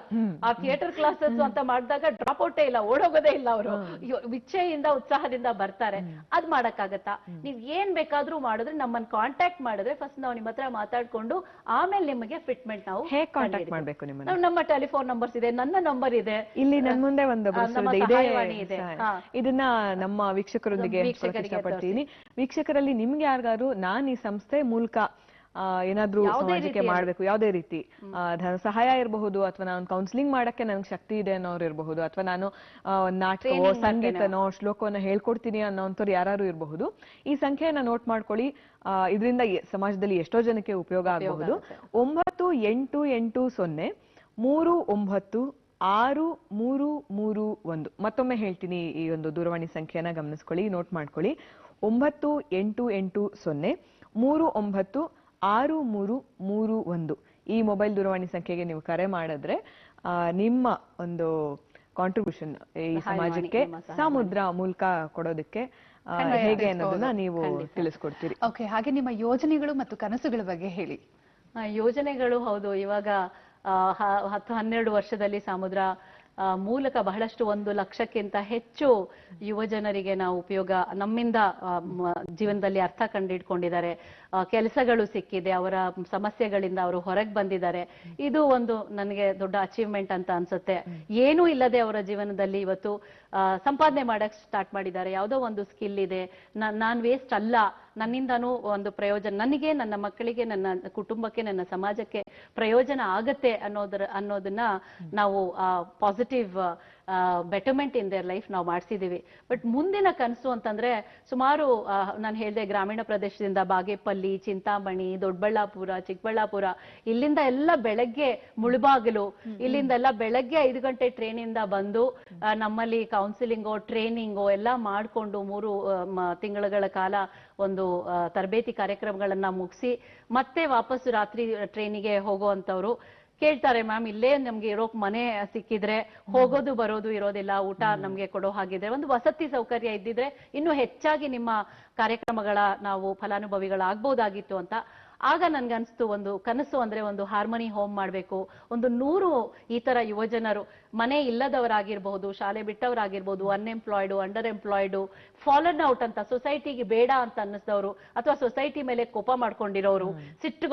ಆ ಥಿಯೇಟರ್ ಕ್ಲಾಸಸ್ ಅಂತ ಮಾಡಿದಾಗ ಡ್ರಾಪ್ ಔಟೇ ಇಲ್ಲ, ಓಡೋಗೋದೇ ಇಲ್ಲ. ಅವರು ಇಚ್ಛೆಯಿಂದ ಉತ್ಸಾಹದಿಂದ ಬರ್ತಾರೆ. ಅದ್ ಮಾಡಕ್ಕಾಗತ್ತಾ? ನೀವ್ ಏನ್ ಬೇಕಾದ್ರೂ ಮಾಡಿದ್ರೆ ನಮ್ಮನ್ನ ಕಾಂಟ್ಯಾಕ್ಟ್ ಮಾಡಿದ್ರೆ ಫಸ್ಟ್ ನಾವು ನಿಮ್ಮ ಹತ್ರ ಮಾತಾಡ್ಕೊಂಡು ಆಮೇಲೆ ನಿಮಗೆ ಫಿಟ್ಮೆಂಟ್ ನಾವು ಹೇಗೆ ಕಾಂಟ್ಯಾಕ್ಟ್ ಮಾಡ್ಬೇಕು ನಿಮ್ಮನ್ನ? ನಮ್ಮ ಟೆಲಿಫೋನ್ ನಂಬರ್ಸ್ ಇದೆ, ನನ್ನ ನಂಬರ್ ಇದೆ, ಇಲ್ಲಿ ನನ್ನ ಮುಂದೆ ಒಂದು ನಮ್ಮ ಸಹಾಯವಾಣಿ ಇದೆ. ಇದನ್ನ ನಮ್ಮ ವೀಕ್ಷಕರೊಂದಿಗೆ ಇಷ್ಟಪಡ್ತೀನಿ. ವೀಕ್ಷಕರಲ್ಲಿ ನಿಮ್ಗೆ ಯಾರಿಗಾರು ನಾನು ಈ ಸಂಸ್ಥೆ ಮೂಲಕ ಏನಾದ್ರೂ ಸಮಾಜಕ್ಕೆ ಮಾಡ್ಬೇಕು, ಯಾವುದೇ ರೀತಿ ಧನ ಸಹಾಯ ಇರಬಹುದು, ಅಥವಾ ನಾನು ಕೌನ್ಸಿಲಿಂಗ್ ಮಾಡಕ್ಕೆ ನನ್ಗೆ ಶಕ್ತಿ ಇದೆ ಅನ್ನೋರು ಇರಬಹುದು, ಅಥವಾ ನಾನು ನಾಟಕವೋ ಸಂಗೀತನೋ ಶ್ಲೋಕವನ್ನ ಹೇಳ್ಕೊಡ್ತೀನಿ ಅನ್ನೋಂಥವ್ರು ಯಾರು ಇರಬಹುದು. ಈ ಸಂಖ್ಯೆಯನ್ನ ನೋಟ್ ಮಾಡ್ಕೊಳ್ಳಿ. ಇದರಿಂದ ಸಮಾಜದಲ್ಲಿ ಎಷ್ಟೋ ಜನಕ್ಕೆ ಉಪಯೋಗ ಆಗಬಹುದು. 9880396331. ಮತ್ತೊಮ್ಮೆ ಹೇಳ್ತೀನಿ, ಈ ಒಂದು ದೂರವಾಣಿ ಸಂಖ್ಯೆಯನ್ನ ಗಮನಿಸ್ಕೊಳ್ಳಿ, ನೋಟ್ ಮಾಡ್ಕೊಳ್ಳಿ. 9880396331. ಈ ಮೊಬೈಲ್ ದೂರವಾಣಿ ಸಂಖ್ಯೆಗೆ ನೀವು ಕರೆ ಮಾಡಿದ್ರೆ ನಿಮ್ಮ ಒಂದು ಕಾಂಟ್ರಿಬ್ಯೂಷನ್ ಈ ಸಮಾಜಕ್ಕೆ ಸಮುದ್ರ ಮೂಲಕ ಕೊಡೋದಕ್ಕೆ ಹೇಗೆ ಅನ್ನೋದನ್ನ ನೀವು ತಿಳಿಸ್ಕೊಡ್ತೀರಿ. ಓಕೆ, ಹಾಗೆ ನಿಮ್ಮ ಯೋಜನೆಗಳು ಮತ್ತು ಕನಸುಗಳ ಬಗ್ಗೆ ಹೇಳಿ. ಯೋಜನೆಗಳು ಹೌದು, ಇವಾಗ 10-12 ವರ್ಷದಲ್ಲಿ ಸಮುದ್ರ ಮೂಲಕ ಬಹಳಷ್ಟು 1 ಲಕ್ಷಕ್ಕಿಂತ ಹೆಚ್ಚು ಯುವ ಜನರಿಗೆ ನಾವು ಉಪಯೋಗ ನಮ್ಮಿಂದ ಜೀವನದಲ್ಲಿ ಅರ್ಥ ಕಂಡಿಡ್ಕೊಂಡಿದ್ದಾರೆ. ಕೆಲಸಗಳು ಸಿಕ್ಕಿದೆ, ಅವರ ಸಮಸ್ಯೆಗಳಿಂದ ಅವರು ಹೊರಗೆ ಬಂದಿದ್ದಾರೆ. ಇದು ಒಂದು ನನಗೆ ದೊಡ್ಡ ಅಚೀವ್ಮೆಂಟ್ ಅಂತ ಅನ್ಸುತ್ತೆ. ಏನೂ ಇಲ್ಲದೆ ಅವರ ಜೀವನದಲ್ಲಿ ಇವತ್ತು ಸಂಪಾದನೆ ಮಾಡಕ್ ಸ್ಟಾರ್ಟ್ ಮಾಡಿದ್ದಾರೆ. ಯಾವುದೋ ಒಂದು ಸ್ಕಿಲ್ ಇದೆ, ನಾನ್ ವೇಸ್ಟ್ ಅಲ್ಲ, ನನ್ನಿಂದನೂ ಒಂದು ಪ್ರಯೋಜನ, ನನಗೆ, ನನ್ನ ಮಕ್ಕಳಿಗೆ, ನನ್ನ ಕುಟುಂಬಕ್ಕೆ, ನನ್ನ ಸಮಾಜಕ್ಕೆ ಪ್ರಯೋಜನ ಆಗತ್ತೆ ಅನ್ನೋದನ್ನ ನಾವು positive betterment in their life ನಾವು ಮಾಡಿಸಿದೀವಿ. ಬಟ್ ಮುಂದಿನ ಕನಸು ಅಂತಂದ್ರೆ ಸುಮಾರು ನಾನು ಹೇಳಿದೆ, ಗ್ರಾಮೀಣ ಪ್ರದೇಶದಿಂದ ಬಾಗೇಪಲ್ಲಿ, ಚಿಂತಾಮಣಿ, ದೊಡ್ಡಬಳ್ಳಾಪುರ, ಚಿಕ್ಕಬಳ್ಳಾಪುರ, ಇಲ್ಲಿಂದ ಎಲ್ಲ ಬೆಳಗ್ಗೆ ಮುಳುಬಾಗಿಲು, ಇಲ್ಲಿಂದ ಎಲ್ಲ ಬೆಳಗ್ಗೆ 5 ಗಂಟೆ ಟ್ರೈನಿಂದ ಬಂದು ನಮ್ಮಲ್ಲಿ ಕೌನ್ಸಿಲಿಂಗೋ ಟ್ರೈನಿಂಗೋ ಎಲ್ಲ ಮಾಡಿಕೊಂಡು 3 ತಿಂಗಳ ಕಾಲ ಒಂದು ತರಬೇತಿ ಕಾರ್ಯಕ್ರಮಗಳನ್ನ ಮುಗಿಸಿ ಮತ್ತೆ ವಾಪಸ್ಸು ರಾತ್ರಿ ಟ್ರೈನಿಗೆ ಹೋಗುವಂತವ್ರು ಕೇಳ್ತಾರೆ, ಮ್ಯಾಮ್ ಇಲ್ಲೇ ನಮ್ಗೆ ಇರೋಕ್ ಮನೆ ಸಿಕ್ಕಿದ್ರೆ ಹೋಗೋದು ಬರೋದು ಇರೋದಿಲ್ಲ, ಊಟ ನಮ್ಗೆ ಕೊಡೋ ಹಾಗಿದ್ರೆ, ಒಂದು ವಸತಿ ಸೌಕರ್ಯ ಇದ್ದಿದ್ರೆ ಇನ್ನೂ ಹೆಚ್ಚಾಗಿ ನಿಮ್ಮ ಕಾರ್ಯಕ್ರಮಗಳ ನಾವು ಫಲಾನುಭವಿಗಳಾಗ್ಬೋದಾಗಿತ್ತು ಅಂತ. ಆಗ ನನ್ಗನ್ಸ್ತು, ಒಂದು ಕನಸು ಅಂದ್ರೆ ಒಂದು ಹಾರ್ಮನಿ ಹೋಮ್ ಮಾಡ್ಬೇಕು. ಒಂದು 100 ಈ ತರ ಯುವಜನರು, ಮನೆ ಇಲ್ಲದವರಾಗಿರ್ಬಹುದು, ಶಾಲೆ ಬಿಟ್ಟವರಾಗಿರ್ಬಹುದು, ಅನ್ಎಂಪ್ಲಾಯ್ಡು, ಅಂಡರ್ ಎಂಪ್ಲಾಯ್ಡು, ಫಾಲನ್ ಔಟ್ ಅಂತ, ಸೊಸೈಟಿಗೆ ಬೇಡ ಅಂತ ಅನ್ನಿಸಿದವರು, ಅಥವಾ ಸೊಸೈಟಿ ಮೇಲೆ ಕೋಪ ಮಾಡ್ಕೊಂಡಿರೋರು, ಸಿಟ್ಟು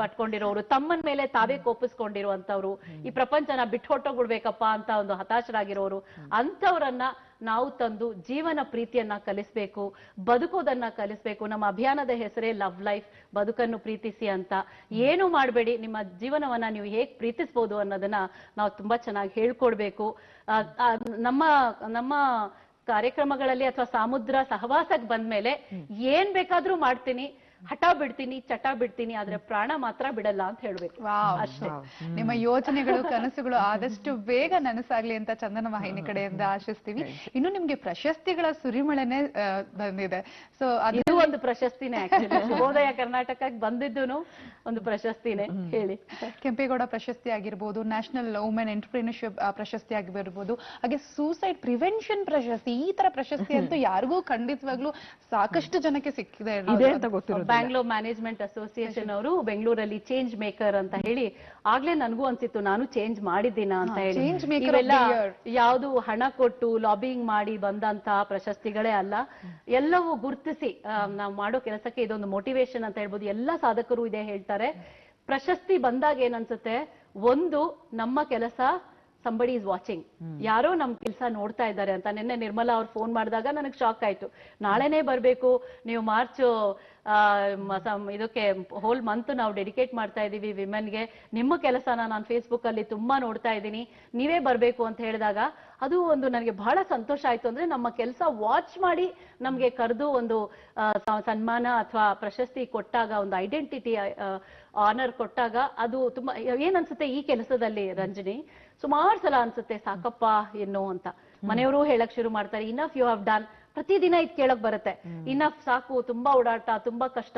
ಪಟ್ಕೊಂಡಿರೋರು, ತಮ್ಮನ ಮೇಲೆ ತಾವೇ ಕೋಪಿಸ್ಕೊಂಡಿರುವಂತವ್ರು, ಈ ಪ್ರಪಂಚನ ಬಿಟ್ಟು ಹೊಟ್ಟೋಗ್ಬಿಡ್ಬೇಕಪ್ಪ ಅಂತ ಒಂದು ಹತಾಶರಾಗಿರೋರು, ಅಂತವ್ರನ್ನ ನಾವು ತಂದು ಜೀವನ ಪ್ರೀತಿಯನ್ನ ಕಲಿಸ್ಬೇಕು, ಬದುಕೋದನ್ನ ಕಲಿಸ್ಬೇಕು. ನಮ್ಮ ಅಭಿಯಾನದ ಹೆಸರೇ ಲವ್ ಲೈಫ್, ಬದುಕನ್ನು ಪ್ರೀತಿಸಿ ಅಂತ. ಏನು ಮಾಡಬೇಡಿ, ನಿಮ್ಮ ಜೀವನವನ್ನ ನೀವು ಹೇಗ್ ಪ್ರೀತಿಸ್ಬೋದು ಅನ್ನೋದನ್ನ ನಾವು ತುಂಬಾ ಚೆನ್ನಾಗಿ ಹೇಳ್ಕೊಡ್ಬೇಕು. ನಮ್ಮ ಕಾರ್ಯಕ್ರಮಗಳಲ್ಲಿ ಅಥವಾ ಸಮುದ್ರ ಸಹವಾಸಕ್ಕೆ ಬಂದ್ಮೇಲೆ ಏನ್ ಬೇಕಾದ್ರೂ ಮಾಡ್ತೀನಿ, ಹಠ ಬಿಡ್ತೀನಿ, ಚಟ ಬಿಡ್ತೀನಿ, ಆದ್ರೆ ಪ್ರಾಣ ಮಾತ್ರ ಬಿಡಲ್ಲ ಅಂತ ಹೇಳ್ಬೇಕು. ಅಷ್ಟೇ. ನಿಮ್ಮ ಯೋಜನೆಗಳು, ಕನಸುಗಳು ಆದಷ್ಟು ಬೇಗ ನನಸಾಗ್ಲಿ ಅಂತ ಚಂದನ ವಾಹಿನಿ ಕಡೆಯಿಂದ ಆಶಿಸ್ತೀವಿ. ಇನ್ನು ನಿಮ್ಗೆ ಪ್ರಶಸ್ತಿಗಳ ಸುರಿಮಳೆನೆ ಬಂದಿದೆ. ಸೊ ಅದು ಒಂದು ಪ್ರಶಸ್ತಿನೇ, ಆಕ್ಚುಲಿ ಶುಭೋದಯ ಕರ್ನಾಟಕಕ್ಕೆ ಬಂದಿದ್ದು ಒಂದು ಪ್ರಶಸ್ತಿನೇ. ಹೇಳಿ. ಕೆಂಪೇಗೌಡ ಪ್ರಶಸ್ತಿ ಆಗಿರ್ಬೋದು, ನ್ಯಾಷನಲ್ ವುಮೆನ್ ಎಂಟರ್ಪ್ರಿನರ್ಶಿಪ್ ಪ್ರಶಸ್ತಿ ಆಗಿರ್ಬೋದು, ಹಾಗೆ ಸೂಸೈಡ್ ಪ್ರಿವೆನ್ಷನ್ ಪ್ರಶಸ್ತಿ, ಈ ತರ ಪ್ರಶಸ್ತಿ ಅಂತೂ ಯಾರಿಗೂ ಖಂಡಿತವಾಗ್ಲೂ ಸಾಕಷ್ಟು ಜನಕ್ಕೆ ಸಿಕ್ಕಿದೆ ಅಂತ ಗೊತ್ತಿರೋದು. ಬ್ಯಾಂಗ್ಳೂರ್ ಮ್ಯಾನೇಜ್ಮೆಂಟ್ ಅಸೋಸಿಯೇಷನ್ ಅವರು ಬೆಂಗಳೂರಲ್ಲಿ ಚೇಂಜ್ ಮೇಕರ್ ಅಂತ ಹೇಳಿ, ಆಗ್ಲೇ ನನಗೂ ಅನ್ಸಿತ್ತು ನಾನು ಚೇಂಜ್ ಮಾಡಿದ್ದೀನ ಅಂತ ಹೇಳಿ. ಇವೆಲ್ಲ ಯಾವುದು ಹಣ ಕೊಟ್ಟು ಲಾಬಿಂಗ್ ಮಾಡಿ ಬಂದಂತಹ ಪ್ರಶಸ್ತಿಗಳೇ ಅಲ್ಲ, ಎಲ್ಲವೂ ಗುರುತಿಸಿ ನಾವು ಮಾಡೋ ಕೆಲಸಕ್ಕೆ ಇದೊಂದು ಮೋಟಿವೇಶನ್ ಅಂತ ಹೇಳ್ಬೋದು. ಎಲ್ಲ ಸಾಧಕರು ಇದೇ ಹೇಳ್ತಾರೆ. ಪ್ರಶಸ್ತಿ ಬಂದಾಗ ಏನನ್ಸುತ್ತೆ, ಒಂದು ನಮ್ಮ ಕೆಲಸ ಸಂಬಡಿ ಇಸ್ ವಾಚಿಂಗ್, ಯಾರೋ ನಮ್ ಕೆಲಸ ನೋಡ್ತಾ ಇದ್ದಾರೆ ಅಂತ. ನಿನ್ನೆ ನಿರ್ಮಲಾ ಅವ್ರು ಫೋನ್ ಮಾಡಿದಾಗ ನನಗೆ ಶಾಕ್ ಆಯ್ತು. ನಾಳೆನೇ ಬರ್ಬೇಕು, ನೀವು ಮಾರ್ಚ್ ಇದಕ್ಕೆ ಹೋಲ್ ಮಂತ್ ನಾವು ಡೆಡಿಕೇಟ್ ಮಾಡ್ತಾ ಇದೀವಿ ವಿಮೆನ್ಗೆ, ನಿಮ್ಮ ಕೆಲಸನ ನಾನು ಫೇಸ್ಬುಕ್ ಅಲ್ಲಿ ತುಂಬಾ ನೋಡ್ತಾ ಇದ್ದೀನಿ, ನೀವೇ ಬರ್ಬೇಕು ಅಂತ ಹೇಳಿದಾಗ ಅದು ಒಂದು ನನಗೆ ಬಹಳ ಸಂತೋಷ ಆಯ್ತು. ಅಂದ್ರೆ ನಮ್ಮ ಕೆಲಸ ವಾಚ್ ಮಾಡಿ ನಮ್ಗೆ ಕರೆದು ಒಂದು ಸನ್ಮಾನ ಅಥವಾ ಪ್ರಶಸ್ತಿ ಕೊಟ್ಟಾಗ, ಒಂದು ಐಡೆಂಟಿಟಿ ಆನರ್ ಕೊಟ್ಟಾಗ ಅದು ತುಂಬಾ ಏನ್ ಅನ್ಸುತ್ತೆ ಈ ಕೆಲಸದಲ್ಲಿ ರಂಜನಿ, ಸುಮಾರು ಸಲ ಅನ್ಸುತ್ತೆ ಸಾಕಪ್ಪ ಏನು ಅಂತ. ಮನೆಯವರು ಹೇಳಕ್ ಶುರು ಮಾಡ್ತಾರೆ, ಇನಫ್ ಯು ಹ್ಯಾವ್ ಡನ್, ಪ್ರತಿದಿನ ಇದು ಕೇಳಕ್ ಬರುತ್ತೆ. ಇನಫ್ ಸಾಕು, ತುಂಬಾ ಓಡಾಟ, ತುಂಬಾ ಕಷ್ಟ.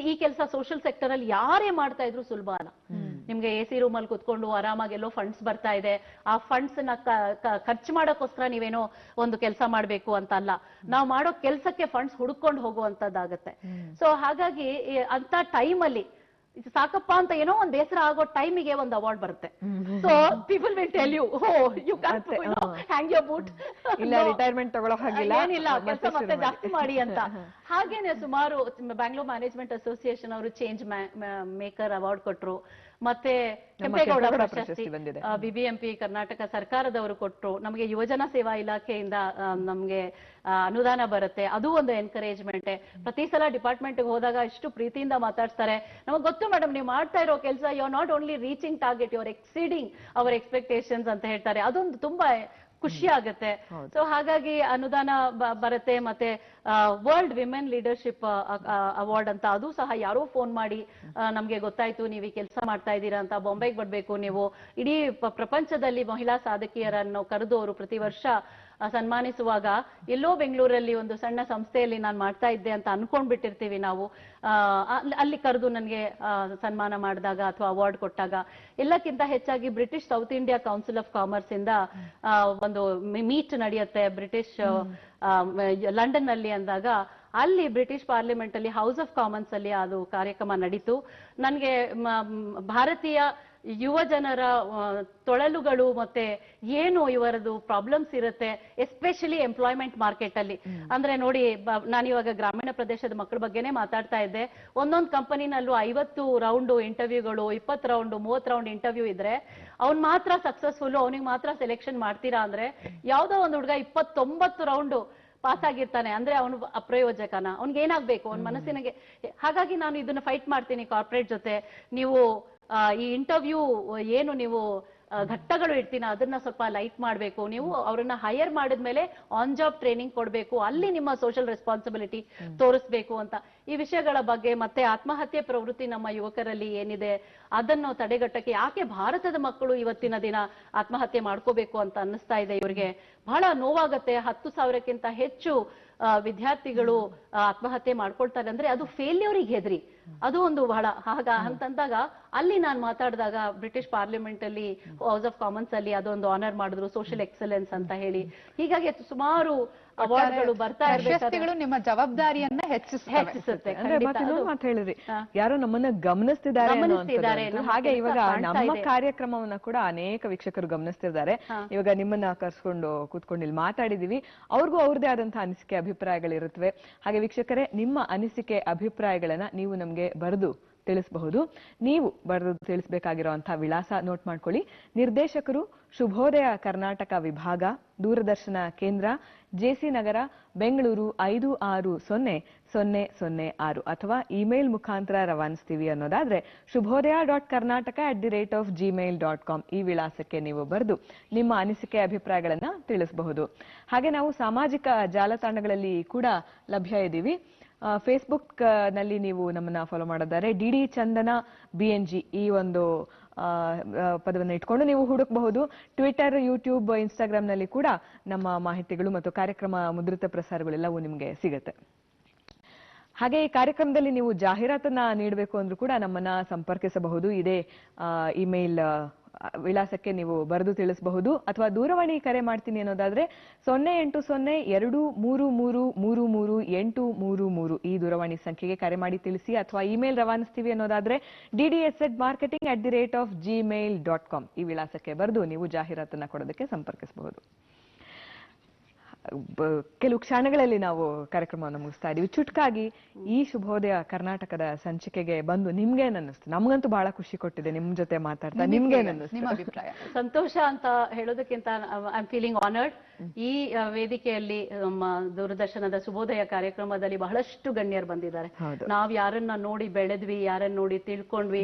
ಈ ಕೆಲಸ ಸೋಷಿಯಲ್ ಸೆಕ್ಟರ್ ಅಲ್ಲಿ ಯಾರೇ ಮಾಡ್ತಾ ಇದ್ರು ಸುಲಭ ಅಲ್ಲ. ನಿಮ್ಗೆ ಎ ಸಿ ರೂಮ್ ಅಲ್ಲಿ ಕುತ್ಕೊಂಡು ಆರಾಮಾಗಿ ಎಲ್ಲೋ ಫಂಡ್ಸ್ ಬರ್ತಾ ಇದೆ, ಆ ಫಂಡ್ಸ್ ನ ಖರ್ಚು ಮಾಡೋಕ್ಕೋಸ್ಕರ ನೀವೇನೋ ಒಂದು ಕೆಲಸ ಮಾಡ್ಬೇಕು ಅಂತ ಅಲ್ಲ, ನಾವು ಮಾಡೋ ಕೆಲ್ಸಕ್ಕೆ ಫಂಡ್ಸ್ ಹುಡ್ಕೊಂಡು ಹೋಗುವಂತದ್ದಾಗತ್ತೆ. ಸೊ ಹಾಗಾಗಿ ಅಂತ ಟೈಮ್ ಅಲ್ಲಿ ಸಾಕಪ್ಪ ಅಂತ ಏನೋ ಒಂದ್ ಬೇಸರ ಆಗೋ ಟೈಮಿಗೆ ಒಂದು ಅವಾರ್ಡ್ ಬರುತ್ತೆ. So people will tell you, you can hang your boot, ಇಲ್ಲ ರಿಟೈರ್ಮೆಂಟ್ ತಗೊಳ್ಳೋ ಹಾಗಿಲ್ಲ, ಏನಿಲ್ಲ, ಕೆಲಸ ಮತ್ತೆ ಜಾಸ್ತಿ ಮಾಡಿ ಅಂತ. ಹಾಗೇನೆ ಸುಮಾರು ಬ್ಯಾಂಗ್ಳೂರ್ ಮ್ಯಾನೇಜ್ಮೆಂಟ್ ಅಸೋಸಿಯೇಷನ್ ಅವರು ಚೇಂಜ್ ಮೇಕರ್ ಅವಾರ್ಡ್ ಕೊಟ್ರು. ಮತ್ತೆ ಕೆಂಪೇಗೌಡ ಪ್ರಶಸ್ತಿ ಬಿಬಿಎಂಪಿ ಕರ್ನಾಟಕ ಸರ್ಕಾರದವರು ಕೊಟ್ರು. ನಮಗೆ ಯುವಜನ ಸೇವಾ ಇಲಾಖೆಯಿಂದ ನಮ್ಗೆ ಅನುದಾನ ಬರುತ್ತೆ, ಅದು ಒಂದು ಎನ್ಕರೇಜ್ಮೆಂಟ್. ಪ್ರತಿ ಸಲ ಡಿಪಾರ್ಟ್ಮೆಂಟ್ ಹೋದಾಗ ಎಷ್ಟು ಪ್ರೀತಿಯಿಂದ ಮಾತಾಡ್ತಾರೆ. ನಮಗೆ ಗೊತ್ತು ಮೇಡಮ್, ನೀವು ಮಾಡ್ತಾ ಇರೋ ಕೆಲಸ, you are not only reaching target, you are exceeding our expectations ಅಂತ ಹೇಳ್ತಾರೆ. ಅದೊಂದು ತುಂಬಾ ಖುಷಿ ಆಗುತ್ತೆ. ಸೊ ಹಾಗಾಗಿ ಅನುದಾನ ಬರುತ್ತೆ. ಮತ್ತೆ ವರ್ಲ್ಡ್ ವಿಮೆನ್ ಲೀಡರ್ಶಿಪ್ ಅವಾರ್ಡ್ ಅಂತ, ಅದು ಸಹ ಯಾರೋ ಫೋನ್ ಮಾಡಿ ನಮ್ಗೆ ಗೊತ್ತಾಯ್ತು ನೀವು ಈ ಕೆಲಸ ಮಾಡ್ತಾ ಇದ್ದೀರಾ ಅಂತ, ಬಾಂಬೆಗೆ ಬರ್ಬೇಕು ನೀವು, ಇಡೀ ಪ್ರಪಂಚದಲ್ಲಿ ಮಹಿಳಾ ಸಾಧಕಿಯರನ್ನು ಕರೆದು ಅವರು ಪ್ರತಿ ವರ್ಷ ಸನ್ಮಾನಿಸುವಾಗ ಎಲ್ಲೋ ಬೆಂಗಳೂರಲ್ಲಿ ಒಂದು ಸಣ್ಣ ಸಂಸ್ಥೆಯಲ್ಲಿ ನಾನು ಮಾಡ್ತಾ ಇದ್ದೆ ಅಂತ ಅನ್ಕೊಂಡ್ಬಿಟ್ಟಿರ್ತೀವಿ ನಾವು. ಅಲ್ಲಿ ಕರೆದು ನನಗೆ ಸನ್ಮಾನ ಮಾಡಿದಾಗ ಅಥವಾ ಅವಾರ್ಡ್ ಕೊಟ್ಟಾಗ, ಎಲ್ಲಕ್ಕಿಂತ ಹೆಚ್ಚಾಗಿ British South India Council of Commerce ಇಂದ ಒಂದು ಮೀಟ್ ನಡೆಯುತ್ತೆ ಬ್ರಿಟಿಷ್ ಲಂಡನ್ ನಲ್ಲಿ ಅಂದಾಗ, ಅಲ್ಲಿ ಬ್ರಿಟಿಷ್ ಪಾರ್ಲಿಮೆಂಟ್ ಅಲ್ಲಿ ಹೌಸ್ ಆಫ್ ಕಾಮನ್ಸ್ ಅಲ್ಲಿ ಅದು ಕಾರ್ಯಕ್ರಮ ನಡೀತು. ನನ್ಗೆ ಭಾರತೀಯ ಯುವ ಜನರ ತೊಳಲುಗಳು ಮತ್ತೆ ಏನು ಇವರದು ಪ್ರಾಬ್ಲಮ್ಸ್ ಇರುತ್ತೆ, ಎಸ್ಪೆಷಲಿ ಎಂಪ್ಲಾಯ್ಮೆಂಟ್ ಮಾರ್ಕೆಟ್ ಅಲ್ಲಿ. ಅಂದ್ರೆ ನೋಡಿ, ನಾನಿವಾಗ ಗ್ರಾಮೀಣ ಪ್ರದೇಶದ ಮಕ್ಕಳ ಬಗ್ಗೆನೇ ಮಾತಾಡ್ತಾ ಇದ್ದೆ. ಒಂದೊಂದು ಕಂಪನಿನಲ್ಲೂ 50 ರೌಂಡ್ ಇಂಟರ್ವ್ಯೂಗಳು, 20 ರೌಂಡ್ 30 ರೌಂಡ್ ಇಂಟರ್ವ್ಯೂ ಇದ್ರೆ ಅವ್ನ್ ಮಾತ್ರ ಸಕ್ಸಸ್ಫುಲ್, ಅವನಿಗೆ ಮಾತ್ರ ಸೆಲೆಕ್ಷನ್ ಮಾಡ್ತೀರಾ ಅಂದ್ರೆ, ಯಾವ್ದೋ ಒಂದು ಹುಡುಗ 29 ರೌಂಡ್ ಪಾಸ್ ಆಗಿರ್ತಾನೆ ಅಂದ್ರೆ ಅವನು ಅಪ್ರಯೋಜಕನ, ಅವ್ನಿಗೆ ಏನಾಗ್ಬೇಕು ಅವನ ಮನಸ್ಸಿನಾಗೆ. ಹಾಗಾಗಿ ನಾನು ಇದನ್ನ ಫೈಟ್ ಮಾಡ್ತೀನಿ ಕಾರ್ಪೊರೇಟ್ ಜೊತೆ. ನೀವು ಈ ಇಂಟರ್ವ್ಯೂ ಏನು ನೀವು ಘಟ್ಟಗಳು ಇಡ್ತೀನ ಅದನ್ನ ಸ್ವಲ್ಪ ಲೈಟ್ ಮಾಡಬೇಕು. ನೀವು ಅವ್ರನ್ನ ಹೈಯರ್ ಮಾಡಿದ್ಮೇಲೆ ಆನ್ ಜಾಬ್ ಟ್ರೈನಿಂಗ್ ಕೊಡ್ಬೇಕು, ಅಲ್ಲಿ ನಿಮ್ಮ ಸೋಷಿಯಲ್ ರೆಸ್ಪಾನ್ಸಿಬಿಲಿಟಿ ತೋರಿಸ್ಬೇಕು ಅಂತ. ಈ ವಿಷಯಗಳ ಬಗ್ಗೆ ಮತ್ತೆ ಆತ್ಮಹತ್ಯೆ ಪ್ರವೃತ್ತಿ ನಮ್ಮ ಯುವಕರಲ್ಲಿ ಏನಿದೆ ಅದನ್ನು ತಡೆಗಟ್ಟಕ್ಕೆ, ಯಾಕೆ ಭಾರತದ ಮಕ್ಕಳು ಇವತ್ತಿನ ದಿನ ಆತ್ಮಹತ್ಯೆ ಮಾಡ್ಕೋಬೇಕು ಅಂತ ಅನ್ನಿಸ್ತಾ ಇದೆ ಇವರಿಗೆ. ಬಹಳ ನೋವಾಗತ್ತೆ. 10,000ಕ್ಕಿಂತ ಹೆಚ್ಚು ವಿದ್ಯಾರ್ಥಿಗಳು ಆತ್ಮಹತ್ಯೆ ಮಾಡ್ಕೊಳ್ತಾರೆ ಅಂದ್ರೆ ಅದು ಫೇಲ್ಯೂರಿಗೆ ಹೆದರಿ, ಅದು ಒಂದು ಬಹಳ ಅಂತಂದಾಗ ಅಲ್ಲಿ ನಾನು ಮಾತಾಡಿದಾಗ ಬ್ರಿಟಿಷ್ ಪಾರ್ಲಿಮೆಂಟ್ ಅಲ್ಲಿ ಹೌಸ್ ಆಫ್ ಕಾಮನ್ಸ್ ಅಲ್ಲಿ ಅದೊಂದು ಆನರ್ ಮಾಡಿದ್ರು, ಸೋಷಿಯಲ್ ಎಕ್ಸಲೆನ್ಸ್ ಅಂತ ಹೇಳಿ. ಹೀಗಾಗಿ ಸುಮಾರು ಅವಾರ್ಡ್ಗಳು ಬರ್ತಾ ಪ್ರಶಸ್ತಿಗಳು ನಿಮ್ಮ ಜವಾಬ್ದಾರಿಯನ್ನ ಹೆಚ್ಚಿಸುತ್ತೆ. ಮಾತು ಹೇಳಿದ್ರಿ, ಯಾರೋ ನಮ್ಮನ್ನ ಗಮನಿಸ್ತಿದ್ದಾರೆ. ಹಾಗೆ ಇವಾಗ ನಮ್ಮ ಕಾರ್ಯಕ್ರಮವನ್ನ ಕೂಡ ಅನೇಕ ವೀಕ್ಷಕರು ಗಮನಿಸ್ತಿದ್ದಾರೆ. ಇವಾಗ ನಿಮ್ಮನ್ನ ಕರ್ಸ್ಕೊಂಡು ಕೂತ್ಕೊಂಡು ಇಲ್ಲಿ ಮಾತಾಡಿದೀವಿ, ಅವ್ರಿಗೂ ಅವ್ರದೇ ಆದಂತಹ ಅನಿಸಿಕೆ ಅಭಿಪ್ರಾಯಗಳಿರುತ್ತವೆ. ಹಾಗೆ ವೀಕ್ಷಕರೇ, ನಿಮ್ಮ ಅನಿಸಿಕೆ ಅಭಿಪ್ರಾಯಗಳನ್ನ ನೀವು ನಮ್ಗೆ ಬರೆದು ತಿಳಿಸಬಹುದು. ನೀವು ಬರೆದು ತಿಳಿಸಬೇಕಾಗಿರುವಂತಹ ವಿಳಾಸ ನೋಟ್ ಮಾಡ್ಕೊಳ್ಳಿ. ನಿರ್ದೇಶಕರು ಶುಭೋದಯ ಕರ್ನಾಟಕ ವಿಭಾಗ, ದೂರದರ್ಶನ ಕೇಂದ್ರ, ಜೆಸಿ ನಗರ, ಬೆಂಗಳೂರು 560006 ಅಥವಾ ಇಮೇಲ್ ಮುಖಾಂತರ ರವಾನಿಸ್ತೀವಿ ಅನ್ನೋದಾದ್ರೆ shubhodaya.karnataka@gmail.com ಈ ವಿಳಾಸಕ್ಕೆ ನೀವು ಬರೆದು ನಿಮ್ಮ ಅನಿಸಿಕೆ ಅಭಿಪ್ರಾಯಗಳನ್ನ ತಿಳಿಸಬಹುದು. ಹಾಗೆ ನಾವು ಸಾಮಾಜಿಕ ಜಾಲತಾಣಗಳಲ್ಲಿ ಕೂಡ ಲಭ್ಯ ಇದ್ದೀವಿ. ಫೇಸ್ಬುಕ್ ನಲ್ಲಿ ನೀವು ನಮ್ಮನ್ನ ಫಾಲೋ ಮಾಡೋದಾದ್ರೆ ಡಿಡಿ ಚಂದನ BNG ಈ ಒಂದು ಪದವನ್ನು ಇಟ್ಕೊಂಡು ನೀವು ಹುಡುಕಬಹುದು. ಟ್ವಿಟರ್, ಯೂಟ್ಯೂಬ್, ಇನ್ಸ್ಟಾಗ್ರಾಮ್ ನಲ್ಲಿ ಕೂಡ ನಮ್ಮ ಮಾಹಿತಿಗಳು ಮತ್ತು ಕಾರ್ಯಕ್ರಮ ಮುದ್ರಿತ ಪ್ರಸಾರಗಳೆಲ್ಲವೂ ನಿಮಗೆ ಸಿಗುತ್ತೆ. ಹಾಗೆ ಈ ಕಾರ್ಯಕ್ರಮದಲ್ಲಿ ನೀವು ಜಾಹೀರಾತನ್ನ ನೀಡಬೇಕು ಅಂದ್ರೂ ಕೂಡ ನಮ್ಮನ್ನ ಸಂಪರ್ಕಿಸಬಹುದು. ಇದೇ ಇಮೇಲ್ ವಿಳಾಸಕ್ಕೆ ನೀವು ಬರೆದು ತಿಳಿಸಬಹುದು. ಅಥವಾ ದೂರವಾಣಿ ಕರೆ ಮಾಡ್ತೀನಿ ಅನ್ನೋದಾದ್ರೆ 0800-233-33833 ಈ ದೂರವಾಣಿ ಸಂಖ್ಯೆಗೆ ಕರೆ ಮಾಡಿ ತಿಳಿಸಿ. ಅಥವಾ ಇಮೇಲ್ ರವಾನಿಸ್ತೀವಿ ಅನ್ನೋದಾದ್ರೆ dds@marketing@gmail.com ಈ ವಿಳಾಸಕ್ಕೆ ಬರೆದು ನೀವು ಜಾಹೀರಾತನ್ನ ಕೊಡೋದಕ್ಕೆ ಸಂಪರ್ಕಿಸಬಹುದು. ಕೆಲವು ಕ್ಷಣಗಳಲ್ಲಿ ನಾವು ಕಾರ್ಯಕ್ರಮವನ್ನು ಮುಗಿಸ್ತಾ ಇದೀವಿ. ಚುಟ್ಕಾಗಿ ಈ ಶುಭೋದಯ ಕರ್ನಾಟಕದ ಸಂಚಿಕೆಗೆ ಬಂದು ನಿಮ್ಗೇನ್ ಅನ್ನಿಸ್ತು? ನಮ್ಗಂತೂ ಬಹಳ ಖುಷಿ ಕೊಟ್ಟಿದೆ ನಿಮ್ ಜೊತೆ ಮಾತಾಡ್ತಾ. ನಿಮ್ಗೇನ್ ಅನ್ನಿಸ್ತು? ನಿಮ್ಮ ಅಭಿಪ್ರಾಯ? ಸಂತೋಷ ಅಂತ ಹೇಳೋದಕ್ಕಿಂತ ಐ ಆಮ್ ಫೀಲಿಂಗ್ ಆನರ್ಡ್. ಈ ವೇದಿಕೆಯಲ್ಲಿ ನಮ್ಮ ದೂರದರ್ಶನದ ಶುಭೋದಯ ಕಾರ್ಯಕ್ರಮದಲ್ಲಿ ಬಹಳಷ್ಟು ಗಣ್ಯರು ಬಂದಿದ್ದಾರೆ. ನಾವ್ ಯಾರನ್ನ ನೋಡಿ ಬೆಳೆದ್ವಿ, ಯಾರನ್ನ ನೋಡಿ ತಿಳ್ಕೊಂಡ್ವಿ,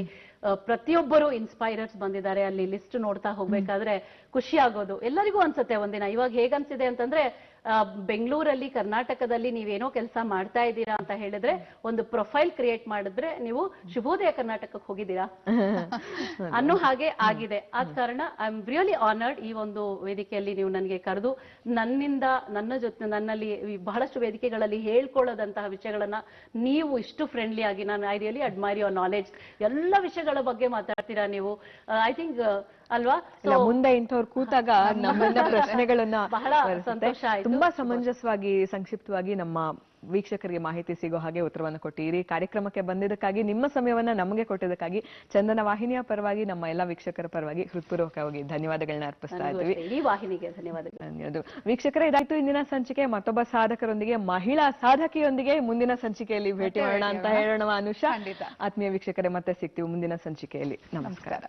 ಪ್ರತಿಯೊಬ್ಬರು ಇನ್ಸ್ಪೈರರ್ಸ್ ಬಂದಿದ್ದಾರೆ. ಅಲ್ಲಿ ಲಿಸ್ಟ್ ನೋಡ್ತಾ ಹೋಗ್ಬೇಕಾದ್ರೆ ಖುಷಿ ಆಗೋದು ಎಲ್ಲರಿಗೂ ಅನ್ಸುತ್ತೆ ಒಂದಿನ. ಇವಾಗ ಹೇಗನ್ಸಿದೆ ಅಂತಂದ್ರೆ ಬೆಂಗಳೂರಲ್ಲಿ ಕರ್ನಾಟಕದಲ್ಲಿ ನೀವೇನೋ ಕೆಲಸ ಮಾಡ್ತಾ ಇದ್ದೀರಾ ಅಂತ ಹೇಳಿದ್ರೆ ಒಂದು ಪ್ರೊಫೈಲ್ ಕ್ರಿಯೇಟ್ ಮಾಡಿದ್ರೆ ನೀವು ಶುಭೋದಯ ಕರ್ನಾಟಕಕ್ಕೆ ಹೋಗಿದ್ದೀರಾ ಅನ್ನೋ ಹಾಗೆ ಆಗಿದೆ. ಆದ ಕಾರಣ ಐ ಆಮ್ ರಿಯಲಿ ಆನರ್ಡ್ ಈ ಒಂದು ವೇದಿಕೆಯಲ್ಲಿ ನೀವು ನನಗೆ ಕರೆದು ನನ್ನ ಜೊತೆ ನನ್ನಲ್ಲಿ ಬಹಳಷ್ಟು ವೇದಿಕೆಗಳಲ್ಲಿ ಹೇಳ್ಕೊಳ್ಳೋದಂತಹ ವಿಷಯಗಳನ್ನ ನೀವು ಇಷ್ಟು ಫ್ರೆಂಡ್ಲಿ ಆಗಿ, ನಾನು I really admire your knowledge, ಎಲ್ಲ ವಿಷಯಗಳ ಬಗ್ಗೆ ಮಾತಾಡ್ತೀರಾ ನೀವು. ಐ ಥಿಂಕ್ ಅಲ್ವಾ, ಮುಂದೆ ಇಂಥವ್ರು ಕೂತಾಗ ನಮ್ಮಿಂದ ಪ್ರಶ್ನೆಗಳನ್ನ ಬಹಳ ಸಂತೋಷ ಆಯ್ತು. ತುಂಬಾ ಸಮಂಜಸವಾಗಿ ಸಂಕ್ಷಿಪ್ತವಾಗಿ ನಮ್ಮ ವೀಕ್ಷಕರಿಗೆ ಮಾಹಿತಿ ಸಿಗೋ ಹಾಗೆ ಉತ್ತರವನ್ನು ಕೊಟ್ಟಿರಿ. ಕಾರ್ಯಕ್ರಮಕ್ಕೆ ಬಂದಿದ್ದಕ್ಕಾಗಿ, ನಿಮ್ಮ ಸಮಯವನ್ನ ನಮಗೆ ಕೊಟ್ಟಿದ್ದಕ್ಕಾಗಿ ಚಂದನ ವಾಹಿನಿಯ ಪರವಾಗಿ, ನಮ್ಮ ಎಲ್ಲ ವೀಕ್ಷಕರ ಪರವಾಗಿ ಹೃತ್ಪೂರ್ವಕವಾಗಿ ಧನ್ಯವಾದಗಳನ್ನ ಅರ್ಪಿಸ್ತಾ ಇದ್ದೀವಿ. ಈ ವಾಹಿನಿಗೆ ಧನ್ಯವಾದಗಳು. ಧನ್ಯವಾದ ವೀಕ್ಷಕರೇ, ಇದಾಯ್ತು ಇಂದಿನ ಸಂಚಿಕೆ. ಮತ್ತೊಬ್ಬ ಸಾಧಕರೊಂದಿಗೆ, ಮಹಿಳಾ ಸಾಧಕಿಯೊಂದಿಗೆ ಮುಂದಿನ ಸಂಚಿಕೆಯಲ್ಲಿ ಭೇಟಿ ಮಾಡೋಣ ಅಂತ ಹೇಳೋಣ. ಅನುಷಾ, ಆತ್ಮೀಯ ವೀಕ್ಷಕರೇ, ಮತ್ತೆ ಸಿಗ್ತೀವಿ ಮುಂದಿನ ಸಂಚಿಕೆಯಲ್ಲಿ. ನಮಸ್ಕಾರ.